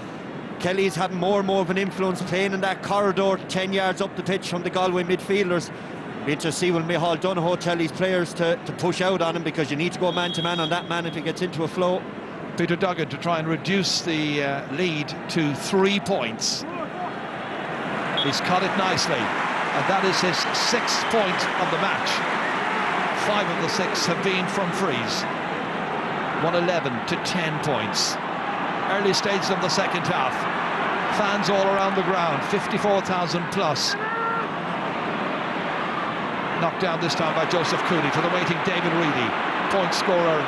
Kelly's having more and more of an influence playing in that corridor 10 yards up the pitch from the Galway midfielders. Be interested to see will Micheál Donohoe tell his players to push out on him, because you need to go man-to-man on that man if he gets into a flow. Peter Duggan to try and reduce the lead to 3 points. He's cut it nicely, and that is his 6th point of the match. 5 of the 6 have been from frees. 111 to 10 points. Early stages of the second half. Fans all around the ground, 54,000 plus. Knocked down this time by Joseph Cooney to the waiting David Reedy, point scorer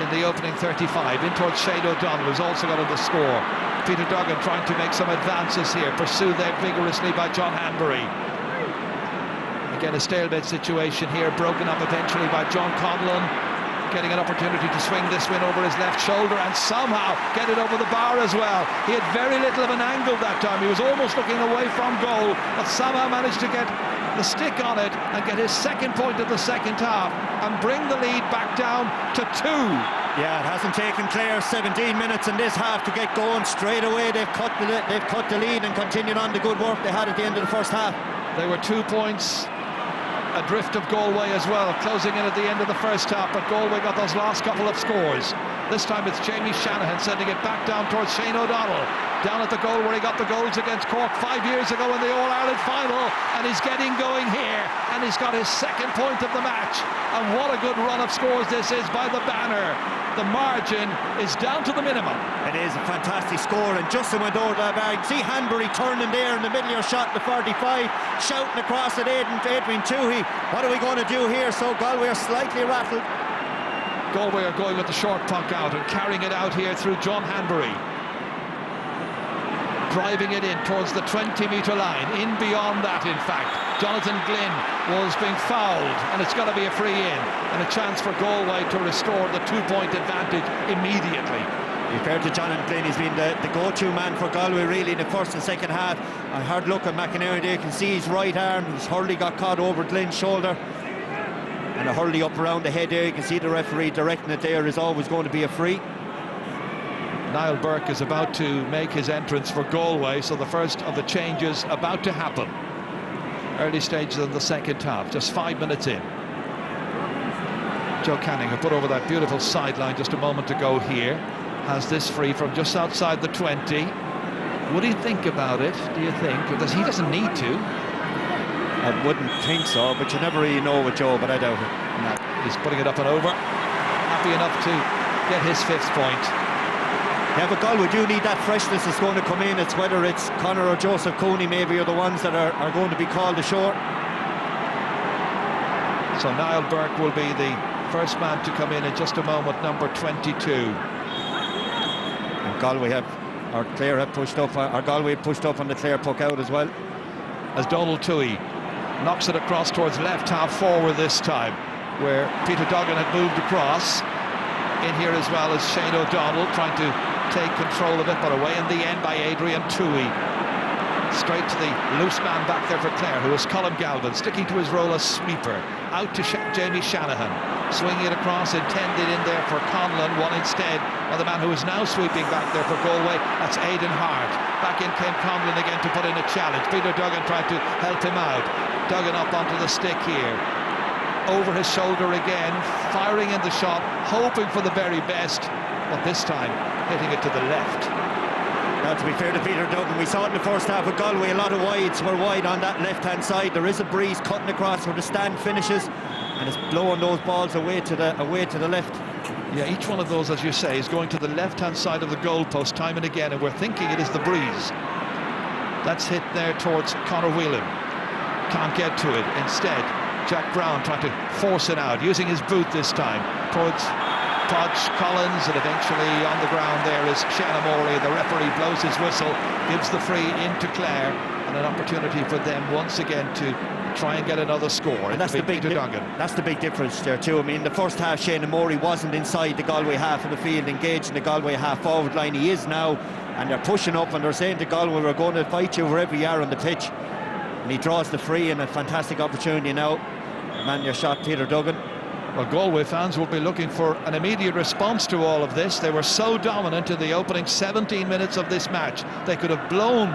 in the opening 35, in towards Shane O'Donnell, who's also got on the score. Peter Duggan trying to make some advances here, pursued there vigorously by John Hanbury. Again, a stalemate situation here, broken up eventually by John Conlon, getting an opportunity to swing this win over his left shoulder and somehow get it over the bar as well. He had very little of an angle that time. He was almost looking away from goal, but somehow managed to get the stick on it and get his second point of the second half and bring the lead back down to 2. Yeah, it hasn't taken Clare 17 minutes in this half to get going straight away. They've cut the lead and continued on the good work they had at the end of the first half. They were 2 points adrift of Galway as well, closing in at the end of the first half, but Galway got those last couple of scores. This time it's Jamie Shanahan sending it back down towards Shane O'Donnell, down at the goal where he got the goals against Cork 5 years ago in the All-Ireland final, and he's getting going here, and he's got his second point of the match. And what a good run of scores this is by the Banner. The margin is down to the minimum. It is a fantastic score, and Justin went over that bar. You can see Hanbury turning there in the middle of your shot, the 45, shouting across at Adrian Toohey, what are we going to do here? So Galway are slightly rattled. Galway are going with the short puck out and carrying it out here through John Hanbury, driving it in towards the 20-metre line, in beyond that in fact. Jonathan Glynn was being fouled, and it's got to be a free in and a chance for Galway to restore the 2-point advantage immediately. Fair to Jonathan Glynn, he's been the go-to man for Galway really in the first and second half. A hard look at McInerney there, you can see his right arm, his hurley got caught over Glynn's shoulder, and a hurley up around the head there. You can see the referee directing it there is always going to be a free. Niall Burke is about to make his entrance for Galway, so the first of the changes about to happen. Early stages of the second half, just 5 minutes in. Joe Canning, who put over that beautiful sideline just a moment ago here, has this free from just outside the 20. Would he think about it, do you think? Because he doesn't need to. I wouldn't think so, but you never really know with Joe, but I doubt it. No, he's putting it up and over. Happy enough to get his 5th point. Yeah, but Galway do need that freshness that's going to come in. It's whether it's Conor or Joseph Cooney maybe are the ones that are going to be called ashore. So Niall Burke will be the first man to come in just a moment, number 22. And Galway pushed up on the Clare puck out as well. As Donald Toohey knocks it across towards left half forward this time, where Peter Duggan had moved across. In here as well as Shane O'Donnell trying to take control of it, but away in the end by Adrian Toohey. Straight to the loose man back there for Clare, who is Colin Galvin, sticking to his role as sweeper. Out to Jamie Shanahan, swinging it across, intended in there for Conlon, one instead by the man who is now sweeping back there for Galway. That's Aidan Hart. Back in came Conlon again to put in a challenge. Peter Duggan tried to help him out. Duggan up onto the stick here. Over his shoulder again, firing in the shot, hoping for the very best, but this time hitting it to the left. Now, to be fair to Peter Duggan, we saw it in the first half with Galway, a lot of wides were wide on that left-hand side. There is a breeze cutting across where the stand finishes, and it's blowing those balls away to the left. Yeah, each one of those, as you say, is going to the left-hand side of the goalpost time and again, and we're thinking it is the breeze. That's hit there towards Conor Whelan. Can't get to it. Instead, Jack Brown trying to force it out, using his boot this time towards Podge Collins, and eventually on the ground there is Shanna Morley. The referee blows his whistle, gives the free into Clare, and an opportunity for them once again to try and get another score. And that's the big difference there too. I mean, the first half Shane Morley wasn't inside the Galway half of the field, engaged in the Galway half forward line. He is now, and they're pushing up and they're saying to Galway, we're going to fight you for every yard on the pitch. And he draws the free, and a fantastic opportunity now. Man your shot, Peter Duggan. Well, Galway fans will be looking for an immediate response to all of this. They were so dominant in the opening 17 minutes of this match. They could have blown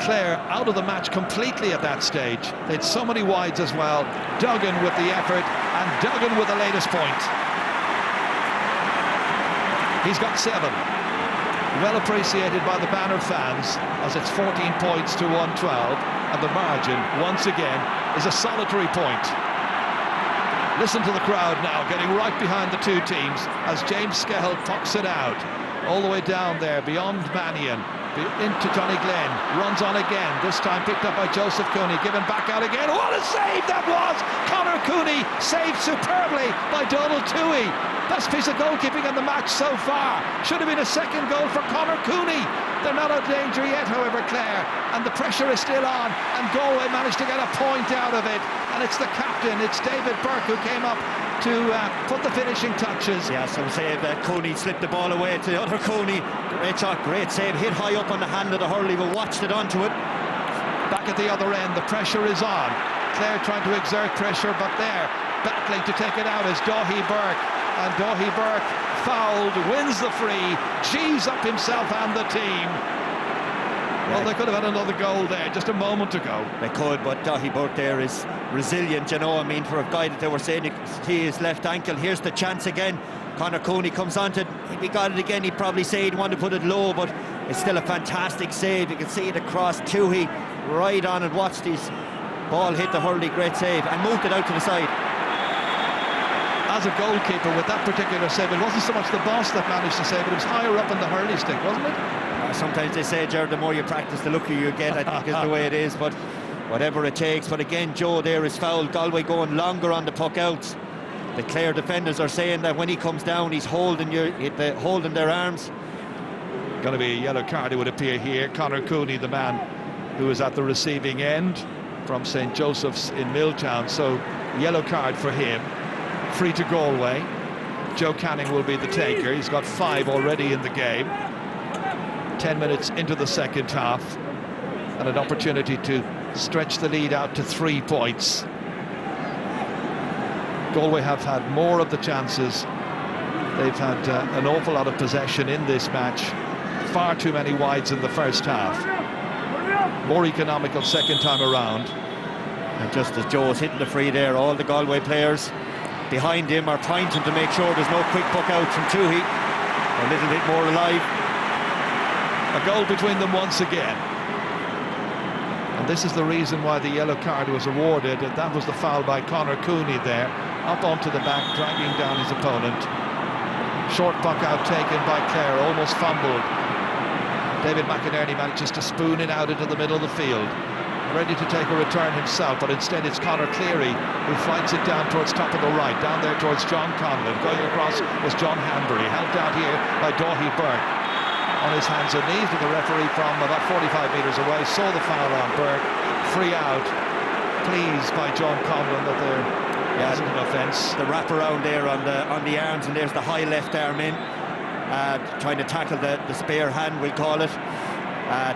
Clare out of the match completely at that stage. They had so many wides as well. Duggan with the effort, and Duggan with the latest point. He's got 7. Well appreciated by the Banner fans, as it's 14 points to 112, and the margin, once again, is a solitary point. Listen to the crowd now, getting right behind the two teams as James Skehill pucks it out all the way down there beyond Mannion. into Johnny Glenn, runs on again, this time picked up by Joseph Cooney, given back out again. What a save that was! Conor Cooney saved superbly by Donald Toohey. Best piece of goalkeeping in the match so far. Should have been a second goal for Conor Cooney. They're not out of danger yet, however, Clare, and the pressure is still on, and Galway managed to get a point out of it, and it's the captain, it's David Burke, who came up to put the finishing touches. Yeah, some save. Cooney slipped the ball away to the other Cooney. Great shot, great save. Hit high up on the hand of the hurley, but watched it onto it. Back at the other end, the pressure is on. Clare trying to exert pressure, but there, battling to take it out is Daithí Burke. And Daithí Burke, fouled, wins the free, G's up himself and the team. Well, they could have had another goal there just a moment ago. They could, but Daithí Burke there is resilient, you know. I mean, for a guy that they were saying he his left ankle, here's the chance again. Conor Cooney comes on to, if he got it again, he'd probably say he'd want to put it low, but it's still a fantastic save. You can see it across Toohey, right on, and watch this ball hit the hurley, great save, and moved it out to the side. As a goalkeeper with that particular save, it wasn't so much the boss that managed to save it, it was higher up in the hurley stick, wasn't it? Sometimes they say, Gerard, the more you practice, the luckier you get, I think is the way it is, but whatever it takes. But again, Joe there is fouled. Galway going longer on the puck out. The Clare defenders are saying that when he comes down, he's holding their arms. Going to be a yellow card, it would appear here. Conor Cooney, the man who is at the receiving end from St. Joseph's in Milltown, so yellow card for him. Free to Galway. Joe Canning will be the taker. He's got 5 already in the game. 10 minutes into the second half, and an opportunity to stretch the lead out to 3 points. Galway have had more of the chances. They've had an awful lot of possession in this match. Far too many wides in the first half. More economical second time around. And just as Joe's hitting the free there, all the Galway players behind him are pointing to make sure there's no quick puck out from Toohey. A little bit more alive. A goal between them once again. And this is the reason why the yellow card was awarded. And that was the foul by Conor Cooney there. Up onto the back, dragging down his opponent. Short puck out taken by Clare, almost fumbled. David McInerney manages to spoon it out into the middle of the field. Ready to take a return himself, but instead it's Conor Cleary who fights it down towards top of the right, down there towards John Conlon. Going across was John Hanbury, helped out here by Daithí Burke. On his hands and knees with the referee from about 45 metres away, saw the foul on Burke, free out, pleased by John Conlon that there wasn't an offence. The wraparound there on the arms, and there's the high left arm in, trying to tackle the spare hand, we'll call it.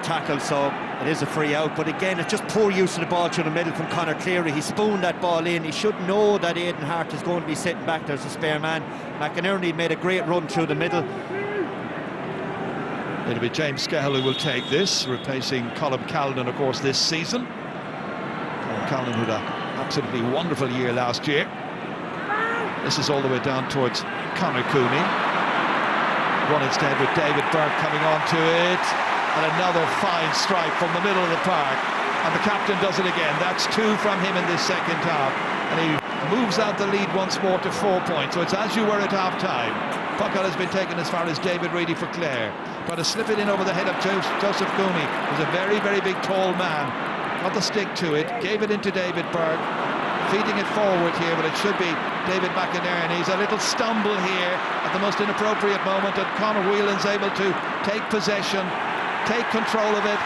Tackle, so it is a free out, but again it's just poor use of the ball through the middle from Conor Cleary. He spooned that ball in. He should know that Aidan Hart is going to be sitting back. There's a spare man. McInerney made a great run through the middle. It'll be James Skehill who will take this, replacing Colm Callan, of course, this season. Colm Callan had an absolutely wonderful year last year. This is all the way down towards Conor Cooney. Run instead with David Burke coming on to it. And another fine strike from the middle of the park, and the captain does it again. That's 2 from him in this second half, and he moves out the lead once more to 4 points. So it's as you were at half-time. Puck out has been taken as far as David Reedy for Clare. Trying to slip it in over the head of Joseph Cooney, who's a very, very big, tall man. Got the stick to it, gave it into David Burke, feeding it forward here, but it should be David McInerney. A little stumble here at the most inappropriate moment, and Conor Whelan's able to take possession, take control of it,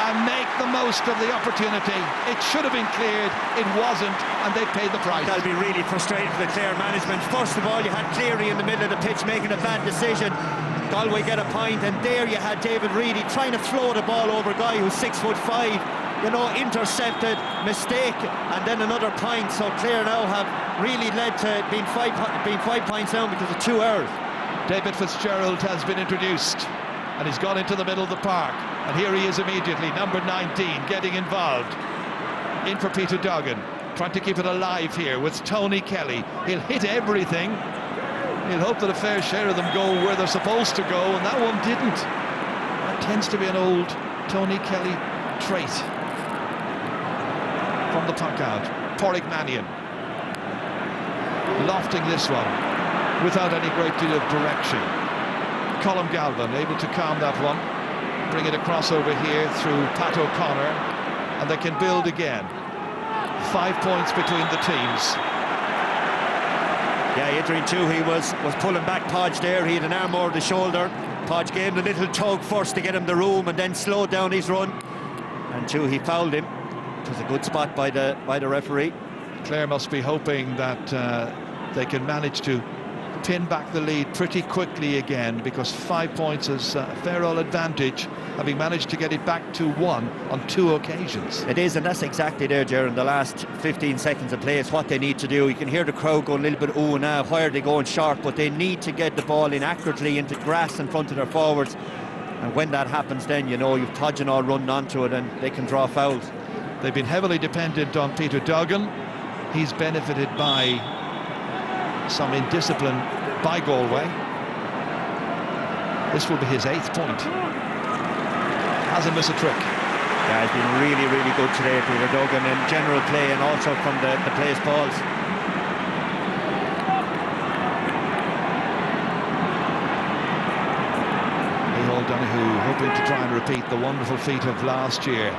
and make the most of the opportunity. It should have been cleared, it wasn't, and they paid the price. That'll be really frustrating for the Clare management. First of all, you had Cleary in the middle of the pitch making a bad decision. Galway get a point, and there you had David Reedy trying to throw the ball over a guy who's 6'5", you know, intercepted, mistake, and then another point. So Clare now have really led to being 5 points down because of 2 errors. David Fitzgerald has been introduced, and he's gone into the middle of the park, and here he is immediately, number 19, getting involved. In for Peter Duggan, trying to keep it alive here with Tony Kelly. He'll hit everything. He'll hope that a fair share of them go where they're supposed to go, and that one didn't. That tends to be an old Tony Kelly trait. From the puck out, Pádraig Mannion lofting this one without any great deal of direction. Colm Galvin able to calm that one. bring it across over here through Pat O'Connor, and they can build again. 5 points between the teams. Yeah, Adrian Toohey was pulling back Podge there. He had an arm over the shoulder. Podge gave him a little tug first to get him the room and then slowed down his run. And Toohey fouled him. It was a good spot by the referee. Clare must be hoping that they can manage to pin back the lead pretty quickly again, because 5 points is a fair old advantage, having managed to get it back to 1 on 2 occasions. It is, and that's exactly there, Ger, in the last 15 seconds of play. It's what they need to do. You can hear the crowd going a little bit, oh, now, why are they going short? But they need to get the ball in accurately into grass in front of their forwards. And when that happens, then, you know, you've Podge and all running onto it, and they can draw fouls. They've been heavily dependent on Peter Duggan. He's benefited by some indiscipline by Galway. This will be his 8th point. Hasn't missed a trick. Yeah, he's been really, really good today, Peter Duggan, in general play and also from the place balls. Micheál Donoghue hoping to try and repeat the wonderful feat of last year.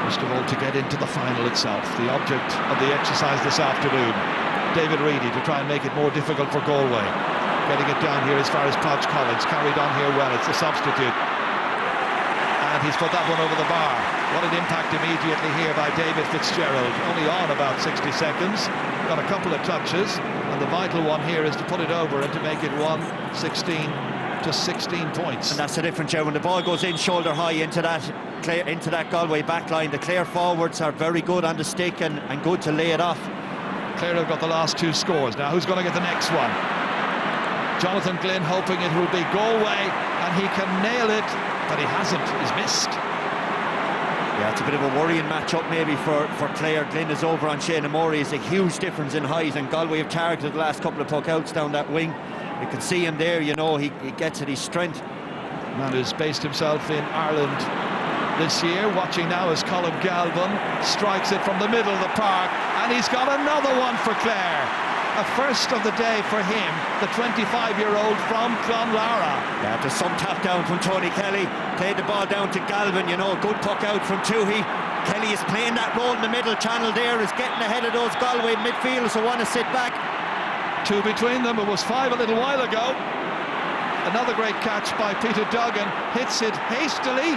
First of all, to get into the final itself, the object of the exercise this afternoon. David Reedy to try and make it more difficult for Galway. Getting it down here as far as Podge Collins, carried on here well, it's a substitute. And he's put that one over the bar. What an impact immediately here by David Fitzgerald. Only on about 60 seconds, got a couple of touches, and the vital one here is to put it over and to make it 1-16 to 16 points. And that's the difference, Joe. When the ball goes in shoulder high into that Galway backline, the Clare forwards are very good on the stick and good to lay it off. Clare have got the last 2 scores. Now who's going to get the next one? Jonathan Glynn hoping it will be Galway, and he can nail it, but he hasn't. He's missed. Yeah, it's a bit of a worrying matchup maybe for Clare. Glynn is over on Shane O'Morey. It's a huge difference in height, and Galway have targeted the last couple of puck-outs down that wing. You can see him there, you know, he gets at his strength. Man who's based himself in Ireland this year, watching now as Colin Galvin strikes it from the middle of the park, and he's got another one for Clare. A first of the day for him, the 25-year-old from Clonlara. Yeah, there's some tap down from Tony Kelly. Played the ball down to Galvin, you know, good puck out from Toohey. Kelly is playing that role in the middle channel there, is getting ahead of those Galway midfielders who want to sit back. 2 between them. It was 5 a little while ago. Another great catch by Peter Duggan. Hits it hastily,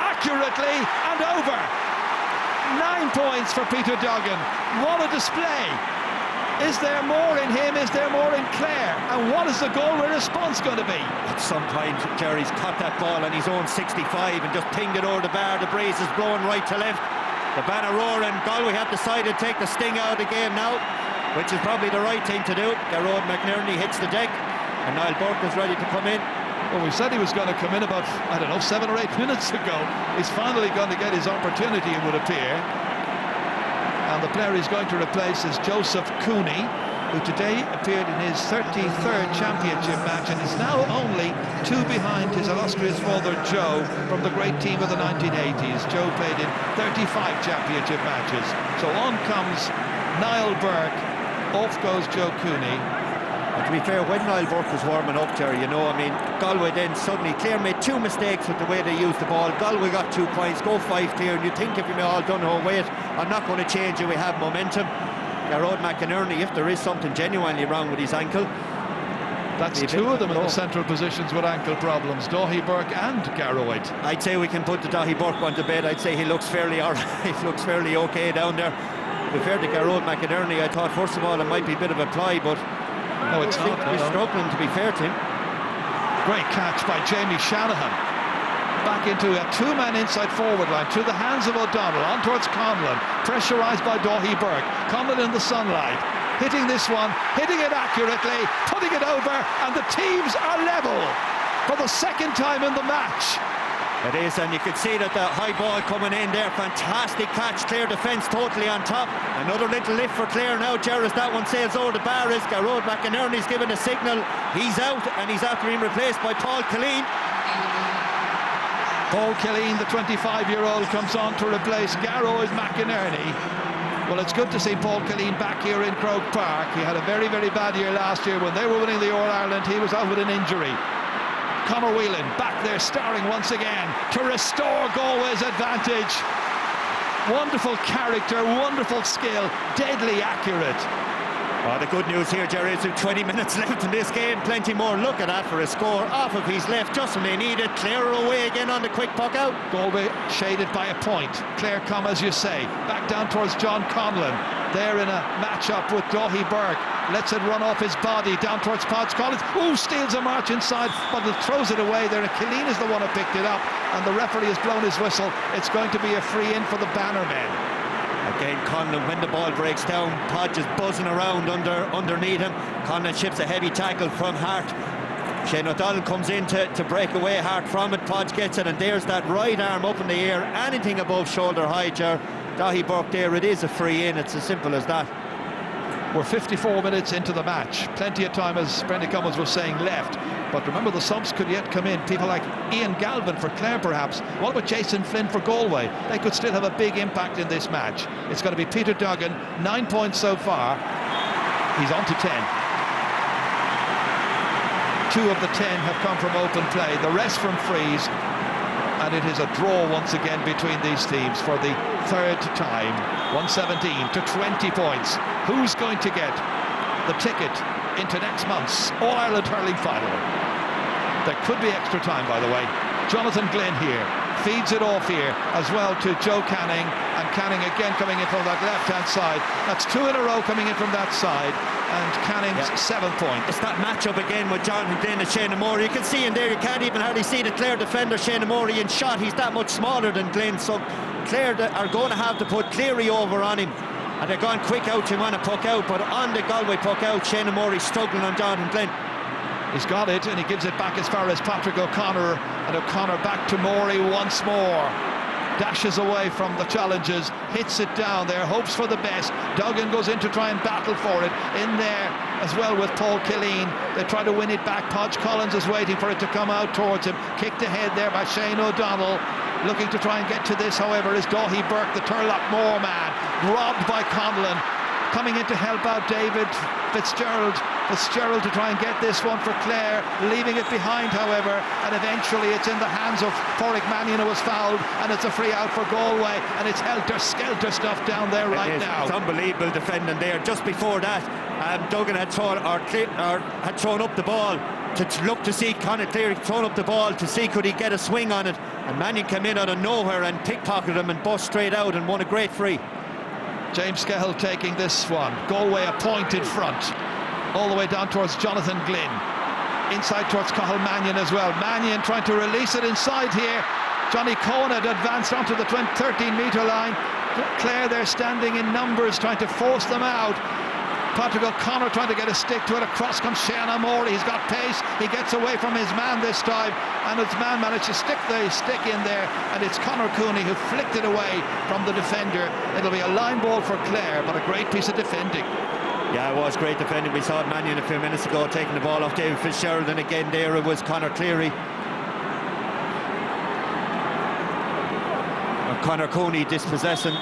accurately, and over. 9 points for Peter Duggan. What a display. Is there more in him? Is there more in Clare? And what is the Galway response going to be? Sometimes Jerry's caught that ball on his own 65 and just pinged it over the bar. The breeze is blowing right to left. The banner roaring. Galway have decided to take the sting out of the game now, which is probably the right thing to do. Garrod McNerney hits the deck, and Niall Burke is ready to come in. Well, we said he was going to come in about, I don't know, 7 or 8 minutes ago. He's finally going to get his opportunity, it would appear. And the player he's going to replace is Joseph Cooney, who today appeared in his 33rd championship match and is now only 2 behind his illustrious father Joe from the great team of the 1980s. Joe played in 35 championship matches. So on comes Niall Burke, off goes Joe Cooney. And to be fair, when Niall Burke was warming up there, you know, I mean, Galway then suddenly, Clare made 2 mistakes with the way they used the ball. Galway got 2 points, go 5 clear, and you think if you may all done whole weight, I'm not going to change it, we have momentum. Garrod McInerney, if there is something genuinely wrong with his ankle. That's 2 of them in the central positions with ankle problems, Daithí Burke and Garroway. I'd say we can put the Daithí Burke one to bed. I'd say he looks fairly alright, he looks fairly okay down there. To be fair to Garrod McInerney, I thought first of all it might be a bit of a ply, but no, it's not. He's struggling, to be fair to him. Great catch by Jamie Shanahan. Back into a 2-man inside forward line, through the hands of O'Donnell, on towards Conlon, pressurised by Daithí Burke. Conlon in the sunlight, hitting this one, hitting it accurately, putting it over, and the teams are level for the 2nd time in the match. It is, and you can see that the high ball coming in there. Fantastic catch, Clare defence totally on top. Another little lift for Clare now, Gerard. That one sails over the bar. Is Garrod McInerney's given a signal. He's out, and he's after being replaced by Paul Killeen. Paul Killeen, the 25-year-old, comes on to replace Garrod McInerney. Well, it's good to see Paul Killeen back here in Croke Park. He had a very, very bad year last year when they were winning the All-Ireland. He was out with an injury. Conor Whelan back there starring once again to restore Galway's advantage. Wonderful character, wonderful skill, deadly accurate. Oh, the good news here, Jerry, is with 20 minutes left in this game. Plenty more. Look at that for a score. Off of his left, just when they need it. Clare away again on the quick puck out. Galway shaded by a point. Clare come, as you say, back down towards John Conlon. They're in a match-up with Daithí Burke. Lets it run off his body down towards Podge Collins. Ooh, steals a march inside, but it throws it away there. Killeen is the one who picked it up, and the referee has blown his whistle. It's going to be a free in for the Bannermen. Again, Conlon, when the ball breaks down, Podge is buzzing around underneath him. Conlon chips a heavy tackle from Hart. Shane O'Donnell comes in to break away Hart from it. Podge gets it, and there's that right arm up in the air. Anything above shoulder height, Daithí Burke there, it is a free in. It's as simple as that. We're 54 minutes into the match. Plenty of time, as Brendan Cummins was saying, left. But remember, the subs could yet come in. People like Ian Galvin for Clare, perhaps. What about Jason Flynn for Galway? They could still have a big impact in this match. It's going to be Peter Duggan, 9 points so far. He's on to 10. 2 of the 10 have come from open play, the rest from frees. And it is a draw once again between these teams for the third time. 117 to 20 points. Who's going to get the ticket into next month's All-Ireland hurling final? There could be extra time, by the way. Jonathan Glynn here feeds it off here as well to Joe Canning, and Canning again coming in from that left-hand side. That's 2 in a row coming in from that side, and Canning's 7 points. It's that matchup again with Jonathan Glynn and Shane O'Morey. You can see in there, you can't even hardly see the Clare defender Shane O'Morey in shot. He's that much smaller than Glynn, so Clare are going to have to put Cleary over on him, and they're going quick out to him on a puck out, but on the Galway puck out, Shane O'Morey struggling on Jonathan Glynn. He's got it, and he gives it back as far as Patrick O'Connor, and O'Connor back to Morey once more. Dashes away from the challenges, hits it down there, hopes for the best. Duggan goes in to try and battle for it. In there as well with Paul Killeen. They try to win it back. Podge Collins is waiting for it to come out towards him. Kicked ahead there by Shane O'Donnell. Looking to try and get to this, however, is Daithí Burke, the Turlock Moor man. Robbed by Conlon. Coming in to help out David Fitzgerald to try and get this one for Clare, leaving it behind, however, and eventually it's in the hands of Pádraig Mannion, who was fouled, and it's a free out for Galway, and it's helter-skelter stuff down there right now. It's unbelievable defending there. Just before that, Duggan had thrown up the ball to look to see Conor Cleary thrown up the ball to see could he get a swing on it, and Mannion came in out of nowhere and pickpocketed him and bust straight out and won a great free. James Skehill taking this one. Galway a point in front, all the way down towards Jonathan Glynn. Inside towards Cathal Mannion as well. Mannion trying to release it inside here. Johnny Cohen had advanced onto the 13-metre line. Clare there standing in numbers trying to force them out. Patrick O'Connor trying to get a stick to it. Across comes Shane O'Morey. He's got pace. He gets away from his man this time, and his man managed to stick the stick in there, and it's Conor Cooney who flicked it away from the defender. It'll be a line ball for Clare, but a great piece of defending. Yeah, it was great defending. We saw Mannion a few minutes ago taking the ball off David Fitzgerald, and again there it was Conor Cleary. Conor Cooney dispossessing.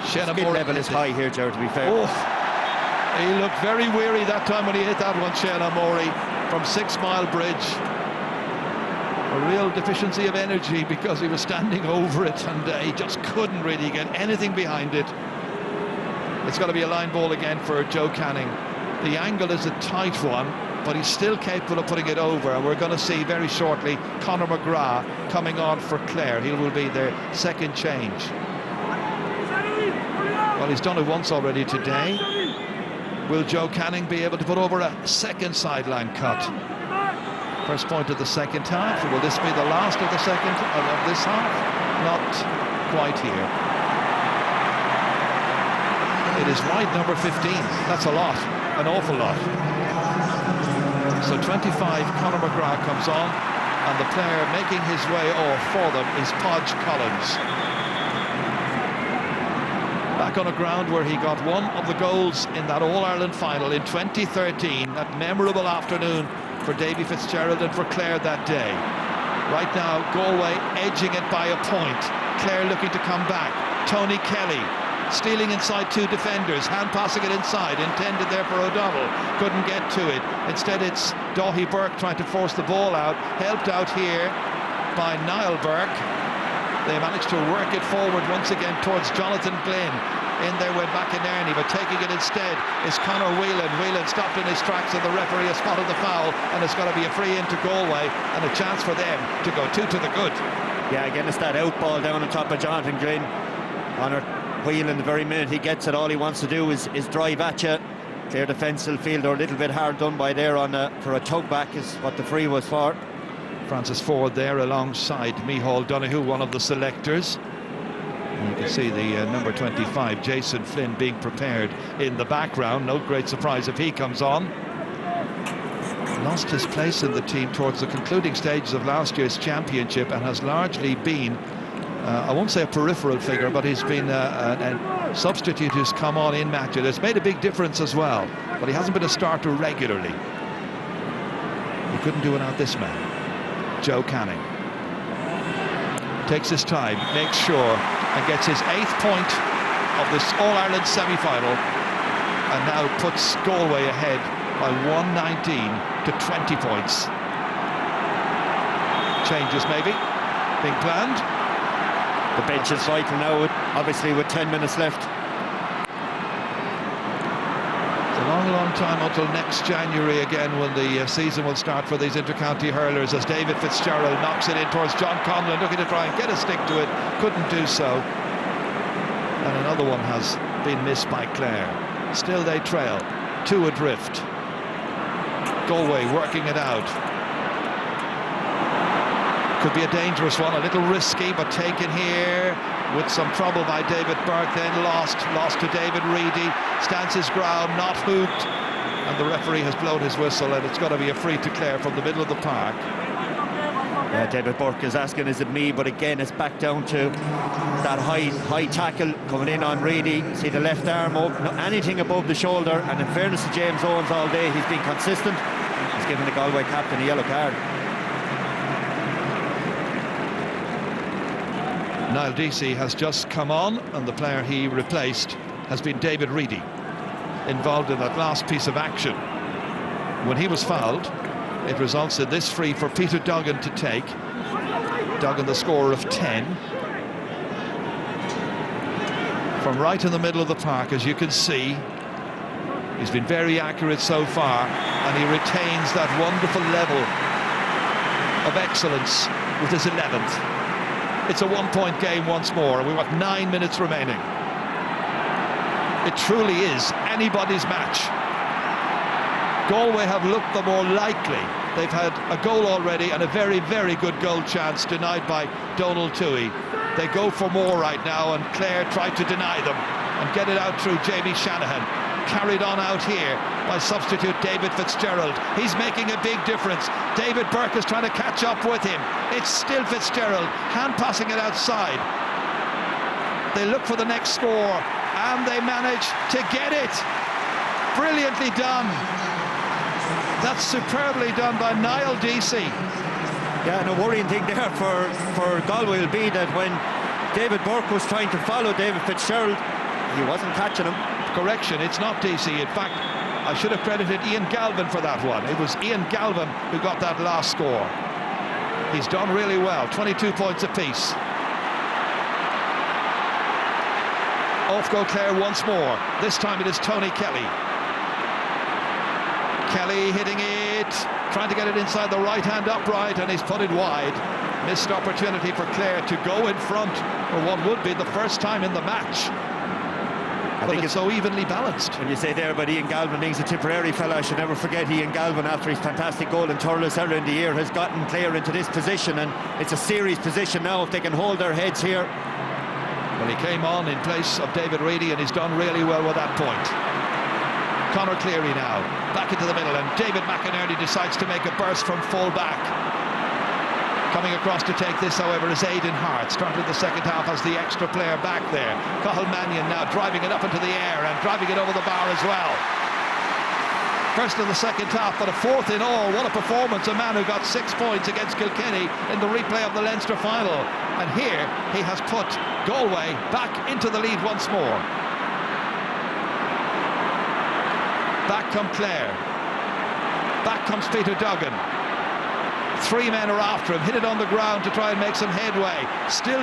Skill level is high here, Jared, to be fair. Oh, he looked very weary that time when he hit that one, Shane O'Morey, from 6 Mile Bridge. A real deficiency of energy because he was standing over it, and he just couldn't really get anything behind it. It's got to be a line ball again for Joe Canning. The angle is a tight one, but he's still capable of putting it over, and we're going to see very shortly Conor McGrath coming on for Clare. He will be their second change. Well, he's done it once already today. Will Joe Canning be able to put over a second sideline cut? First point of the second half. Will this be the last of the second of this half? Not quite here. It is wide number 15. That's a lot, an awful lot. So 25, Conor McGrath comes on, and the player making his way off for them is Podge Collins. Back on a ground where he got one of the goals in that All-Ireland final in 2013, that memorable afternoon for Davy Fitzgerald and for Clare that day. Right now, Galway edging it by a point. Clare looking to come back. Tony Kelly stealing inside two defenders, hand passing it inside, intended there for O'Donnell, couldn't get to it. Instead it's Daithí Burke trying to force the ball out, helped out here by Niall Burke. They managed to work it forward once again towards Jonathan Glynn. In there went McInerney, but taking it instead is Conor Whelan. Whelan stopped in his tracks and the referee has spotted the foul, and it's going to be a free into Galway and a chance for them to go two to the good. Yeah, again it's that out ball down on top of Jonathan Glynn. Conor Whelan, the very minute he gets it, all he wants to do is drive at you. Clare defence will feel they're a little bit hard done by there for a tug back is what the free was for. Francis Ford there alongside Micheál Donoghue, one of the selectors. You can see the number 25, Jason Flynn, being prepared in the background. No great surprise if he comes on. Lost his place in the team towards the concluding stages of last year's championship and has largely been, I won't say a peripheral figure, but he's been a substitute who's come on in matches. It's made a big difference as well, but he hasn't been a starter regularly. He couldn't do without this man, Joe Canning. Takes his time, makes sure, and gets his 8th point of this All-Ireland semi-final, and now puts Galway ahead by 119 to 20 points. Changes maybe being planned. The bench is vital now, obviously with 10 minutes left. It's a long time until next January again, when the season will start for these inter-county hurlers, as David Fitzgerald knocks it in towards John Conlon, looking to try and get a stick to it, couldn't do so. And another one has been missed by Clare. Still they trail, 2 adrift. Galway working it out. Could be a dangerous one, a little risky, but taken here with some trouble by David Burke, then lost to David Reedy, stands his ground, not hooped, and the referee has blown his whistle, and it's got to be a free to Clare from the middle of the park. Yeah, David Burke is asking, is it me? But again, it's back down to that high tackle coming in on Reedy. See the left arm up, anything above the shoulder, and in fairness to James Owens all day, he's been consistent. He's given the Galway captain a yellow card. Niall Deasy has just come on, and the player he replaced has been David Reedy, involved in that last piece of action. When he was fouled, it results in this free for Peter Duggan to take. Duggan, the scorer of 10. From right in the middle of the park, as you can see, he's been very accurate so far, and he retains that wonderful level of excellence with his 11th. It's a 1-point game once more, and we've got 9 minutes remaining. It truly is anybody's match. Galway have looked the more likely. They've had a goal already and a very, very good goal chance denied by Donald Toohey. They go for more right now, and Clare tried to deny them and get it out through Jamie Shanahan. Carried on out here by substitute David Fitzgerald. He's making a big difference. David Burke is trying to catch up with him. It's still Fitzgerald, hand passing it outside. They look for the next score, and they manage to get it. Brilliantly done. That's superbly done by Niall Deasy. Yeah, and a worrying thing there for Galway will be that when David Burke was trying to follow David Fitzgerald, he wasn't catching him. Correction, it's not Deasy. In fact, I should have credited Ian Galvin for that one. It was Ian Galvin who got that last score. He's done really well, 22 points apiece. Off go Clare once more. This time it is Tony Kelly. Kelly hitting it, trying to get it inside the right-hand upright, and he's put it wide. Missed opportunity for Clare to go in front for what would be the first time in the match. I think it's so evenly balanced. When you say there about Ian Galvin, he's a Tipperary fella. I should never forget Ian Galvin, after his fantastic goal in Thurles earlier in the year, has gotten Clare into this position, and it's a serious position now if they can hold their heads here. Well, he came on in place of David Reedy, and he's done really well with that point. Conor Cleary now, back into the middle, and David McInerney decides to make a burst from full back. Coming across to take this, however, is Aidan Hart. Started the second half as the extra player back there. Cathal Mannion now driving it up into the air and driving it over the bar as well. First of the second half, but a fourth in all. What a performance. A man who got 6 points against Kilkenny in the replay of the Leinster final. And here he has put Galway back into the lead once more. Back come Clare. Back comes Peter Duggan. 3 men are after him, hit it on the ground to try and make some headway. Still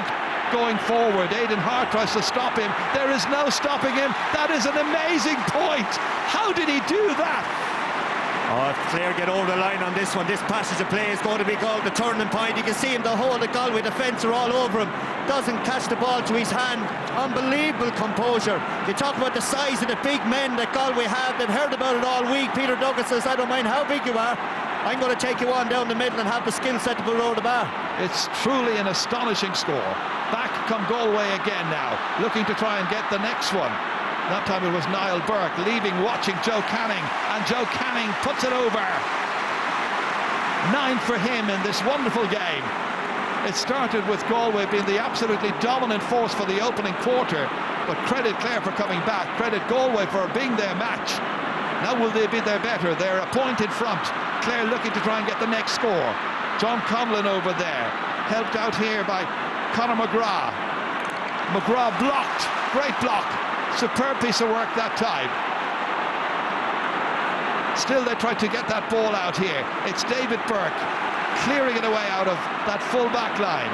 going forward. Aidan Hart tries to stop him. There is no stopping him. That is an amazing point. How did he do that? Oh, if Clare get over the line on this one, this passage of play is going to be called the turning point. You can see him, the whole of Galway defence are all over him. Doesn't catch the ball to his hand. Unbelievable composure. You talk about the size of the big men that Galway have. They've heard about it all week. Peter Duggan says, I don't mind how big you are. I'm going to take you on down the middle and have the skill set to pull over the bar. It's truly an astonishing score. Back come Galway again now, looking to try and get the next one. That time it was Niall Burke leaving, watching Joe Canning, and Joe Canning puts it over. 9 for him in this wonderful game. It started with Galway being the absolutely dominant force for the opening quarter, but credit Clare for coming back, credit Galway for being their match. Now will they be their better? They're a point in front. Clare looking to try and get the next score. John Conlon over there, helped out here by Conor McGrath. McGrath blocked, great block. Superb piece of work that time. Still they tried to get that ball out here. It's David Burke clearing it away out of that full back line.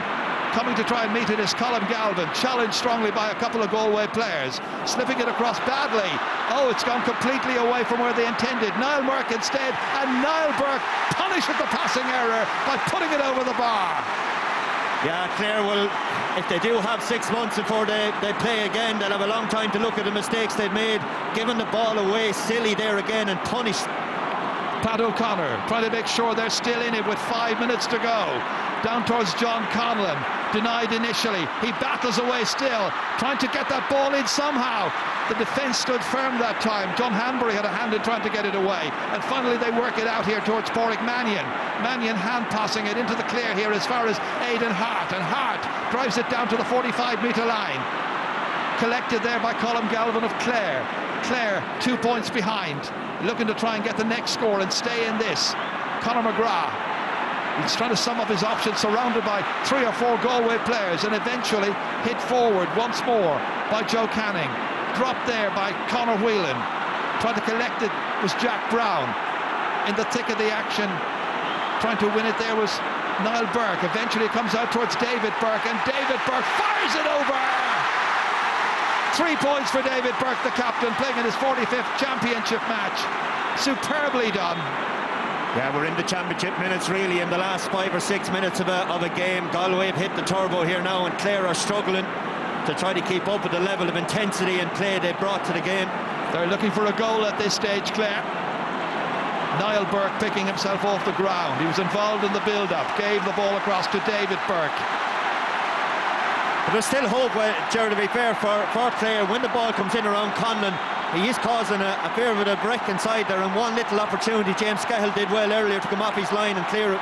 Coming to try and meet it is Colin Galvin, challenged strongly by a couple of Galway players. Slipping it across badly. Oh, it's gone completely away from where they intended. Niall Burke instead, and Niall Burke punishes the passing error by putting it over the bar. Yeah, Clare will, if they do have 6 months before they play again, they'll have a long time to look at the mistakes they've made. Giving the ball away silly there again and punished. Pat O'Connor trying to make sure they're still in it with 5 minutes to go. Down towards John Conlon, denied initially. He battles away still, trying to get that ball in somehow. The defence stood firm that time. John Hanbury had a hand in trying to get it away. And finally they work it out here towards Pádraig Mannion. Mannion hand passing it into the clear here as far as Aidan Hart. And Hart drives it down to the 45-metre line. Collected there by Colin Galvin of Clare. Clare 2 points behind, looking to try and get the next score and stay in this. Conor McGrath, he's trying to sum up his options, surrounded by 3 or 4 Galway players, and eventually hit forward once more by Joe Canning. Dropped there by Conor Whelan. Trying to collect it was Jack Brown. In the thick of the action, trying to win it there was Niall Burke. Eventually it comes out towards David Burke, and David Burke fires it over! 3 points for David Burke, the captain, playing in his 45th championship match. Superbly done. Yeah, we're in the championship minutes really, in the last 5 or 6 minutes of a game. Galway have hit the turbo here now, and Clare are struggling to try to keep up with the level of intensity and play they brought to the game. They're looking for a goal at this stage, Clare. Niall Burke picking himself off the ground. He was involved in the build-up, gave the ball across to David Burke. But there's still hope, Gerard, to be fair, for Clare. When the ball comes in around Conlon, he is causing a fair bit of break inside there, and one little opportunity James Scahill did well earlier to come off his line and clear it.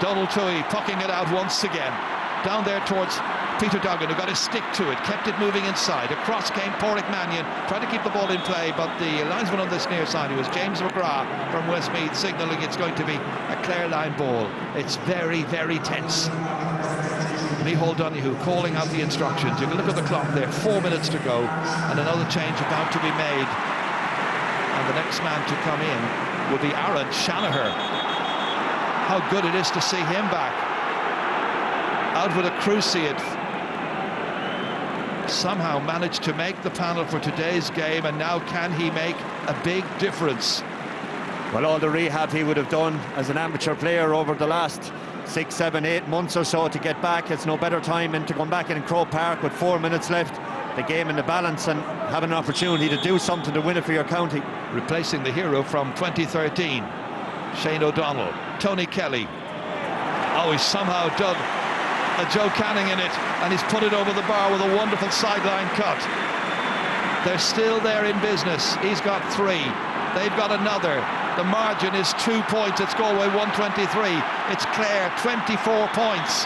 Donald Toohey pucking it out once again. Down there towards Peter Duggan, who got his stick to it, kept it moving inside. Across came Pádraig Mannion, tried to keep the ball in play, but the linesman on this near side, who was James McGrath from Westmeath, signalling it's going to be a Clare line ball. It's very, very tense. Micheál Donoghue calling out the instructions. You can look at the clock there, 4 minutes to go, and another change about to be made. And the next man to come in will be Aaron Shanaher. How good it is to see him back. Out with a cruciate. Somehow managed to make the panel for today's game, and now can he make a big difference? Well, all the rehab he would have done as an amateur player over the last 6, 7, 8 months or so to get back, it's no better time than to come back in Croke Park with 4 minutes left, the game in the balance, and have an opportunity to do something to win it for your county. Replacing the hero from 2013, Shane O'Donnell. Tony Kelly. Oh, he's somehow done a Joe Canning in it, and he's put it over the bar with a wonderful sideline cut. They're still there in business. He's got 3. They've got another. The margin is 2 points. It's Galway 123. It's Clare 24 points.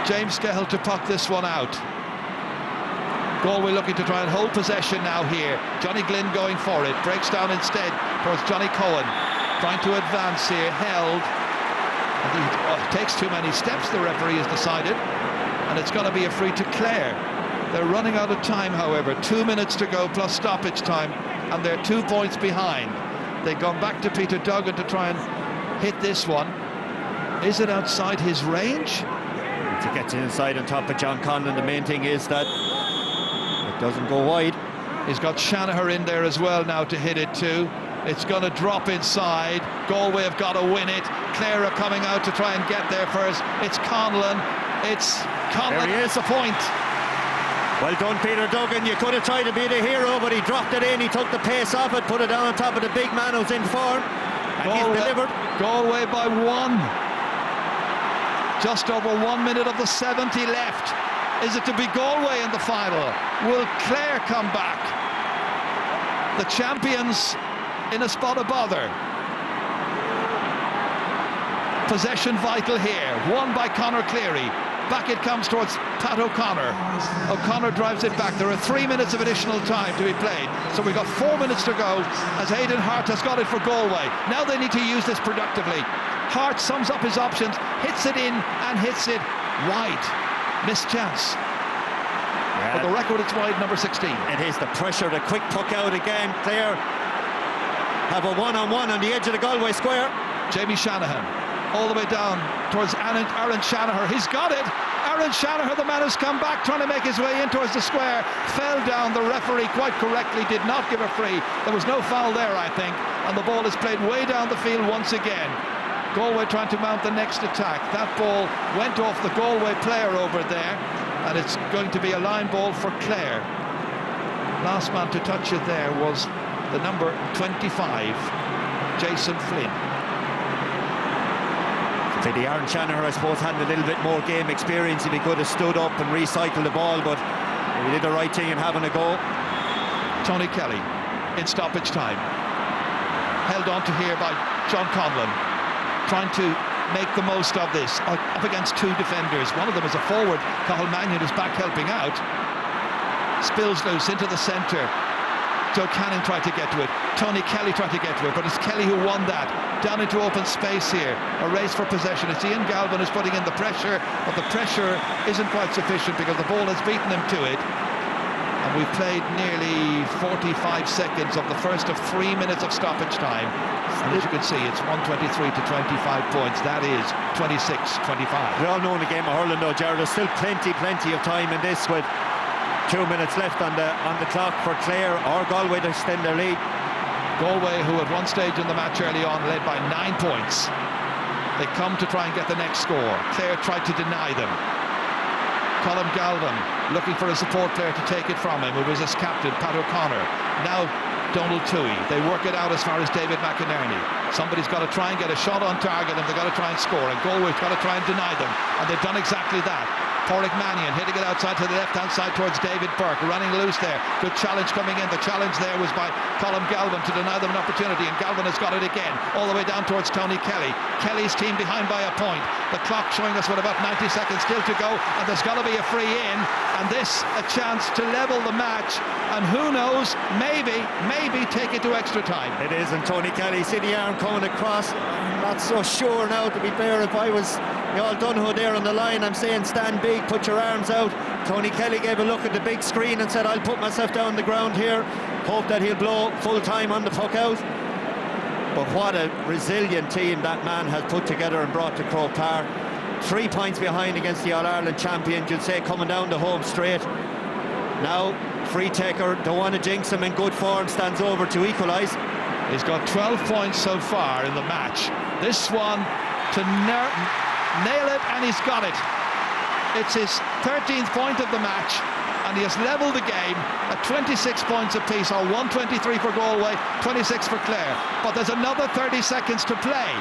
James Scahill to puck this one out. Galway looking to try and hold possession now here. Johnny Glynn going for it. Breaks down instead towards Johnny Cohen. Trying to advance here. Held. And he takes too many steps, the referee has decided. And it's going to be a free to Clare. They're running out of time, however. 2 minutes to go plus stoppage time, and they're 2 points behind. They've gone back to Peter Duggan to try and hit this one. Is it outside his range? To get inside on top of John Conlon, the main thing is that it doesn't go wide. He's got Shanahan in there as well now to hit it too. It's going to drop inside. Galway have got to win it. Clare are coming out to try and get there first. It's Conlon. It's Conlon. There he is. The point. Well done, Peter Duggan. You could have tried to be the hero, but he dropped it in. He took the pace off it, put it down on top of the big man who's in form, and he's delivered. Galway by 1. Just over 1 minute of the 70 left. Is it to be Galway in the final? Will Clare come back? The champions in a spot of bother. Possession vital here. Won by Conor Cleary. Back it comes towards Pat O'Connor. O'Connor drives it back. There are 3 minutes of additional time to be played. So we've got 4 minutes to go as Aidan Hart has got it for Galway. Now they need to use this productively. Hart sums up his options, hits it in and hits it wide. Missed chance. For the record, it's wide, number 16. It is the pressure, the quick puck out again. Clare have a one-on-one on the edge of the Galway square. Jamie Shanahan, all the way down towards Aaron Shanahan. He's got it. Aaron Shanahan, the man who's come back, trying to make his way in towards the square. Fell down. The referee, quite correctly, did not give a free. There was no foul there, I think. And the ball is played way down the field once again. Galway trying to mount the next attack. That ball went off the Galway player over there, and it's going to be a line ball for Clare. Last man to touch it there was the number 25, Jason Flynn. So the Aaron Shanahan, I suppose, had a little bit more game experience if he could have stood up and recycled the ball, but he did the right thing in having a go. Tony Kelly in stoppage time. Held on to here by John Conlon, trying to make the most of this, up against 2 defenders. One of them is a forward, Cathal Mannion, who's back helping out. Spills loose into the centre. Joe Cannon tried to get to it. Tony Kelly tried to get to it, but it's Kelly who won that. Down into open space here. A race for possession. It's Ian Galvin who's putting in the pressure, but the pressure isn't quite sufficient because the ball has beaten him to it. And we've played nearly 45 seconds of the first of 3 minutes of stoppage time. And as you can see, it's 123 to 25 points. That is 26-25. We all know in the game of hurling, though, Gerard, there's still plenty of time in this, with 2 minutes left on the clock for Clare or Galway to extend their lead. Galway, who at one stage in the match early on led by 9 points. They come to try and get the next score. Clare tried to deny them. Colm Galvin looking for a support player to take it from him, who was his captain, Pat O'Connor. Now Donald Toohey. They work it out as far as David McInerney. Somebody's got to try and get a shot on target, and they've got to try and score, and Galway's got to try and deny them, and they've done exactly that. Porrick Mannion hitting it outside to the left-hand side towards David Burke, running loose there. Good challenge coming in. The challenge there was by Colm Galvin to deny them an opportunity, and Galvin has got it again, all the way down towards Tony Kelly. Kelly's team behind by a point. The clock showing us with about 90 seconds still to go, and there's got to be a free in, and this a chance to level the match, and who knows, maybe take it to extra time. It is, and Tony Kelly, see the arm coming across. I'm not so sure now, to be fair. If I was Donhoe there on the line, I'm saying stand big, put your arms out. Tony Kelly gave a look at the big screen and said, I'll put myself down the ground here, hope that he'll blow full time on the puck out. But what a resilient team that man has put together and brought to Croke Park. 3 points behind against the All-Ireland champions, you'd say, coming down the home straight. Now free taker, don't want to jinx him, in good form, stands over to equalise. He's got 12 points so far in the match. This one to nail it, and he's got it. It's his 13th point of the match, and he has levelled the game at 26 points apiece, or 123 for Galway, 26 for Clare. But there's another 30 seconds to play.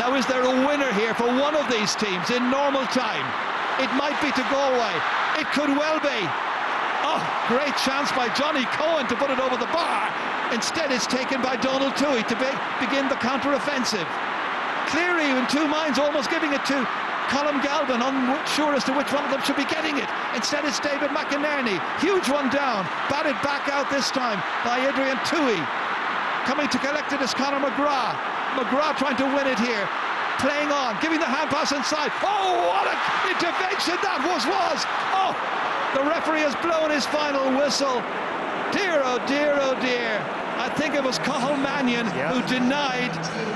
Now, is there a winner here for one of these teams in normal time? It might be to Galway. It could well be. Oh, great chance by Johnny Cohen to put it over the bar. Instead, it's taken by Donald Toohey to begin the counter-offensive. Cleary in 2 minds, almost giving it to Colm Galvin, unsure as to which one of them should be getting it. Instead, it's David McInerney. Huge one down. Batted back out this time by Adrian Toohey. Coming to collect it is Conor McGrath. McGrath trying to win it here. Playing on, giving the hand pass inside. Oh, what an intervention that was! Oh! The referee has blown his final whistle. Dear, oh dear, oh dear. I think it was Cathal Mannion who denied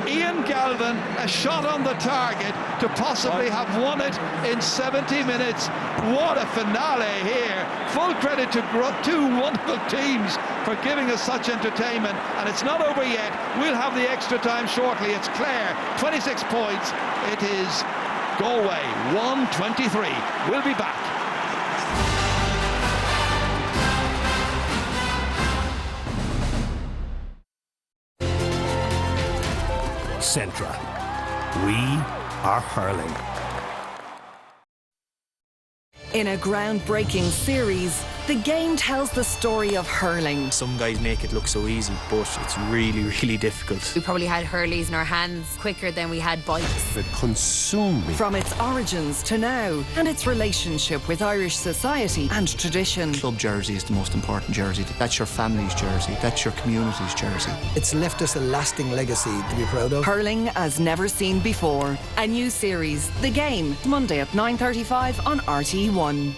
Ian Galvin a shot on the target to possibly have won it in 70 minutes. What a finale here. Full credit to two wonderful teams for giving us such entertainment. And it's not over yet. We'll have the extra time shortly. It's Clare, 26 points. It is Galway, 123. We'll be back. Centra. We are hurling. In a groundbreaking series, the game tells the story of hurling. Some guys make it look so easy, but it's really, really difficult. We probably had hurleys in our hands quicker than we had bikes. It consumed me. From its origins to now, and its relationship with Irish society and tradition. Club jersey is the most important jersey. That's your family's jersey. That's your community's jersey. It's left us a lasting legacy to be proud of. Hurling as never seen before. A new series, The Game, Monday at 9:35 on RTE1.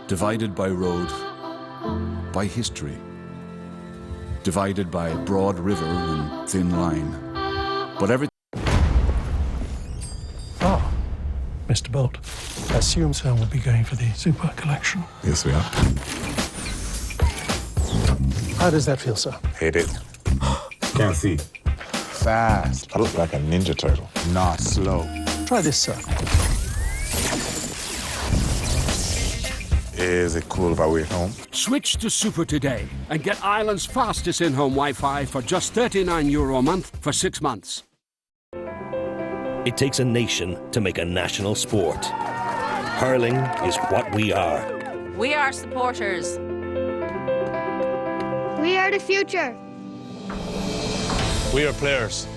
Divided by road, by history, divided by broad river and thin line. But everything. Oh, Mr. Bolt, I assume so we'll be going for the Super Collection. Yes, we are. How does that feel, sir? Hate it. Can't see. Fast. I look like a Ninja Turtle, not slow. Try this, sir. Is it cool if I wait home? Switch to Super today and get Ireland's fastest in-home Wi-Fi for just €39 a month for 6 months. It takes a nation to make a national sport. Hurling is what we are. We are supporters. We are the future. We are players.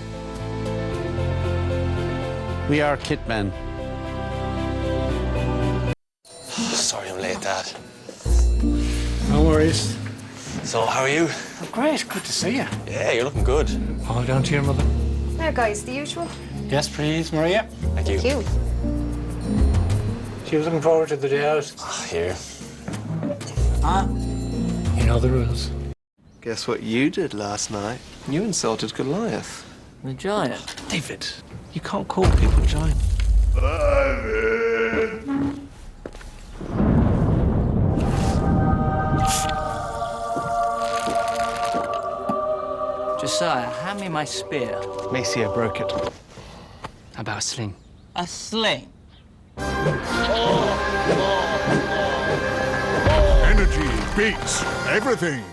We are kitmen. Sorry I'm late, Dad. No worries. So, how are you? Oh, great, good to see you. Yeah, you're looking good. All down to your mother. Now, guys, the usual. Yes, please, Maria. Thank you. Thank you. She was looking forward to the day out. Here. You know the rules. Guess what you did last night? You insulted Goliath. The giant. David, you can't call people giant. Josiah, hand me my spear. Messiah broke it. How about a sling? A sling? Energy beats everything.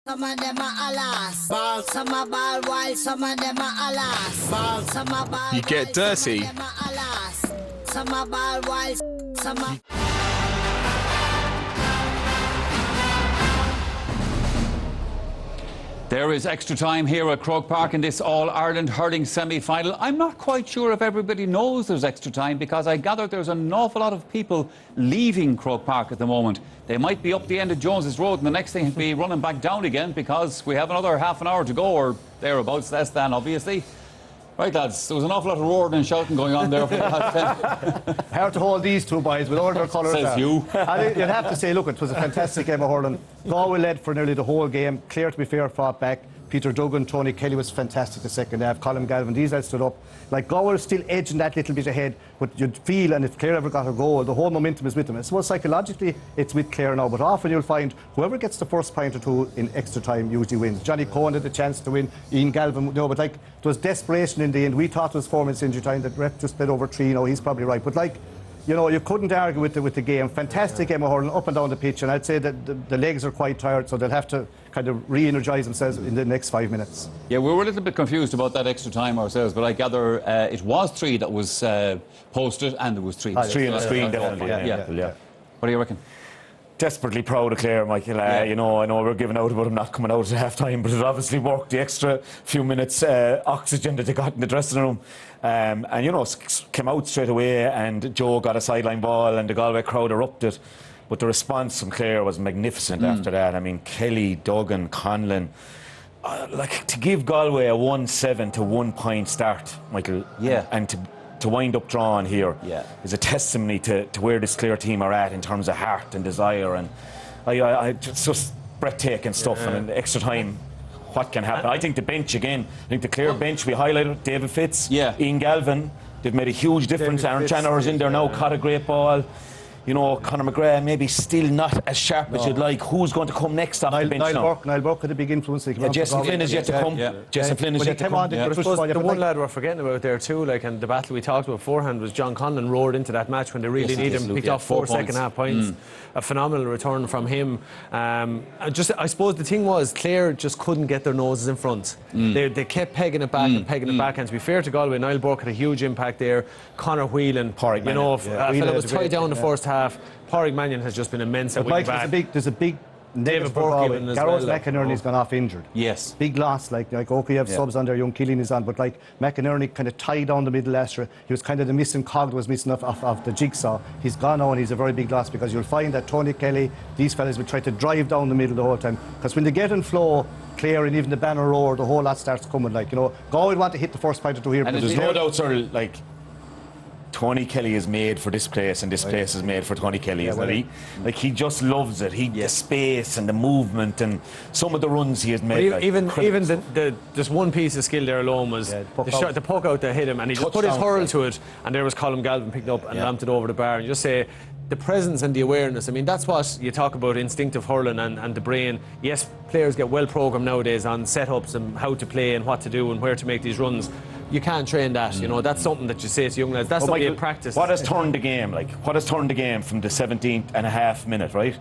Some of them are alas, ball, some are ball wild, some of them are alas, ball, some are ball. You get dirty. Some are alas, some are ball wild, some are. There is extra time here at Croke Park in this All-Ireland hurling semi-final. I'm not quite sure if everybody knows there's extra time because I gather there's an awful lot of people leaving Croke Park at the moment. They might be up the end of Jones's Road and the next thing be running back down again because we have another half an hour to go or thereabouts, less than obviously. Right, lads, there was an awful lot of roaring and shouting going on there for the past 10. Hard to hold these two boys with all their colours. Says you. You'd have to say, look, it was a fantastic game of hurling. Galway led for nearly the whole game. Clare, to be fair, fought back. Peter Duggan, Tony Kelly was fantastic the second half. Colin Galvin, these guys stood up. Like, Galway was still edging that little bit ahead, but you'd feel, and if Clare ever got a goal, the whole momentum is with them. I suppose psychologically it's with Clare now, but often you'll find whoever gets the first point or two in extra time usually wins. Johnny Cohen had the chance to win, Ian Galvin, but like, it was desperation in the end. We thought it was 4 minutes injury time, that ref just bet over 3, he's probably right. But like, you couldn't argue with the game. Fantastic game of hurling up and down the pitch, and I'd say that the legs are quite tired, so they'll have to kind of re-energise themselves in the next 5 minutes. Yeah, we were a little bit confused about that extra time ourselves, but I gather it was 3 that was posted, and there was 3. 3 on the screen, definitely. Yeah. What do you reckon? Desperately proud of Clare, Michael. I know we're giving out about him not coming out at half time, but it obviously worked. The extra few minutes oxygen that they got in the dressing room. And came out straight away, and Joe got a sideline ball, and the Galway crowd erupted. But the response from Clare was magnificent after that. I mean, Kelly, Duggan, Conlon. Like, to give Galway a 1-7 to 1 point start, Michael. Yeah. And to to wind up drawing here is a testimony to where this Clare team are at in terms of heart and desire, and it's just breathtaking stuff. And in the extra time, what can happen? I think the bench again. I think the Clare bench, we highlighted David Fitz, Ian Galvin. They've made a huge difference. Aaron Channer's in there now, caught a great ball. You know, Conor McGrath maybe still not as sharp as you'd like. Who's going to come next off the bench now? Niall Burke had a big influence. Jason Flynn is yet to come. Jason Flynn is yet to come. The one lad we're forgetting about there too, like, and the battle we talked about beforehand, was John Conlon roared into that match when they really needed him. Picked off 4 second-half points. A phenomenal return from him. I suppose the thing was, Clare just couldn't get their noses in front. They kept pegging it back and pegging it back. And to be fair to Galway, Niall Burke had a huge impact there. Conor Whelan, you know, a fella was tied down the first half. Pádraig Mannion has just been immense at winning back. There's a big David Burke even as Garros well. McInerney's gone off injured. Yes. Big loss. Like okay, you have subs on there, young Keeling is on, but like McInerney kind of tied down the middle last year. He was kind of the missing cog that was missing off the jigsaw. He's gone now and he's a very big loss, because you'll find that Tony Kelly, these fellas will try to drive down the middle the whole time. Because when they get in flow, Clare and even the Banner Roar, the whole lot starts coming. Like, you know, Galway want to hit the first point or two here. And there's no doubt, sir, like, Tony Kelly is made for this place, and this place is made for Tony Kelly, isn't he? Like, he just loves it. The space and the movement and some of the runs he has made. Even just one piece of skill there alone was the puck out that hit him, and he just put his hurl to it, and there was Colm Galvin picked up and lamped it over the bar. And you just say, the presence and the awareness, I mean, that's what you talk about, instinctive hurling and the brain. Yes, players get well programmed nowadays on setups and how to play and what to do and where to make these runs. You can't train that, you know. That's something that you say to young lads. That's something you practice. What has turned the game? Like, what has turned the game from the 17th and a half minute, right?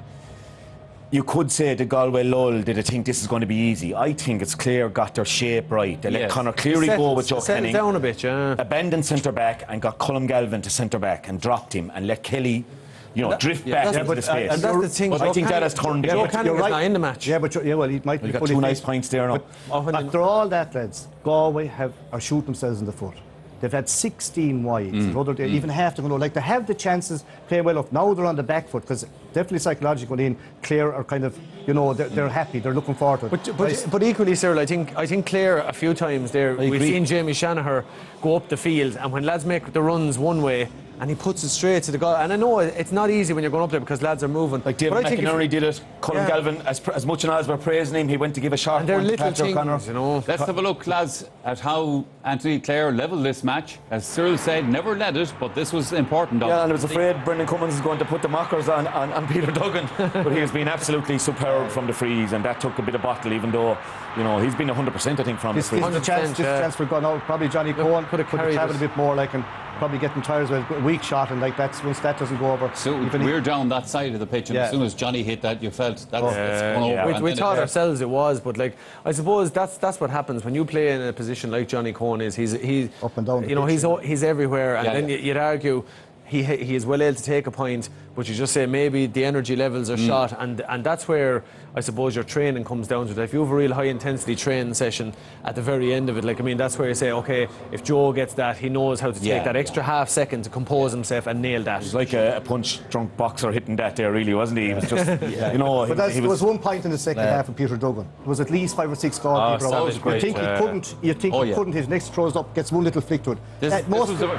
You could say the Galway lull, did they think this is going to be easy? I think it's Clare got their shape right. They let Conor Cleary go with Joe Kenning. Down a bit, abandoned centre back and got Colm Galvin to centre back and dropped him and let Kelly, you know, drift back into the space. And that's the thing. But I think that has turned the game. Joe Kenning is not in the match. Yeah, well, he might be got 2 nice points there now. But after all that, lads, Galway are shooting themselves in the foot. They've had 16 wides. Even half them, like, they have the chances playing well up. Now they're on the back foot, because definitely psychologically in Clare are kind of, you know, they're happy, they're looking forward to it. But equally, Cyril, I think Clare a few times there, we've seen Jamie Shanahan go up the field, and when lads make the runs one way, and he puts it straight to the goal. And I know it's not easy when you're going up there because lads are moving. Like David McInerney did it. Colm Galvin, as much as we're praising him, he went to give a shot. And they're little things, you know. Let's have a look, lads, at how Anthony Clare levelled this match. As Cyril said, never led it, but this was important. Yeah, and I was afraid Brendan Cummins is going to put the mockers on Peter Duggan. But he has been absolutely superb from the frees, and that took a bit of bottle, even though, you know, he's been 100%, I think, from the frees. This chance for going out. Probably Johnny Cohen could have travelled a bit more, like, and probably getting tired with a weak shot, and like that's once that doesn't go over. So we're down that side of the pitch, and as soon as Johnny hit that, you felt that's going over. We thought ourselves it was, but like I suppose that's what happens when you play in a position like Johnny Cohen is. He's up and down. You know, he's everywhere, and then you'd argue he is well able to take a point, but you just say maybe the energy levels are shot, and that's where I suppose your training comes down to it. If you have a real high intensity training session at the very end of it, like, I mean, that's where you say, okay, if Joe gets that, he knows how to take that extra half second to compose himself and nail that. It was like a punch-drunk boxer hitting that there, really, wasn't he? He was just, you know... But there was one point in the second half of Peter Duggan. There was at least 5 or 6 goalkeepers. You think he couldn't hit. Next throws up, gets one little flick to it.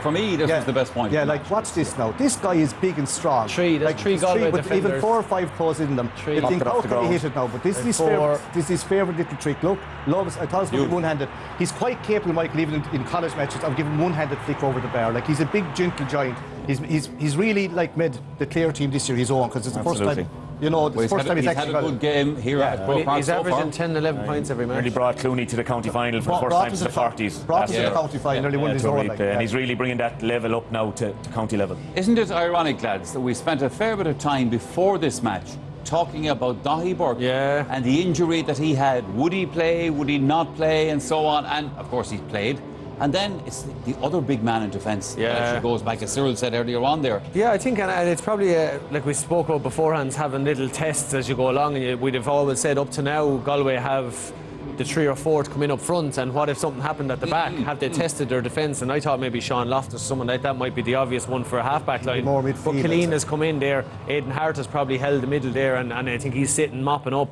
For me, this was the best point. Yeah, like, watch this now. This guy is big and strong. Three Galway but even 4 or 5 throws in them. You think, how can he hit it now? But this is his favourite little trick. Look, loves. I thought it was one-handed. He's quite capable, Michael, even in college matches, of giving one-handed flick over the bar. Like, he's a big, gentle giant. He's really like made the Clare team this year his own, because it's the first time. You know, the first time he's actually had a good game here at Croke Park. He's averaging 10-11 points every match. Really brought Clooney to the county final for the first time since the 40s. Brought him to the county final, nearly won his own. And he's really bringing that level up now to county level. Isn't it ironic, lads, that we spent a fair bit of time before this match talking about Daithí Burke and the injury that he had. Would he play? Would he not play? And so on. And of course he played. And then it's the other big man in defence that actually goes back, as Cyril said earlier on there. Yeah, I think, and it's probably, like we spoke about beforehand, having little tests as you go along. And we'd have always said up to now, Galway have the 3 or 4 to come in up front, and what if something happened at the back? Have they tested their defence? And I thought maybe Sean Loftus or someone like that might be the obvious one for a half-back line. But Killeen has come in there. Aidan Hart has probably held the middle there, and I think he's sitting mopping up.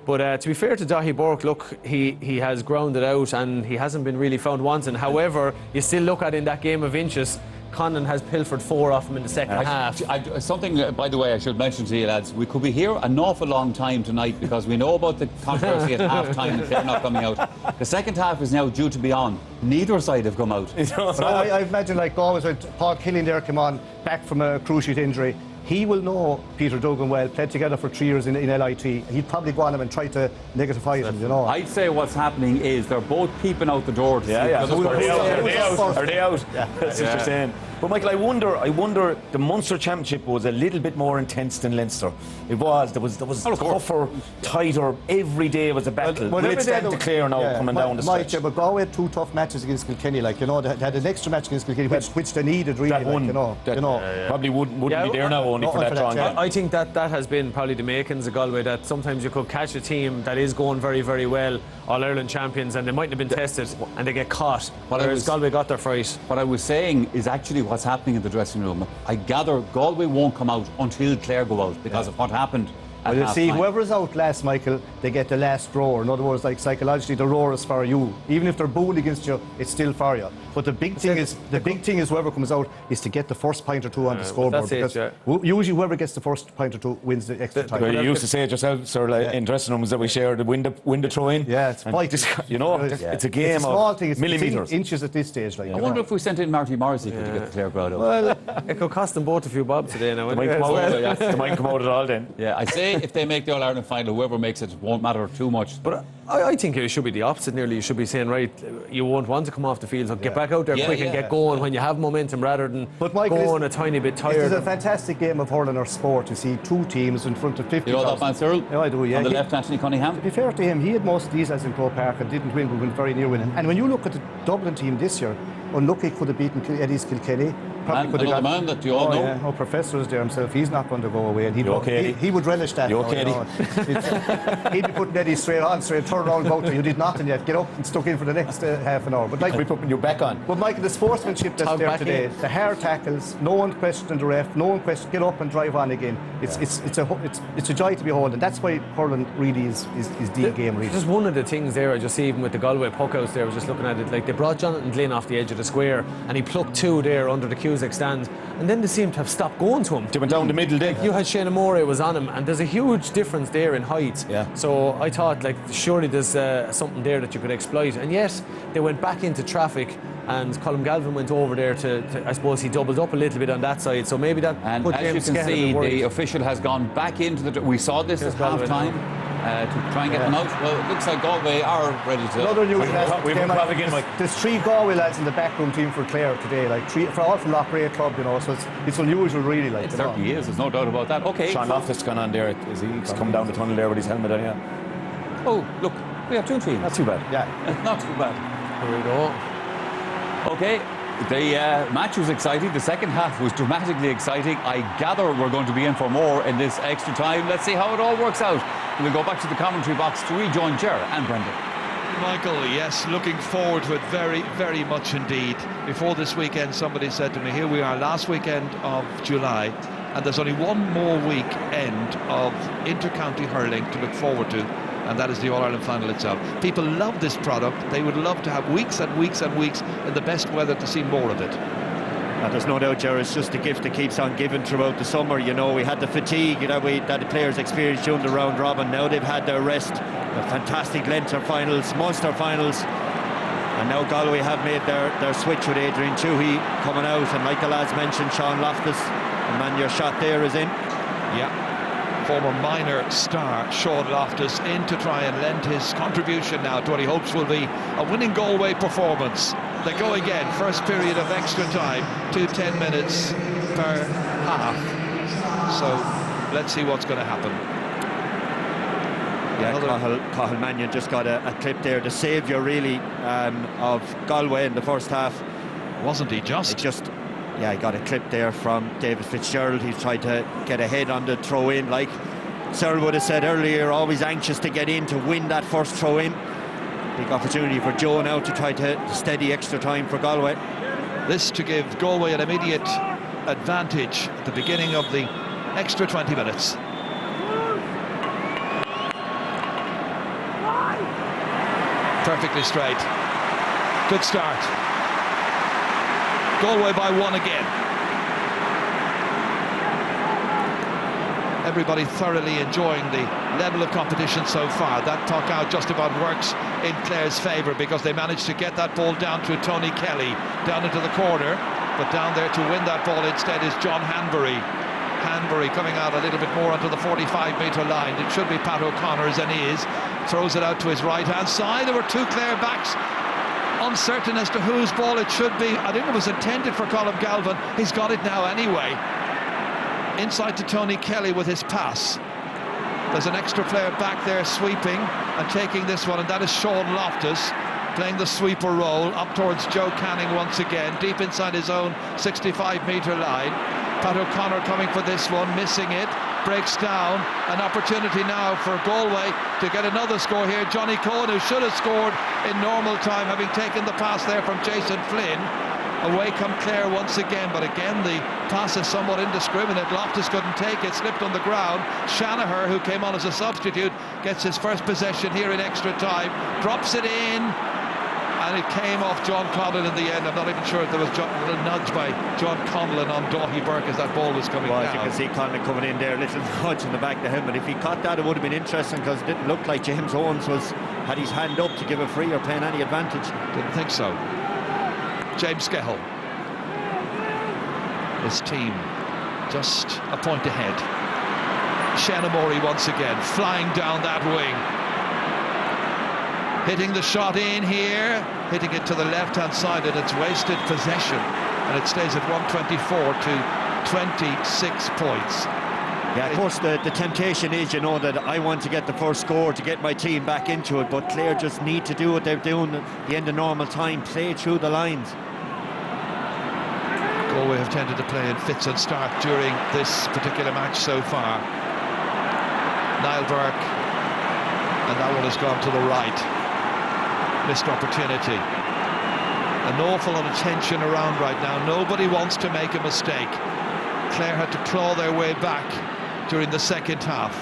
But to be fair to Dahi Burke, look, he has grounded out and he hasn't been really found wanting. However, you still look at in that game of inches, Connon has pilfered 4 off him in the second half. Something, by the way, I should mention to you, lads, we could be here an awful long time tonight because we know about the controversy at half-time and they're not coming out. The second half is now due to be on. Neither side have come out. But I imagine, like always, when Paul Killian there come on, back from a cruciate injury, he will know Peter Duggan well, played together for 3 years in LIT. He'd probably go on him and try to negatify him, you know. I'd say what's happening is they're both peeping out the door to see Are they out? Yeah. That's what you're saying. But Michael, I wonder the Munster Championship was a little bit more intense than Leinster. It was. There was tougher, tighter. Every day was a battle. Will it stand to Clare now coming down the stretch? But Galway had 2 tough matches against Kilkenny, like, you know, they had an extra match against Kilkenny, which they needed really. That one, probably wouldn't be there now only for that draw game. I think that has been probably the makings of Galway, that sometimes you could catch a team that is going very, very well, All-Ireland champions, and they mightn't have been tested and they get caught. Whereas Galway got their fright. What I was saying is actually what's happening in the dressing room. I gather Galway won't come out until Clare go out because of what happened. Well, you see, whoever's out last, Michael, they get the last roar. In other words, like psychologically, the roar is for you. Even if they're booing against you, it's still for you. But the big thing is whoever comes out is to get the first point or 2 on the scoreboard. Because usually whoever gets the first point or 2 wins the extra time. You used to say it yourself, sir, in dressing rooms that we share the win the throw in. Yeah, it's fight. You know, it's a game it's a small of thing. It's millimetres. Inches at this stage. Like, I wonder if we sent in Marty Morrissey to get the Clare crowd out. Well, it could cost them both a few bob today now. They might come out at all then. Yeah, I say if they make the All-Ireland final, whoever makes it won't matter too much. But I think it should be the opposite nearly. You should be saying, right, you won't want to come off the field, so get back out there quick and get going when you have momentum rather than going a tiny bit tired. It's a fantastic game of hurling or sport. You see 2 teams in front of 50,000. You know that man, Cyril? Yeah, I do, yeah. On the left, Anthony Cunningham. To be fair to him, he had most of these as in Croke Park and didn't win, but went very near winning. And when you look at the Dublin team this year, unlucky could have beaten Eddie's Kilkenny. Probably could have got man that you all know. Yeah, Professor is there himself. He's not going to go away, and he would relish that. You okay, Eddie? He'd be putting Eddie straight, turn around, go to you. Did nothing yet. Get up and stuck in for the next half an hour. But like we're putting you back on. But Michael, the sportsmanship that's there today, the hard tackles, no one questioning the ref, no one questioning. Get up and drive on again. It's a joy to behold, and that's why hurling really is the game. Really. Just one of the things there, I just see even with the Galway puck outs there, I was just looking at it, like they brought Jonathan Glynn off the edge of the square and he plucked 2 there under the Cusack stand, and then they seemed to have stopped going to him. They went down the middle there. You had Shane Amore was on him, and there's a huge difference there in height. Yeah. So I thought, like, surely there's something there that you could exploit. And yet they went back into traffic, and Colm Galvin went over there to I suppose he doubled up a little bit on that side. So maybe that. And as you can see, the official has gone back into the. We saw this at half time. To try and get them out. Well, it looks like Galway are ready to. Another news there's 3 Galway lads in the backroom team for Clare today, like 3 all from Loughrea Club, you know. So it's unusual, really. Like it certainly is. There's no doubt about that. Okay. Sean Loftus has gone on there. He's come down the tunnel there with his helmet on. Yeah. Oh, look, we have 2 teams. Not too bad. Yeah, not too bad. Here we go. Okay. The match was exciting. The second half was dramatically exciting. I gather we're going to be in for more in this extra time. Let's see how it all works out. We'll go back to the commentary box to rejoin Ger and Brendan. Michael, yes, looking forward to it very, very much indeed. Before this weekend, somebody said to me, here we are, last weekend of July, and there's only one more weekend of inter-county hurling to look forward to, and that is the All-Ireland final itself. People love this product. They would love to have weeks and weeks and weeks in the best weather to see more of it. And there's no doubt, Gerard, it's just a gift that keeps on giving throughout the summer. You know, we had the fatigue that the players experienced during the round robin. Now they've had their rest. The fantastic Leinster finals, Munster finals, and now Galway have made their switch with Adrian Toohey coming out, and like the lads mentioned, Sean Loftus, the man your shot there is in. Yeah. Former minor star Sean Loftus in to try and lend his contribution now to what he hopes will be a winning Galway performance. They go again, first period of extra time, 10 minutes per half. So let's see what's going to happen. Yeah, Cathal Mannion just got a clip there, the saviour really of Galway in the first half. Wasn't he just? Yeah, he got a clip there from David Fitzgerald. He tried to get ahead on the throw-in, like Cyril would have said earlier, always anxious to get in to win that first throw-in. Big opportunity for Joe now to try to steady extra time for Galway. This to give Galway an immediate advantage at the beginning of the extra 20 minutes. Perfectly straight. Good start. Galway by 1 again. Everybody thoroughly enjoying the level of competition so far. That tuck out just about works in Clare's favour because they managed to get that ball down through Tony Kelly, down into the corner. But down there to win that ball instead is John Hanbury. Hanbury coming out a little bit more onto the 45-metre line. It should be Pat O'Connor's, and he is. Throws it out to his right-hand side. There were two Clare backs, uncertain as to whose ball it should be. I think it was intended for Colm Galvin. He's got it now anyway. Inside to Tony Kelly with his pass. There's an extra player back there sweeping and taking this one, and that is Sean Loftus playing the sweeper role up towards Joe Canning once again, deep inside his own 65-metre line. Pat O'Connor coming for this one, missing it, breaks down. An opportunity now for Galway to get another score here. Johnny Cohen, who should have scored in normal time, having taken the pass there from Jason Flynn. Away come Clare once again, but again the pass is somewhat indiscriminate. Loftus couldn't take it, slipped on the ground. Shanaher, who came on as a substitute, gets his first possession here in extra time, drops it in, and it came off John Conlon in the end. I'm not even sure if there was a nudge by John Conlon on Daithí Burke as that ball was coming down. You can see Conlon coming in there, a little nudge in the back of him, but if he caught that it would have been interesting because it didn't look like James Owens had his hand up to give a free or playing any advantage. Didn't think so. James Skehill. His team just a point ahead. Shenamori once again flying down that wing. Hitting the shot in here, hitting it to the left-hand side, and it's wasted possession. And it stays at 124 to 26 points. Yeah, of course the temptation is, that I want to get the first score to get my team back into it, but Clare just need to do what they're doing at the end of normal time, play through the lines. Galway have tended to play in fits and start during this particular match so far. Niall Burke, and that one has gone to the right. Missed opportunity. An awful lot of tension around right now. Nobody wants to make a mistake. Clare had to claw their way back during the second half.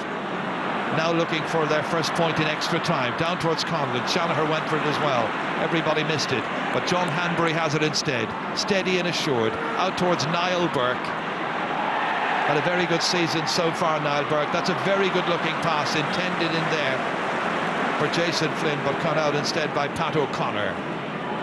Now looking for their first point in extra time. Down towards Conlon. Shanaher went for it as well. Everybody missed it. But John Hanbury has it instead. Steady and assured. Out towards Niall Burke. Had a very good season so far, Niall Burke. That's a very good looking pass intended in there for Jason Flynn, but cut out instead by Pat O'Connor.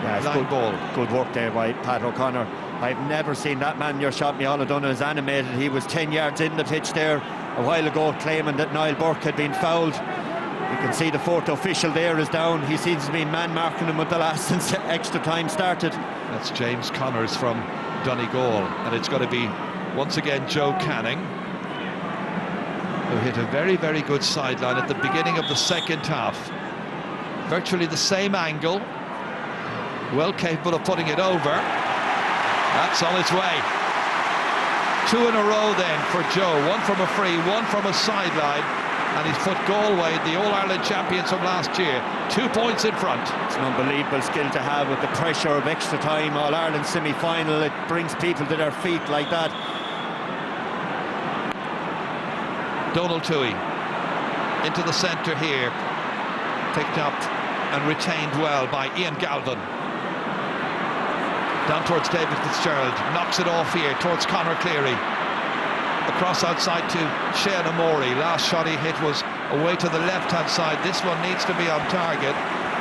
Yeah, it's good work there by Pat O'Connor. I've never seen that man your shot me all have done is animated. He was 10 yards in the pitch there a while ago claiming that Niall Burke had been fouled. You can see the fourth official there is down. He seems to be man marking him with the last since extra time started. That's James Connors from Donegal, and it's got to be once again Joe Canning, who hit a very, very good sideline at the beginning of the second half. Virtually the same angle, well capable of putting it over. That's on its way. Two in a row then for Joe, one from a free, one from a sideline, and he's put Galway, the All-Ireland champions from last year, 2 points in front. It's an unbelievable skill to have with the pressure of extra time, All-Ireland semi-final. It brings people to their feet like that. Donald Toohey into the centre here, picked up and retained well by Ian Galvin. Down towards David Fitzgerald, knocks it off here towards Conor Cleary. Across outside to Shane Amori. Last shot he hit was away to the left-hand side. This one needs to be on target,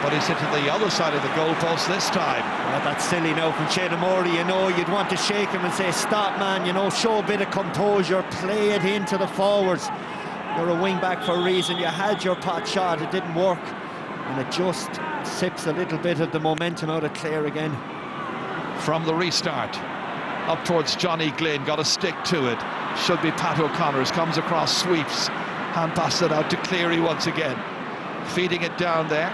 but he's hit to the other side of the goalpost this time. Well, that's silly now from Shane Amori. You'd want to shake him and say, stop, man, show a bit of composure, play it into the forwards. You're a wing-back for a reason. You had your pot shot, it didn't work, and it just sips a little bit of the momentum out of Clare again. From the restart, up towards Johnny Glynn, got a stick to it. Should be Pat O'Connor's, comes across, sweeps, hand passes it out to Cleary once again, feeding it down there.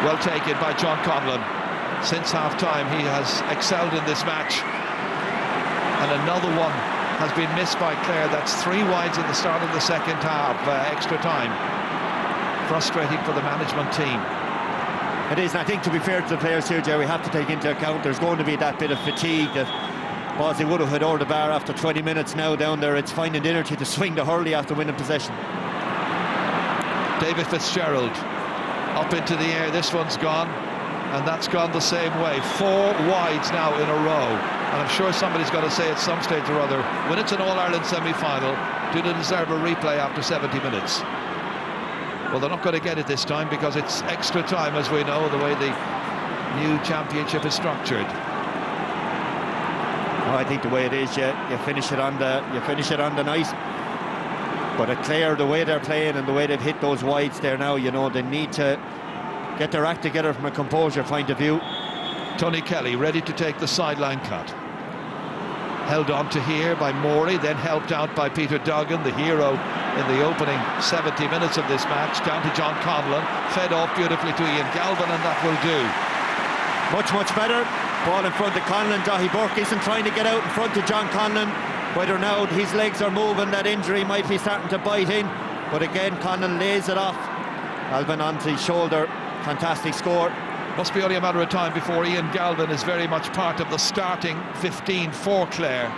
Well taken by John Conlon. Since half-time he has excelled in this match, and another one has been missed by Clare. That's 3 wides at the start of the second half, extra time. Frustrating for the management team. It is, and I think to be fair to the players here, Jerry, we have to take into account there's going to be that bit of fatigue that Bosley would have had over the bar after 20 minutes now down there. It's finding the energy to swing the hurley after winning possession. David Fitzgerald Up into the air, this one's gone, and that's gone the same way. 4 wides now in a row, and I'm sure somebody's got to say at some stage or other, when it's an All-Ireland semi-final, do they deserve a replay after 70 minutes? Well, they're not going to get it this time because it's extra time, as we know, the way the new championship is structured. Oh, I think the way it is, you finish it on the night. But at Clare, the way they're playing and the way they've hit those wides there now, you know, they need to get their act together from a composure point of view. Tony Kelly ready to take the sideline cut. Held on to here by Morey, then helped out by Peter Duggan, the hero in the opening 70 minutes of this match. Down to John Conlon, fed off beautifully to Ian Galvin, and that will do. Much better. Ball in front of Conlon. Dahi Burke isn't trying to get out in front of John Conlon. Whether now his legs are moving, that injury might be starting to bite in. But again, Conlon lays it off. Galvin onto his shoulder. Fantastic score. Must be only a matter of time before Ian Galvin is very much part of the starting 15 for Clare.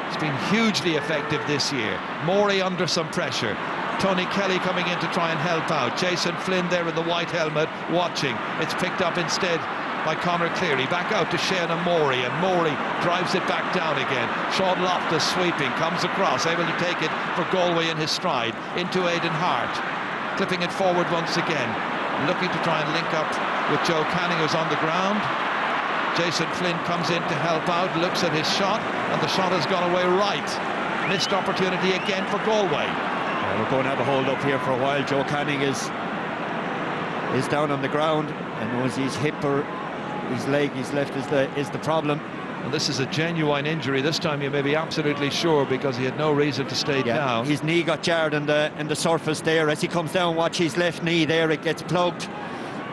It's been hugely effective this year. Morey under some pressure. Tony Kelly coming in to try and help out. Jason Flynn there in the white helmet watching. It's picked up instead by Conor Cleary. Back out to Shane and Morey drives it back down again. Sean Loftus sweeping, comes across, able to take it for Galway in his stride. Into Aidan Hart, clipping it forward once again. Looking to try and link up with Joe Canning, who's on the ground. Jason Flynn comes in to help out, looks at his shot, and the shot has gone away right. Missed opportunity again for Galway. Yeah, we're going to have a hold up here for a while. Joe Canning is down on the ground, and knows his hip or his leg, his left is the problem. And this is a genuine injury. This time you may be absolutely sure because he had no reason to stay down. His knee got jarred in the surface there. As he comes down, watch his left knee there, it gets plugged.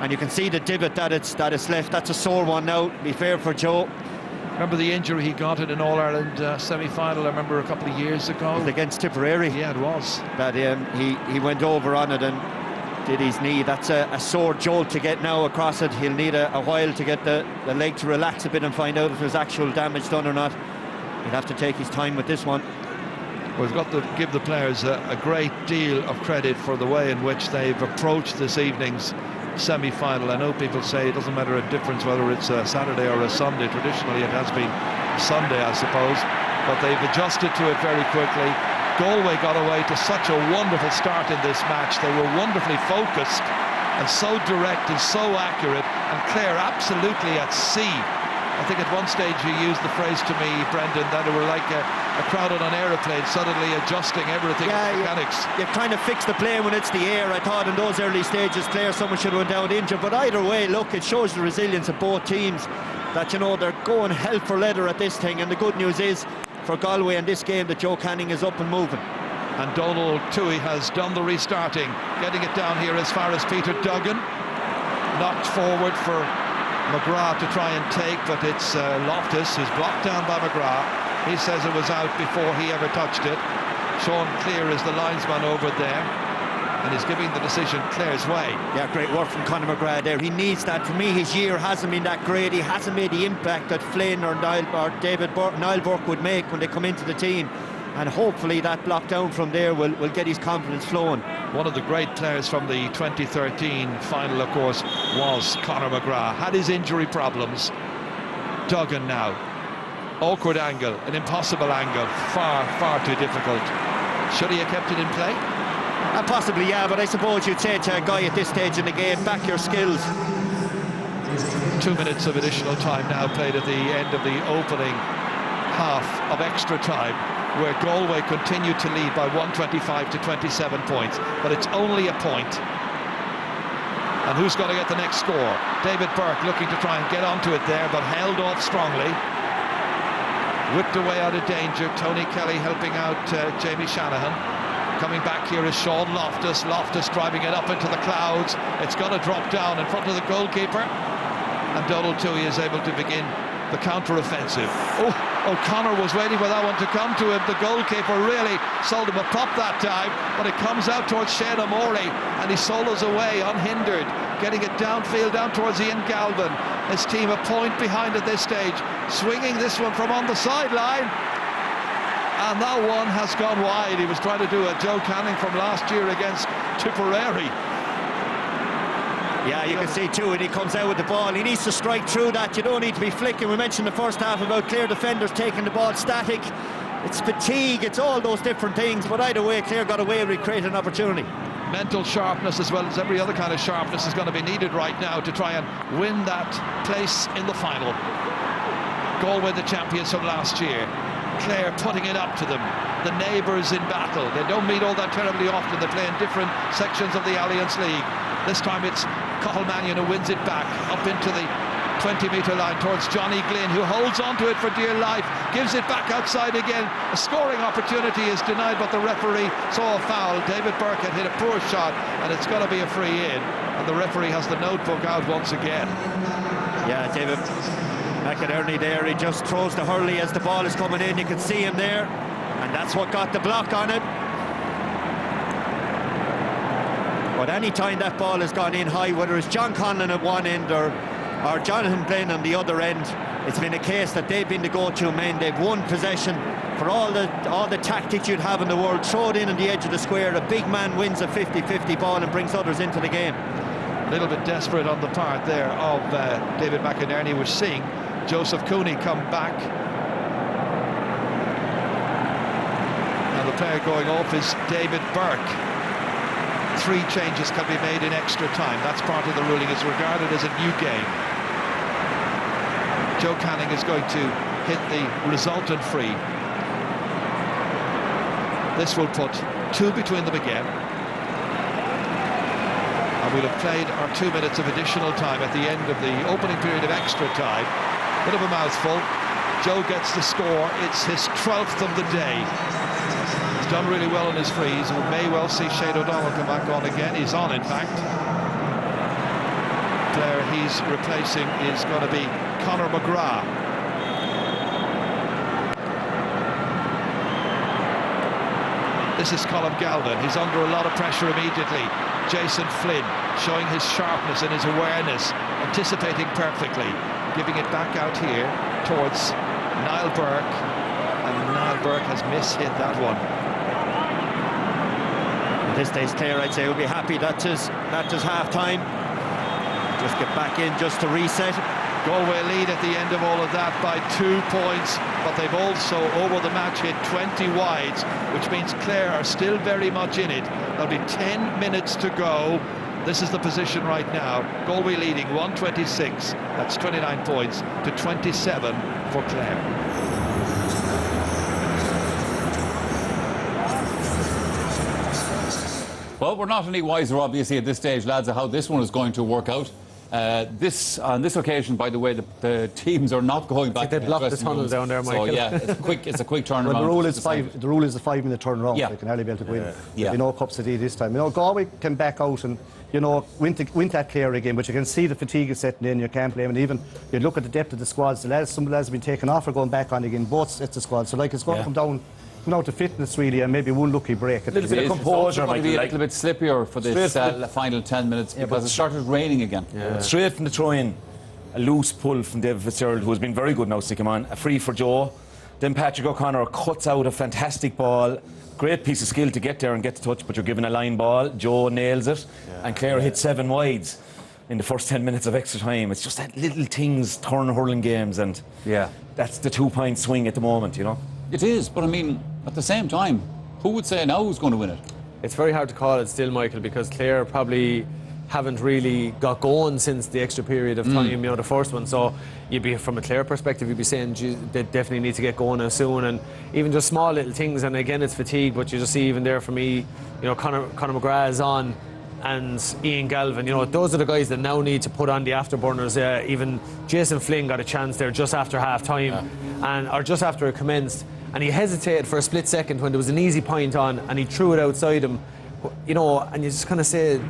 And you can see the divot that it's left. That's a sore one now, be fair for Joe. Remember the injury he got in an All-Ireland semi-final, I remember a couple of years ago? It was against Tipperary. Yeah, it was. That he went over on it and did his knee. That's a sore jolt to get now across it. He'll need a while to get the leg to relax a bit and find out if there's actual damage done or not. He'll have to take his time with this one. We've got to give the players a great deal of credit for the way in which they've approached this evening's semi-final. I know people say it doesn't matter a difference whether it's a Saturday or a Sunday. Traditionally it has been Sunday, I suppose, but they've adjusted to it very quickly. Galway got away to such a wonderful start in this match. They were wonderfully focused and so direct and so accurate, and Clare absolutely at sea. I think at one stage you used the phrase to me, Brendan, that it were like a crowd on an aeroplane suddenly adjusting everything. Yeah, mechanics. You kind of fix the plane when it's the air. I thought in those early stages Clare, someone should have went down injured, but either way, look, it shows the resilience of both teams, that, you know, they're going hell for leather at this thing. And the good news is for Galway in this game that Joe Canning is up and moving. And Donald Toohey has done the restarting, getting it down here as far as Peter Duggan. Knocked forward for McGrath to try and take, but it's Loftus who's blocked down by McGrath. He says it was out before he ever touched it. Sean Clear is the linesman over there, and he's giving the decision Clare's way. Yeah, great work from Conor McGrath there. He needs that. For me, his year hasn't been that great. He hasn't made the impact that Flynn or Niall Burke would make when they come into the team. And hopefully that block down from there will get his confidence flowing. One of the great players from the 2013 final, of course, was Conor McGrath. Had his injury problems. Duggan now. Awkward angle, an impossible angle. Far too difficult. Should he have kept it in play? Possibly, yeah, but I suppose you'd say to a guy at this stage in the game, back your skills. 2 minutes of additional time now played at the end of the opening half of extra time, where Galway continued to lead by 125 to 27 points, but it's only a point. And who's going to get the next score? David Burke looking to try and get onto it there, but held off strongly. Whipped away out of danger. Tony Kelly helping out Jamie Shanahan. Coming back here is Sean Loftus. Loftus driving it up into the clouds. It's going to drop down in front of the goalkeeper. And Donald Toohey is able to begin the counter-offensive. Oh, O'Connor was waiting for that one to come to him. The goalkeeper really sold him a pop that time, but it comes out towards Shane O'Morey, and he solos away unhindered, getting it downfield down towards Ian Galvin. His team a point behind at this stage, swinging this one from on the sideline, and that one has gone wide. He was trying to do a Joe Canning from last year against Tipperary. Yeah, you can see too, and he comes out with the ball. He needs to strike through that. You don't need to be flicking. We mentioned the first half about Clare defenders taking the ball static. It's fatigue, it's all those different things, but either way, Clare got away with creating an opportunity. Mental sharpness as well as every other kind of sharpness is going to be needed right now to try and win that place in the final. Galway, the champions from last year. Clare putting it up to them. The neighbours in battle. They don't meet all that terribly often. They play in different sections of the Alliance League. This time it's Cathal Mannion who wins it back up into the 20-metre line towards Johnny Glynn, who holds onto it for dear life, gives it back outside again. A scoring opportunity is denied, but the referee saw a foul. David Burke had hit a poor shot, and it's got to be a free in. And the referee has the notebook out once again. Yeah, David McInerney there, he just throws the hurley as the ball is coming in. You can see him there, and that's what got the block on it. But any time that ball has gone in high, whether it's John Conlon at one end or Jonathan Glynn on the other end, it's been a case that they've been the go-to men. They've won possession for all the tactics you'd have in the world. Throw it in on the edge of the square. A big man wins a 50-50 ball and brings others into the game. A little bit desperate on the part there of David McInerney. We're seeing Joseph Cooney come back. And the player going off is David Burke. 3 changes can be made in extra time. That's part of the ruling. It's regarded as a new game. Joe Canning is going to hit the resultant free. This will put 2 between them again. And we'll have played our 2 minutes of additional time at the end of the opening period of extra time. Bit of a mouthful. Joe gets the score. It's his 12th of the day. He's done really well on his frees, and we may well see Shane O'Donnell come back on again. He's on, in fact. Player he's replacing is going to be Conor McGrath. This is Colm Galvin. He's under a lot of pressure immediately. Jason Flynn showing his sharpness and his awareness, anticipating perfectly, giving it back out here towards Niall Burke, and Niall Burke has mishit that one. At this stage, Clare, I'd say, will be happy that is half-time. Just get back in just to reset. Galway lead at the end of all of that by 2 points, but they've also, over the match, hit 20 wides, which means Clare are still very much in it. There'll be 10 minutes to go. This is the position right now. Galway leading 126, that's 29 points, to 27 for Clare. Well, we're not any wiser, obviously, at this stage, lads, of how this one is going to work out. On this occasion, by the way, the teams are not going back. They blocked the tunnel down there, Michael. So yeah, it's a quick turnaround. Well, the rule is the rule is a 5-minute turnaround. Yeah. They can hardly be able to win. There'll be no cups of tea this time. Galway can back out and win that Clare again, but you can see the fatigue is setting in. You can't blame it. Even you look at the depth of the squads. Some of the lads have been taken off or going back on again. Both sets of squads. So it's going to come down to fitness really, and maybe one lucky break. A little bit of composure, might be a little bit slippier for this final 10 minutes because it started raining again. Straight from the throw-in, a loose pull from David Fitzgerald, who's been very good now, stick him on. A free for Joe. Then Patrick O'Connor cuts out a fantastic ball. Great piece of skill to get there and get the touch, but you're given a line ball. Joe nails it, and Clare hit 7 wides in the first 10 minutes of extra time. It's just that little things turn hurling games, and that's the 2-point swing at the moment, It is, but I mean, at the same time, who would say now who's going to win it? It's very hard to call it still, Michael, because Clare probably haven't really got going since the extra period of time, the first one. So you'd be, from a Clare perspective, you'd be saying they definitely need to get going now soon, and even just small little things. And again, it's fatigue, but you just see even there for me, Conor McGrath is on, and Ian Galvin, those are the guys that now need to put on the afterburners. Even Jason Flynn got a chance there just after half-time, or just after it commenced, and he hesitated for a split second when there was an easy point on, and he threw it outside him, and you just kind of say,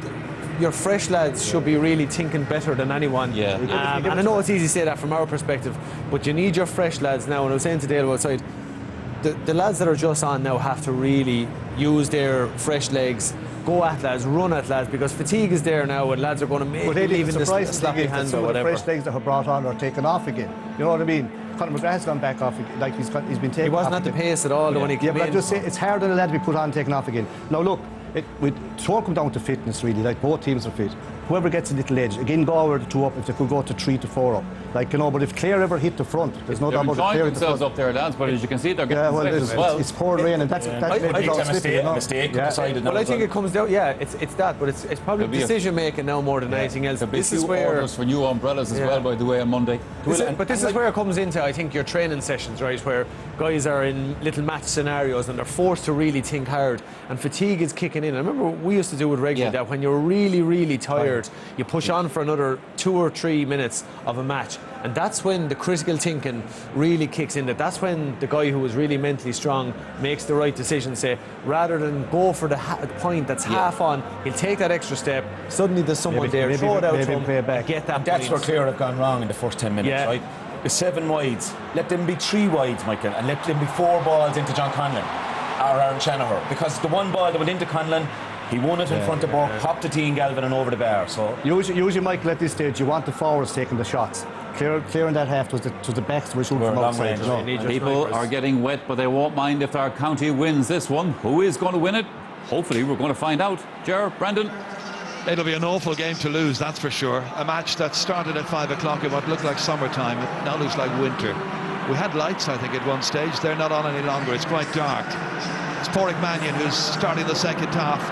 your fresh lads should be really thinking better than anyone. And I know it's easy to say that from our perspective, but you need your fresh lads now, and I was saying to Dale outside, the lads that are just on now have to really use their fresh legs, go at lads, run at lads, because fatigue is there now, and lads are going to make even this slappy hand or whatever. The fresh legs that are brought on are taken off again. You know what I mean? Conor McGrath's gone back off, like he's been taken off. He wasn't at the pace at all when he came in. But I just say it's harder than a lad to be put on and taken off again. Now look, it won't come down to fitness really, like both teams are fit. whoever gets a little edge. Again, Galway the 2 up, if they could go to 3 to 4 up. Like, you know, but if Clare ever hit the front, there's no doubt about it. They're enjoying themselves up there, lads, but as you can see, they're getting as well. It's pouring rain, and that's a mistake decided. Well, I think it comes down, it's that, but it's probably decision making now more than anything else. This is where orders for new umbrellas as well, by the way, on Monday. But this is where it comes into, I think, your training sessions, right, where guys are in little match scenarios and they're forced to really think hard, and fatigue is kicking in. I remember we used to do it regularly, that when you're really, really tired, you push on for another 2 or 3 minutes of a match, and that's when the critical thinking really kicks in. That's when the guy who is really mentally strong makes the right decision, say, rather than go for the point that's half on, he'll take that extra step, suddenly there's someone there, throw it out to him, get that That's point. where Clare have gone wrong in the first 10 minutes, right? The 7 wides, let them be 3 wides, Michael, and let them be 4 balls into John Conlon or Aaron Shanahan, because the 1 ball that went into Conlon, he won it in front of Buck, popped the tee in Galvin and over the bar. So usually, Michael, at this stage, you want the forwards taking the shots. Clear in that half to the backs were shooting from outside. People are getting wet, but they won't mind if our county wins this one. Who is going to win it? Hopefully, we're going to find out. Ger, Brendan. It'll be an awful game to lose, that's for sure. A match that started at 5 o'clock in what looked like summertime, it now looks like winter. We had lights, I think, at one stage. They're not on any longer. It's quite dark. It's Pádraig Mannion who's starting the second half,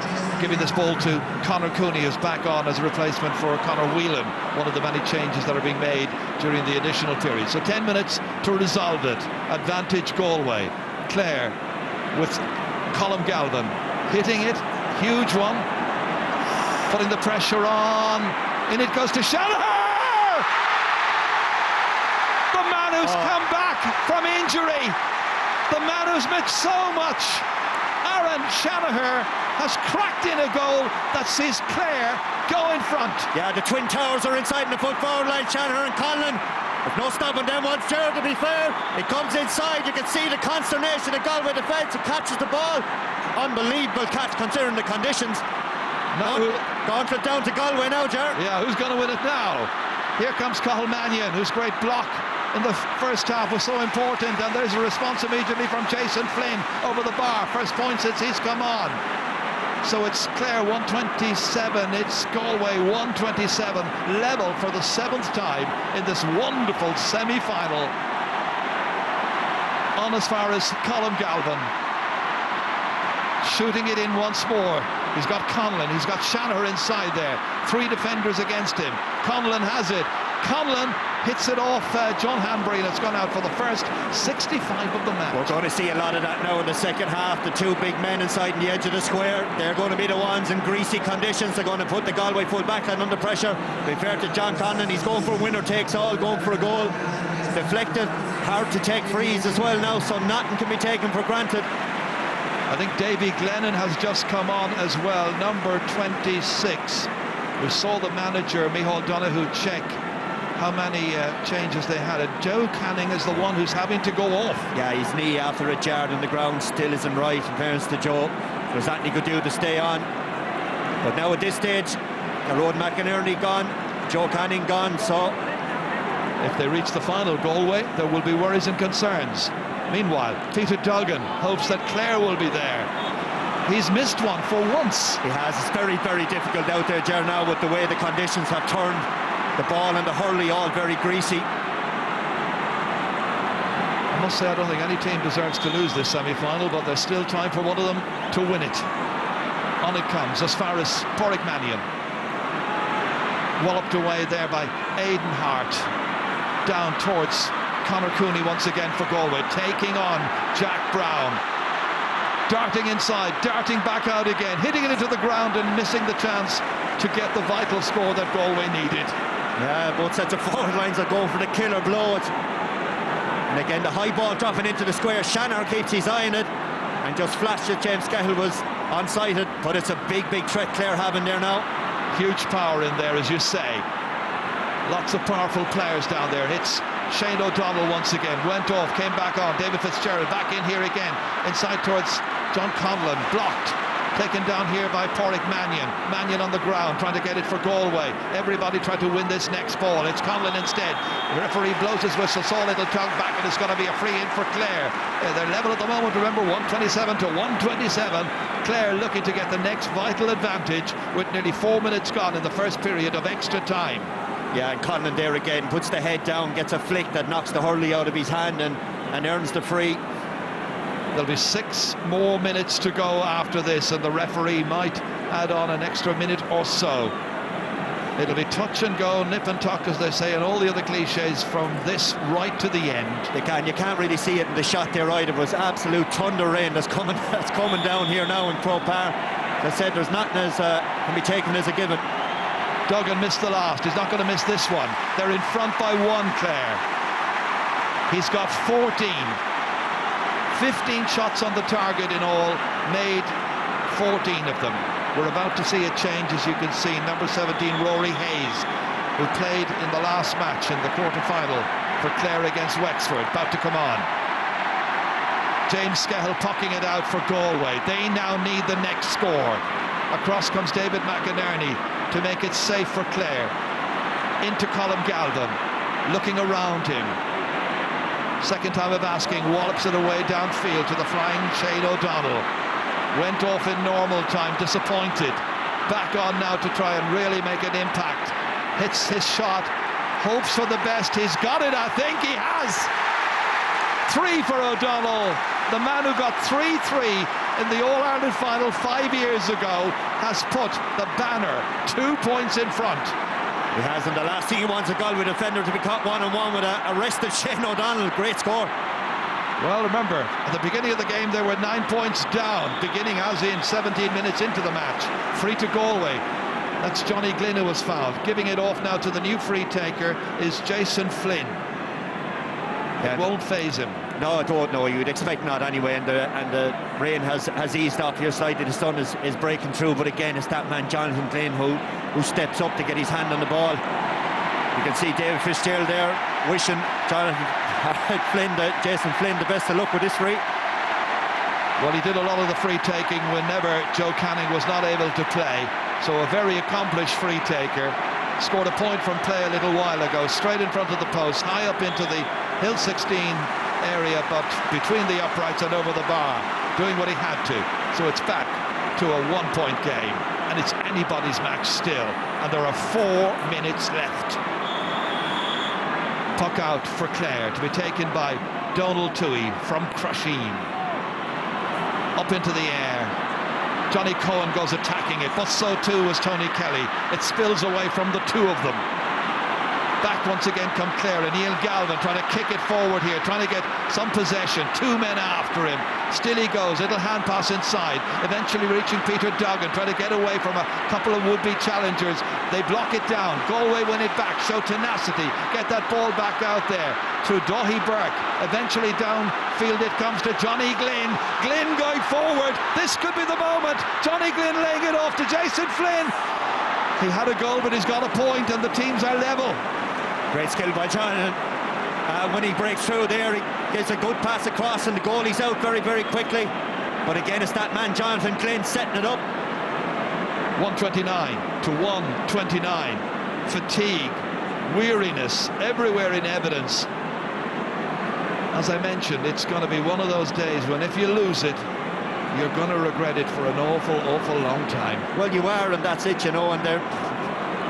giving this ball to Conor Cooney, who's back on as a replacement for Conor Whelan, one of the many changes that are being made during the additional period. So 10 minutes to resolve it. Advantage Galway. Clare with Colm Galvin hitting it. Huge one. Putting the pressure on. In it goes to Shanahan! The man who's come back from injury. The man who's missed so much. Aaron Shanahan has cracked in a goal that sees Clare go in front. Yeah, the Twin Towers are inside in the foot forward line. Shanahan and Conlon. There's no stopping them once, Gerald, to be fair. It comes inside. You can see the consternation of Galway defence. It catches the ball. Unbelievable catch considering the conditions. Gauntlet down to Galway now, Ger. Yeah, who's going to win it now? Here comes Cathal Mannion, whose great block in the first half was so important, and there's a response immediately from Jason Flynn over the bar. First point since he's come on. So it's Clare 127, it's Galway 127, level for the 7th time in this wonderful semi-final. On as far as Colm Galvin, shooting it in once more. He's got Conlon, he's got Shanahan inside there. 3 defenders against him. Conlon has it. Conlon hits it off John Hanbury, and it's gone out for the first 65 of the match. We're going to see a lot of that now in the second half. The 2 big men inside the edge of the square, they're going to be the ones in greasy conditions. They're going to put the Galway full back line under pressure. Be fair to John Conlon, he's going for winner takes all, going for a goal. Deflected, hard to take frees as well now, so nothing can be taken for granted. I think Davy Glennon has just come on as well, number 26. We saw the manager, Micheál Donoghue, check how many changes they had. And Joe Canning is the one who's having to go off. Yeah, his knee after a jarred on the ground still isn't right, in fairness to Joe. There's nothing he could do to stay on. But now at this stage, Gerard McInerney gone, Joe Canning gone, so... If they reach the final, Galway, there will be worries and concerns. Meanwhile, Peter Duggan hopes that Clare will be there. He's missed one for once. He has. It's very, very difficult out there, Ger, now with the way the conditions have turned. The ball and the hurley all very greasy. I must say I don't think any team deserves to lose this semi-final, but there's still time for one of them to win it. On it comes as far as Pádraig Mannion. Walloped away there by Aidan Hart. Down towards Conor Cooney once again for Galway, taking on Jack Brown. Darting inside, darting back out again, hitting it into the ground and missing the chance to get the vital score that Galway needed. Yeah, both sets of forward lines are going for the killer blow. And again, the high ball dropping into the square. Shanahan keeps his eye on it and just flashed it. James Cahill was on-sighted, but it's a big, big threat Clare having there now. Huge power in there, as you say. Lots of powerful players down there. Hits Shane O'Donnell once again, went off, came back on. David Fitzgerald back in here again, inside towards John Conlon, blocked, taken down here by Pádraig Mannion. Mannion on the ground, trying to get it for Galway. Everybody trying to win this next ball. It's Conlon instead. The referee blows his whistle, saw a little tug back, and it's going to be a free in for Clare. They're level at the moment, remember, 127 to 127. Clare looking to get the next vital advantage with nearly 4 minutes gone in the first period of extra time. Yeah, and Conlon there again puts the head down, gets a flick that knocks the hurley out of his hand and earns the free. There'll be 6 more minutes to go after this, and the referee might add on an extra minute or so. It'll be touch and go, nip and tuck, as they say, and all the other cliches from this right to the end. You can't really see it in the shot there either. It was absolute thunder rain that's coming down here now in Croke Park. As I said, there's nothing can be taken as a given. Duggan missed the last. He's not going to miss this one. They're in front by 1, Clare. He's got 14. 15 shots on the target in all, made 14 of them. We're about to see a change, as you can see. Number 17, Rory Hayes, who played in the last match in the quarter-final for Clare against Wexford, about to come on. James Skehill pucking it out for Galway. They now need the next score. Across comes David McInerney to make it safe for Clare. Into Colm Galvin, looking around him. Second time of asking, wallops it away downfield to the flying Shane O'Donnell. Went off in normal time, disappointed. Back on now to try and really make an impact. Hits his shot, hopes for the best. He's got it, I think he has. 3 for O'Donnell. The man who got 3-3 in the All-Ireland final 5 years ago has put the banner 2 points in front. He has, and the last thing he wants a Galway defender to be caught one-on-one with a arrested Shane O'Donnell. Great score. Well, remember, at the beginning of the game, they were 9 points down, beginning as in 17 minutes into the match. Free to Galway. That's Johnny Glynn who was fouled. Giving it off now to the new free taker is Jason Flynn. It won't faze him. No, I don't know. You'd expect not anyway, and the rain has eased off here slightly. The sun is breaking through, but again, it's that man Jonathan Glynn who steps up to get his hand on the ball. You can see David Fitzgerald there wishing Jason Flynn the best of luck with this free. Well, he did a lot of the free taking whenever Joe Canning was not able to play, so a very accomplished free taker. Scored a point from play a little while ago, straight in front of the post, high up into the Hill 16 area, but between the uprights and over the bar, doing what he had to. So it's back to a 1-point game, and it's anybody's match still, and there are 4 minutes left. Puck out for Clare to be taken by Donald Toohey from Crusheen. Up into the air. Johnny Cohen goes attacking it, but so too was Tony Kelly. It spills away from the 2 of them. Back once again come Clare, and Neil Galvin trying to kick it forward here, trying to get some possession. 2 men after him. Still he goes, little hand pass inside, eventually reaching Peter Duggan, trying to get away from a couple of would-be challengers. They block it down. Galway win it back, show tenacity, get that ball back out there through Daithí Burke. Eventually downfield it comes to Johnny Glynn. Glynn going forward. This could be the moment. Johnny Glynn laying it off to Jason Flynn. He had a goal, but he's got a point, and the teams are level. Great skill by Jonathan. When he breaks through there, he gets a good pass across, and the goalie's out very, very quickly. But again, it's that man Jonathan Glynn setting it up. 129 to 129. Fatigue, weariness, everywhere in evidence. As I mentioned, it's going to be one of those days when if you lose it, you're going to regret it for an awful, awful long time. Well, you are, and that's it, you know, and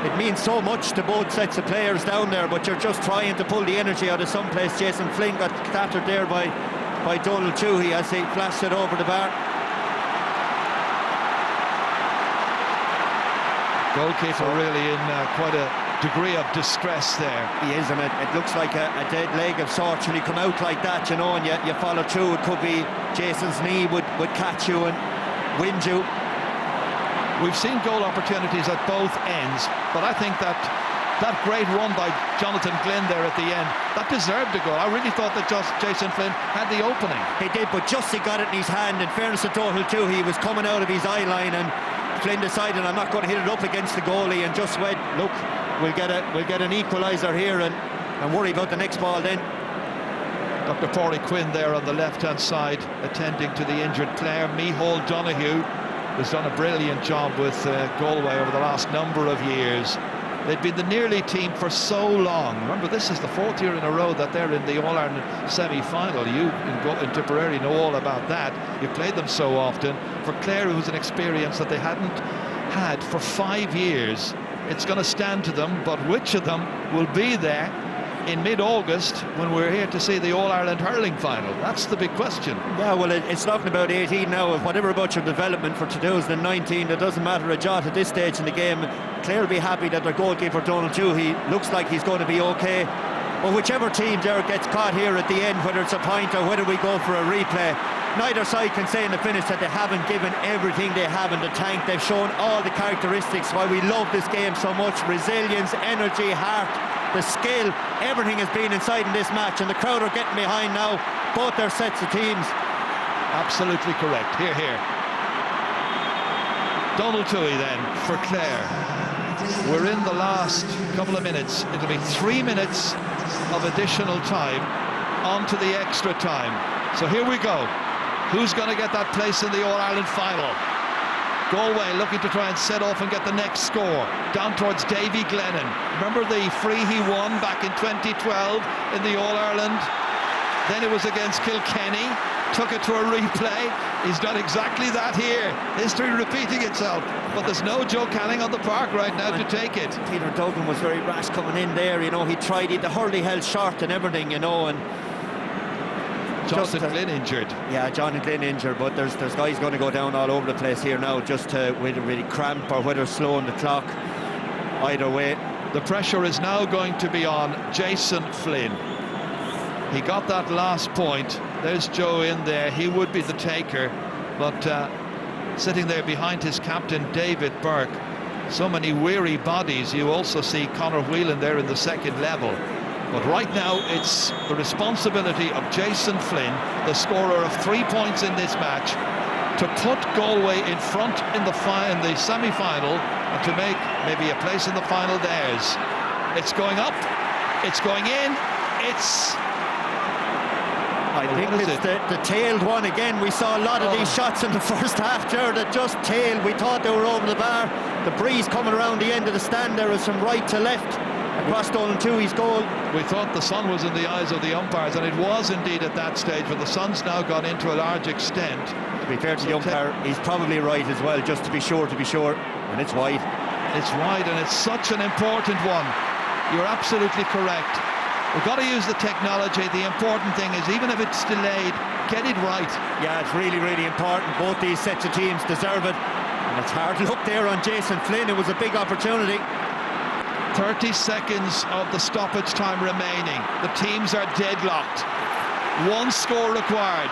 it means so much to both sets of players down there, but you're just trying to pull the energy out of someplace. Jason Flynn got clattered there by Donald Toohey as he flashed it over the bar. Goalkeeper really in quite a degree of distress there. He is, and it looks like a dead leg of sorts when you come out like that, you know, and you follow through. It could be Jason's knee would catch you and wind you. We've seen goal opportunities at both ends, but I think that great run by Jonathan Glynn there at the end, that deserved a goal. I really thought that Jason Flynn had the opening. He did, but just he got it in his hand. In fairness to Donald too, he was coming out of his eye line, and Flynn decided, I'm not going to hit it up against the goalie, and just went, look, we'll get an equaliser here and worry about the next ball then. Dr. Pádraig Quinn there on the left-hand side, attending to the injured Clare. Micheál Donoghue has done a brilliant job with Galway over the last number of years. They'd been the nearly team for so long. Remember, this is the 4th year in a row that they're in the All-Ireland semi-final. You in Tipperary know all about that. You've played them so often. For Clare, it was an experience that they hadn't had for 5 years. It's going to stand to them, but which of them will be there in mid-August when we're here to see the All-Ireland hurling final? That's the big question. Yeah, well, it's talking about 18 now. Whatever about your development for 2019, it doesn't matter a jot at this stage in the game. Clare will be happy that their goalkeeper Donald Toohey looks like he's going to be okay. But whichever team there gets caught here at the end, whether it's a point or whether we go for a replay, neither side can say in the finish that they haven't given everything they have in the tank. They've shown all the characteristics why we love this game so much: resilience, energy, heart, the skill. Everything has been inside in this match, and the crowd are getting behind now both their sets of teams. Absolutely correct. Here, here. Donald Toohey then for Clare. We're in the last couple of minutes. It'll be 3 minutes of additional time onto the extra time. So here we go. Who's going to get that place in the All-Ireland final? Galway looking to try and set off and get the next score. Down towards Davy Glennon. Remember the free he won back in 2012 in the All-Ireland? Then it was against Kilkenny. Took it to a replay. He's done exactly that here. History repeating itself. But there's no Joe Canning on the park right now to take it. Peter Duggan was very rash coming in there. You know, he tried it. The hurley held short and everything, you know, and Jonathan Glynn injured. Yeah, Jonathan Glynn injured, but there's guys going to go down all over the place here now, just to whether really cramp or whether slowing the clock. Either way, the pressure is now going to be on Jason Flynn. He got that last point. There's Joe in there. He would be the taker, but sitting there behind his captain David Burke. So many weary bodies. You also see Conor Whelan there in the second level. But right now, it's the responsibility of Jason Flynn, the scorer of 3 points in this match, to put Galway in front in the semi-final and to make maybe a place in the final theirs. It's going up, it's going in, it's... I think it's the tailed one again. We saw a lot of these shots in the first half there that just tailed. We thought they were over the bar. The breeze coming around the end of the stand there is from right to left. Across Donald Toohey's goal. We thought the sun was in the eyes of the umpires, and it was indeed at that stage, but the sun's now gone into a large extent. To be fair to the umpire, he's probably right as well, just to be sure, and it's wide. It's wide, and it's such an important one. You're absolutely correct. We've got to use the technology. The important thing is, even if it's delayed, get it right. Yeah, it's really, really important. Both these sets of teams deserve it, and it's hard to look there on Jason Flynn. It was a big opportunity. 30 seconds of the stoppage time remaining. The teams are deadlocked. One score required.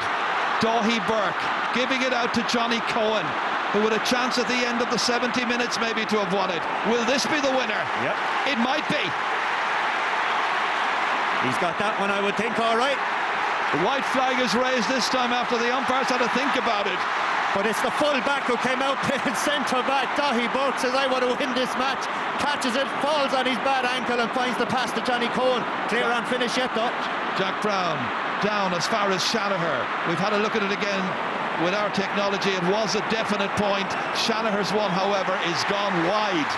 Daithí Burke giving it out to Johnny Cohen, who had a chance at the end of the 70 minutes maybe to have won it. Will this be the winner? Yep. It might be. He's got that one, I would think, all right. The white flag is raised this time after the umpires had to think about it. But it's the full back who came out playing centre back. Daithí Burke says, I want to win this match. Catches it, falls on his bad ankle and finds the pass to Johnny Cohen. Clear on finish yet though. Jack Brown down as far as Shanaher. We've had a look at it again with our technology. It was a definite point. Shanaher's one, however, is gone wide.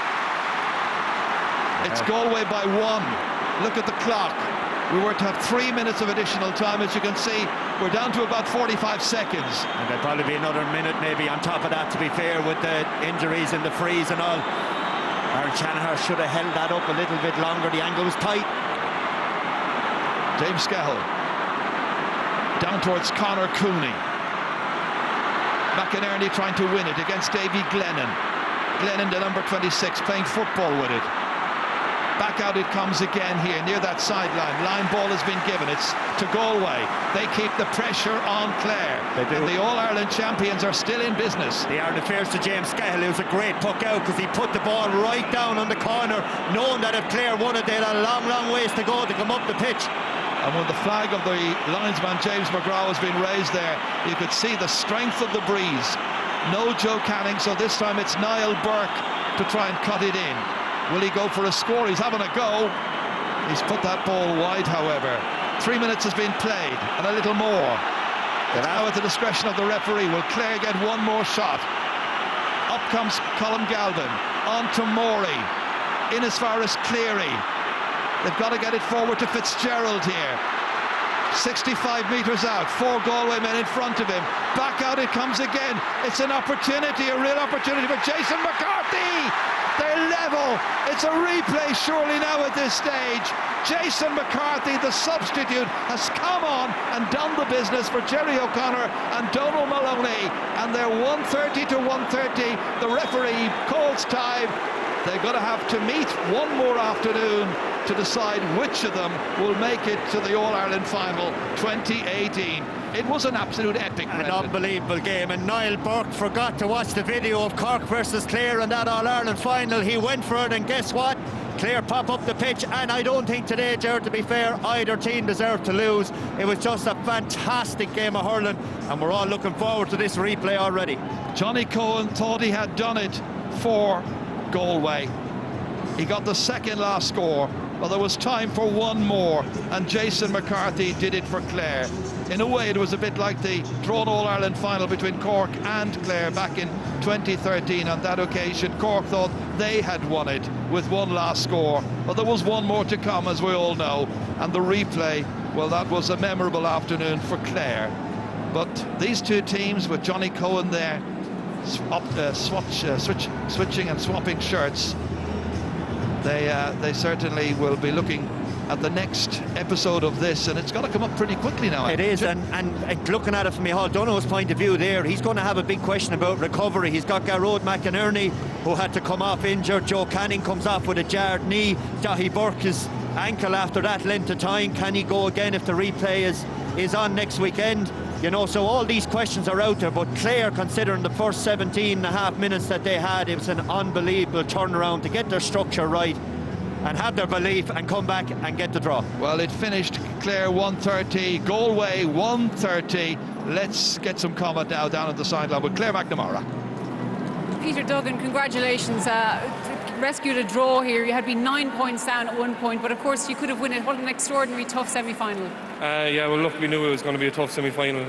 It's Galway by 1. Look at the clock. We were to have 3 minutes of additional time. As you can see, we're down to about 45 seconds. And there'll probably be another minute maybe on top of that, to be fair, with the injuries and the freeze and all. Aaron Shanaher should have held that up a little bit longer. The angle was tight. Dave Scahill down towards Conor Cooney. McInerney trying to win it against Davy Glennon. Glennon, the number 26, playing football with it. Back out it comes again here near that sideline. Line ball has been given. It's to Galway. They keep the pressure on Clare. They do. And the All-Ireland champions are still in business. They are. The fair's to James Scahill. It was a great puck out because he put the ball right down on the corner, knowing that if Clare won it, they had a long, long ways to go to come up the pitch. And when the flag of the linesman James McGraw has been raised there, you could see the strength of the breeze. No Joe Canning, so this time it's Niall Burke to try and cut it in. Will he go for a score? He's having a go. He's put that ball wide, however. 3 minutes has been played, and a little more. It's now at the discretion of the referee. Will Clare get one more shot? Up comes Colm Galvin. On to Morey. in as far as Cleary. They've got to get it forward to Fitzgerald here. 65 metres out, 4 Galway men in front of him. Back out it comes again. It's an opportunity, a real opportunity for Jason McCarthy. They're level. It's a replay surely now at this stage. Jason McCarthy, the substitute, has come on and done the business for Jerry O'Connor and Donald Maloney. And they're 130 to 130. The referee calls time. They're going to have to meet one more afternoon to decide which of them will make it to the All-Ireland final 2018. It was an absolute epic, an unbelievable game, and Niall Burke forgot to watch the video of Cork versus Clare in that All-Ireland final. He went for it, and guess what? Clare pop up the pitch, and I don't think today, Gerard, to be fair, either team deserved to lose. It was just a fantastic game of hurling, and we're all looking forward to this replay already. Johnny Cohen thought he had done it for Galway. He got the second last score, but there was time for one more, and Jason McCarthy did it for Clare. In a way, it was a bit like the drawn All-Ireland final between Cork and Clare back in 2013. On that occasion, Cork thought they had won it with one last score, but there was one more to come, as we all know, and the replay, well, that was a memorable afternoon for Clare. But these two teams, with Johnny Cohen there, switching and swapping shirts, they certainly will be looking at the next episode of this, and it's got to come up pretty quickly now. It is, and looking at it from Micheál Donoghu's point of view there, he's going to have a big question about recovery. He's got Garrod McInerney, who had to come off injured. Joe Canning comes off with a jarred knee. Daithí Burke's ankle after that length of time. Can he go again if the replay is on next weekend? You know, so all these questions are out there, but Clare, considering the first 17 and a half minutes that they had, it was an unbelievable turnaround to get their structure right and have their belief and come back and get the draw. Well, it finished Clare 130, Galway 130. Let's get some comment now down at the sideline with Claire McNamara. Peter Duggan, congratulations. Rescued a draw here. You had been 9 points down at one point, but of course you could have won it. What an extraordinary tough semi-final. Yeah, well, look, we knew it was going to be a tough semi-final.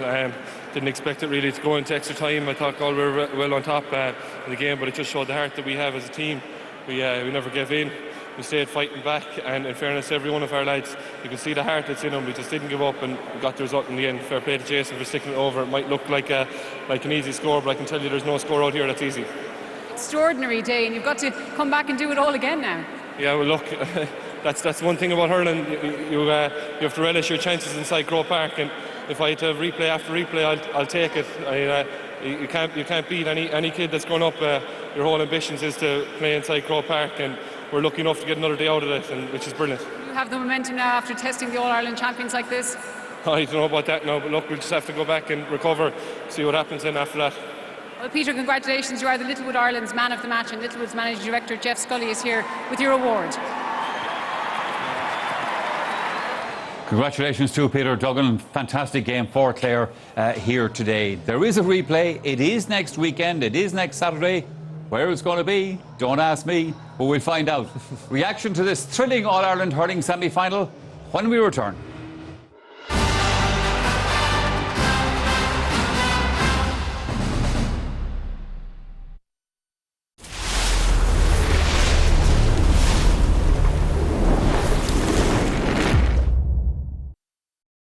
Didn't expect it really to go into extra time. I thought Galway were well on top in the game, but it just showed the heart that we have as a team. We never gave in. We stayed fighting back, and in fairness to every one of our lads, you can see the heart that's in them. We just didn't give up and got the result in the end. Fair play to Jason for sticking it over. It might look like an easy score, but I can tell you there's no score out here that's easy. Extraordinary day, and you've got to come back and do it all again now. Yeah, well, look, that's one thing about hurling. You have to relish your chances inside Croke Park, and if I had to replay after replay, I'll take it. You can't beat any kid that's grown up. Your whole ambitions is to play inside Croke Park, and we're lucky enough to get another day out of it, which is brilliant. You have the momentum now after testing the All-Ireland champions like this? I don't know about that now, but look, we'll just have to go back and recover, see what happens then after that. Well, Peter, congratulations. You are the Littlewood Ireland's man of the match, and Littlewood's managing director Jeff Scully is here with your award. Congratulations to Peter Duggan. Fantastic game for Clare here today. There is a replay. It is next weekend. It is next Saturday. Where it's going to be, don't ask me, but we'll find out. Reaction to this thrilling All-Ireland hurling semi-final when we return.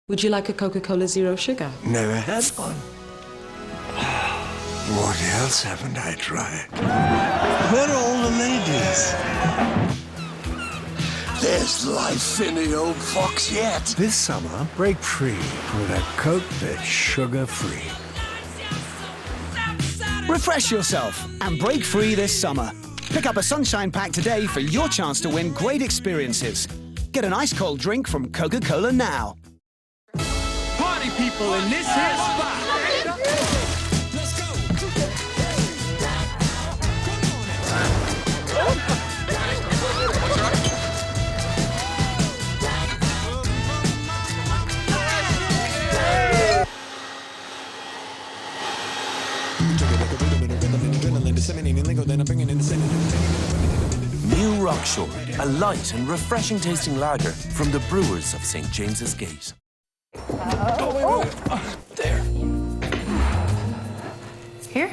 Would you like a Coca-Cola Zero Sugar? Never had one. What else haven't I tried? Where are all the ladies? There's life in the old fox yet. This summer, break free with a Coke that's sugar-free. Refresh yourself and break free this summer. Pick up a Sunshine Pack today for your chance to win great experiences. Get an ice-cold drink from Coca-Cola now. Party people in this here spot. New Rockshore, a light and refreshing tasting lager from the brewers of St. James's Gate. There. Here?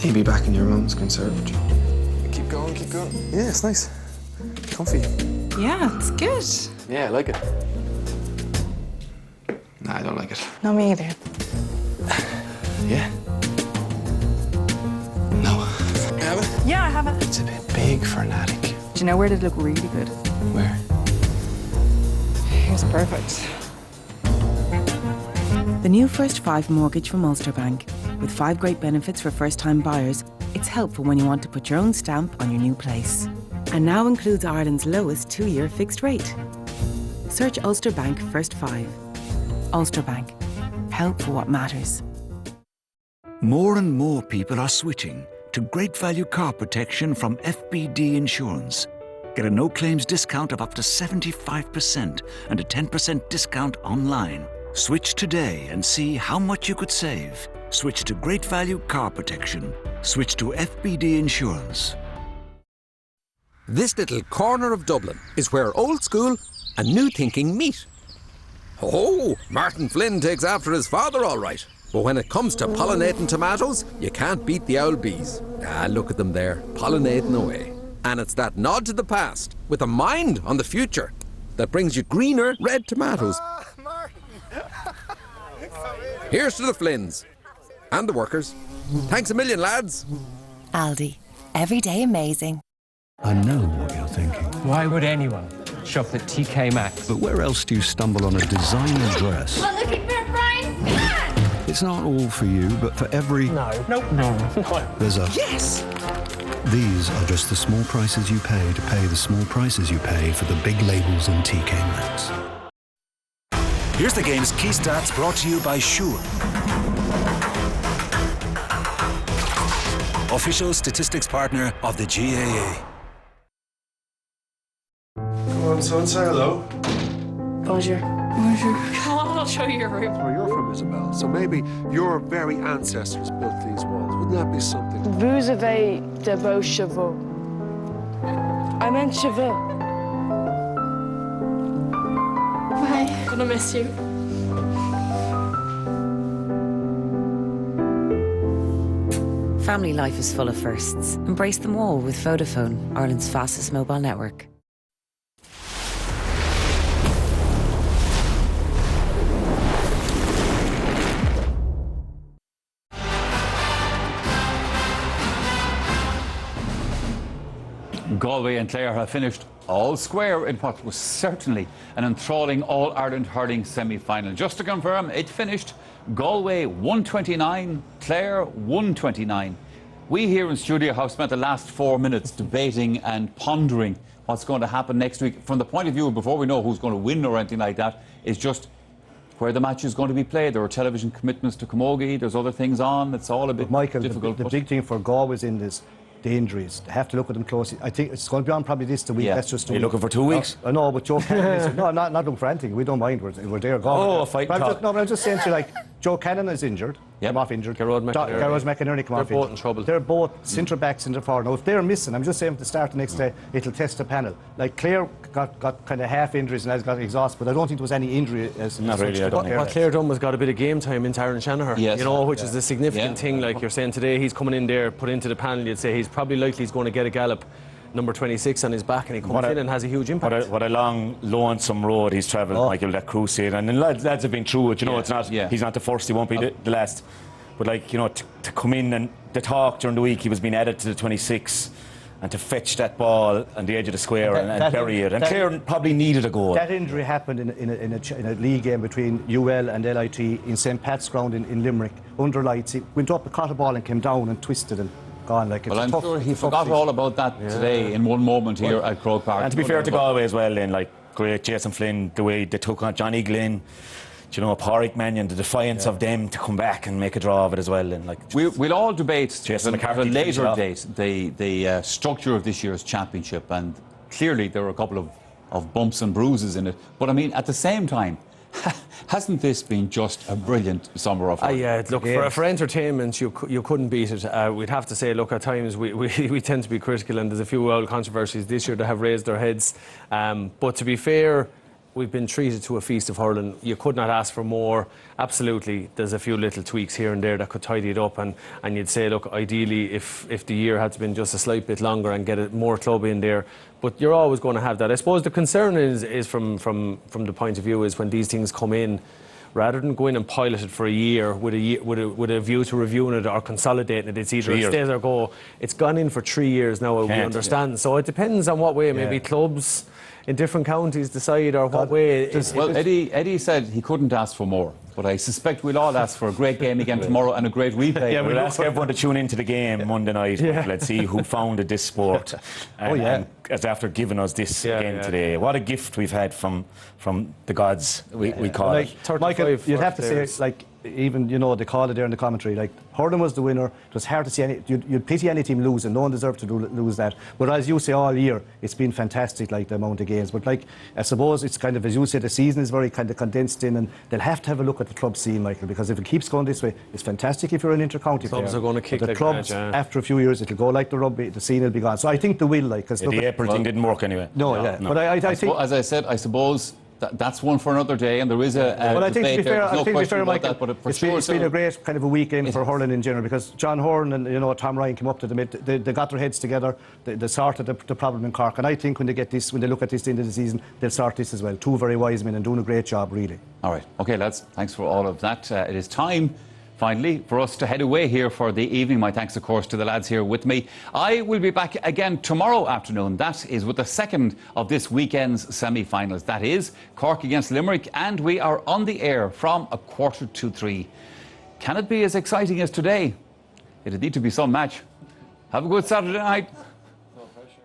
Maybe back in your mum's conservatory. Keep going, keep Good. Yeah, it's nice. Comfy. Yeah, it's good. Yeah, I like it. Nah, I don't like it. No, me either. Yeah. No. You have it? Yeah, I have it. It's a bit big for an attic. Do you know where it'd look really good? Where? Here's perfect. The new First 5 mortgage from Ulster Bank. With 5 great benefits for first-time buyers, it's helpful when you want to put your own stamp on your new place. And now includes Ireland's lowest 2-year fixed rate. Search Ulster Bank First 5. Ulster Bank. Help for what matters. More and more people are switching to great value car protection from FBD Insurance. Get a no-claims discount of up to 75% and a 10% discount online. Switch today and see how much you could save. Switch to great value car protection. Switch to FBD Insurance. This little corner of Dublin is where old school and new thinking meet. Oh, Martin Flynn takes after his father all right. But when it comes to pollinating tomatoes, you can't beat the owl bees. Ah, look at them there, pollinating away. And it's that nod to the past, with a mind on the future, that brings you greener red tomatoes. Here's to the Flynns. And the workers. Thanks a million, lads. Aldi. Every day amazing. I know what you're thinking. Why would anyone shop at TK Maxx? But where else do you stumble on a designer dress? Oh, look at that, Brian! It's not all for you, but for every... No. There's a... Yes! These are just the small prices you pay to pay the small prices you pay for the big labels in TK Maxx. Here's the game's key stats brought to you by Sure. Official statistics partner of the GAA. Come on, son, say hello. Bonjour. Bonjour. Come on, I'll show you your room. Where you're from, Isabel. So maybe your very ancestors built these walls. Wouldn't that be something? Vous avez de beaux chevaux. I meant cheveux. Bye. Gonna miss you. Family life is full of firsts. Embrace them all with Vodafone, Ireland's fastest mobile network. Galway and Clare have finished all square in what was certainly an enthralling All-Ireland hurling semi-final. Just to confirm, it finished Galway 129, Clare 129. We here in studio have spent the last 4 minutes debating and pondering what's going to happen next week. From the point of view, before we know who's going to win or anything like that, is just where the match is going to be played. There are television commitments to Camogie, there's other things on, it's all a bit difficult. The big thing for Galway's in this, the injuries. They have to look at them closely. I think it's going to be on probably this the week. Yeah. That's just. Are you looking for 2 weeks? I know, but Joe Cannon is, no, I'm not looking for anything. We don't mind. We're there. Galway. Oh, fight. But I'm just saying to you, like, Joe Cannon is injured. Came off injured. Garrod McInerney come off injured. They're both in trouble. They're both centre backs, centre forward. Now, if they're missing, I'm just saying at the start the next day, it'll test the panel. Like, Clare got kind of half injuries and has got exhausted, but I don't think there was any injury as not really. What Clare done was got a bit of game time into Aaron Shanahan. Yes. You know, which is the significant thing. Like you're saying today, he's coming in there, put into the panel. You'd say he's probably likely he's going to get a gallop. Number 26 on his back, and he comes in and has a huge impact. What a long, lonesome road he's travelled, Michael, that crusade. And then lads have been through it, you know, it's not, he's not the first, he won't be the last. But, like, you know, to come in and the talk during the week, he was being added to the 26 and to fetch that ball on the edge of the square and bury it. And Clare probably needed a goal. That injury happened in a league game between UL and LIT in St. Pat's Ground in Limerick, under lights. He went up, caught a ball and came down and twisted and gone. Like, well, I'm sure he forgot all about that today in one moment here at Croke Park. And to be fair to Galway as well, then, like, great Jason Flynn, the way they took on Johnny Glynn, you know, Pádraig Mannion, the defiance of them to come back and make a draw of it as well. And, like, we'll all debate at a later date the structure of this year's championship, and clearly there were a couple of bumps and bruises in it. But I mean, at the same time, hasn't this been just a brilliant summer of yeah, look, for entertainment, you couldn't beat it. We'd have to say, look, at times we tend to be critical, and there's a few old controversies this year that have raised their heads. But to be fair, we've been treated to a feast of hurling. You could not ask for more. Absolutely, there's a few little tweaks here and there that could tidy it up, and you'd say, look, ideally, if the year had been just a slight bit longer and get a more club in there, but you're always going to have that. I suppose the concern is from the point of view is when these things come in, rather than go in and pilot it for a year with a view to reviewing it or consolidating it, it's either it stays or go. It's gone in for 3 years now, we understand. Yeah. So it depends on what way maybe clubs in different counties decide, or what way. Well, Eddie said he couldn't ask for more, but I suspect we'll all ask for a great game again tomorrow and a great replay. Yeah, we'll ask everyone to tune into the game Monday night. Yeah. Let's see who founded this sport. And after giving us this again today. What a gift we've had from the gods, we call it. Michael, you'd have to say, like, even, you know, they call it there in the commentary, like, hurling was the winner. It was hard to see you'd pity any team losing. No one deserved to lose that. But as you say, all year, it's been fantastic, like, the amount of games. But, like, I suppose it's kind of, as you say, the season is very kind of condensed in, and they'll have to have a look at the club scene, Michael, because if it keeps going this way, it's fantastic if you're an inter-county player. Clubs are going to kick the clubs, after a few years, it'll go like the rugby, the scene will be gone. So I think they will, like, because the April thing didn't work anyway. No. But I think, as I said, I suppose that's one for another day, and there is a but I think debate to be fair, there's no question about Michael, that, but for it's been a great kind of a weekend for hurling in general, because John Horan and, you know, Tom Ryan came up to them. They got their heads together. They sorted the problem in Cork, and I think when they look at this end of the season, they'll sort this as well. Two very wise men and doing a great job, really. All right, okay, lads, thanks for all of that. It is time, finally, for us to head away here for the evening. My thanks, of course, to the lads here with me. I will be back again tomorrow afternoon. That is with the second of this weekend's semi-finals. That is Cork against Limerick, and we are on the air from 2:45. Can it be as exciting as today? It'd need to be some match. Have a good Saturday night. No pressure.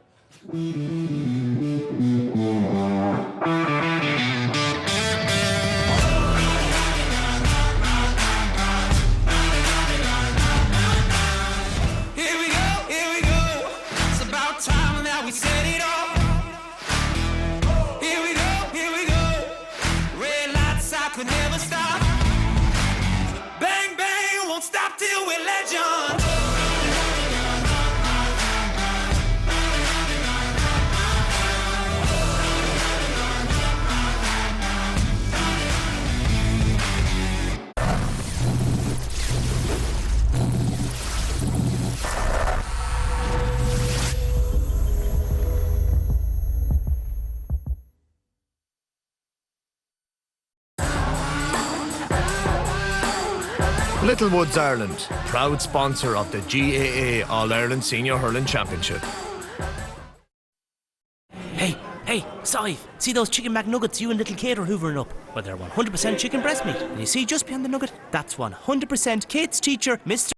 Littlewoods Ireland, proud sponsor of the GAA All-Ireland Senior Hurling Championship. Hey, Sive, see those chicken McNuggets you and little Kate are hoovering up? Well, they're 100% chicken breast meat. And you see just behind the nugget? That's 100% Kate's teacher, Mr.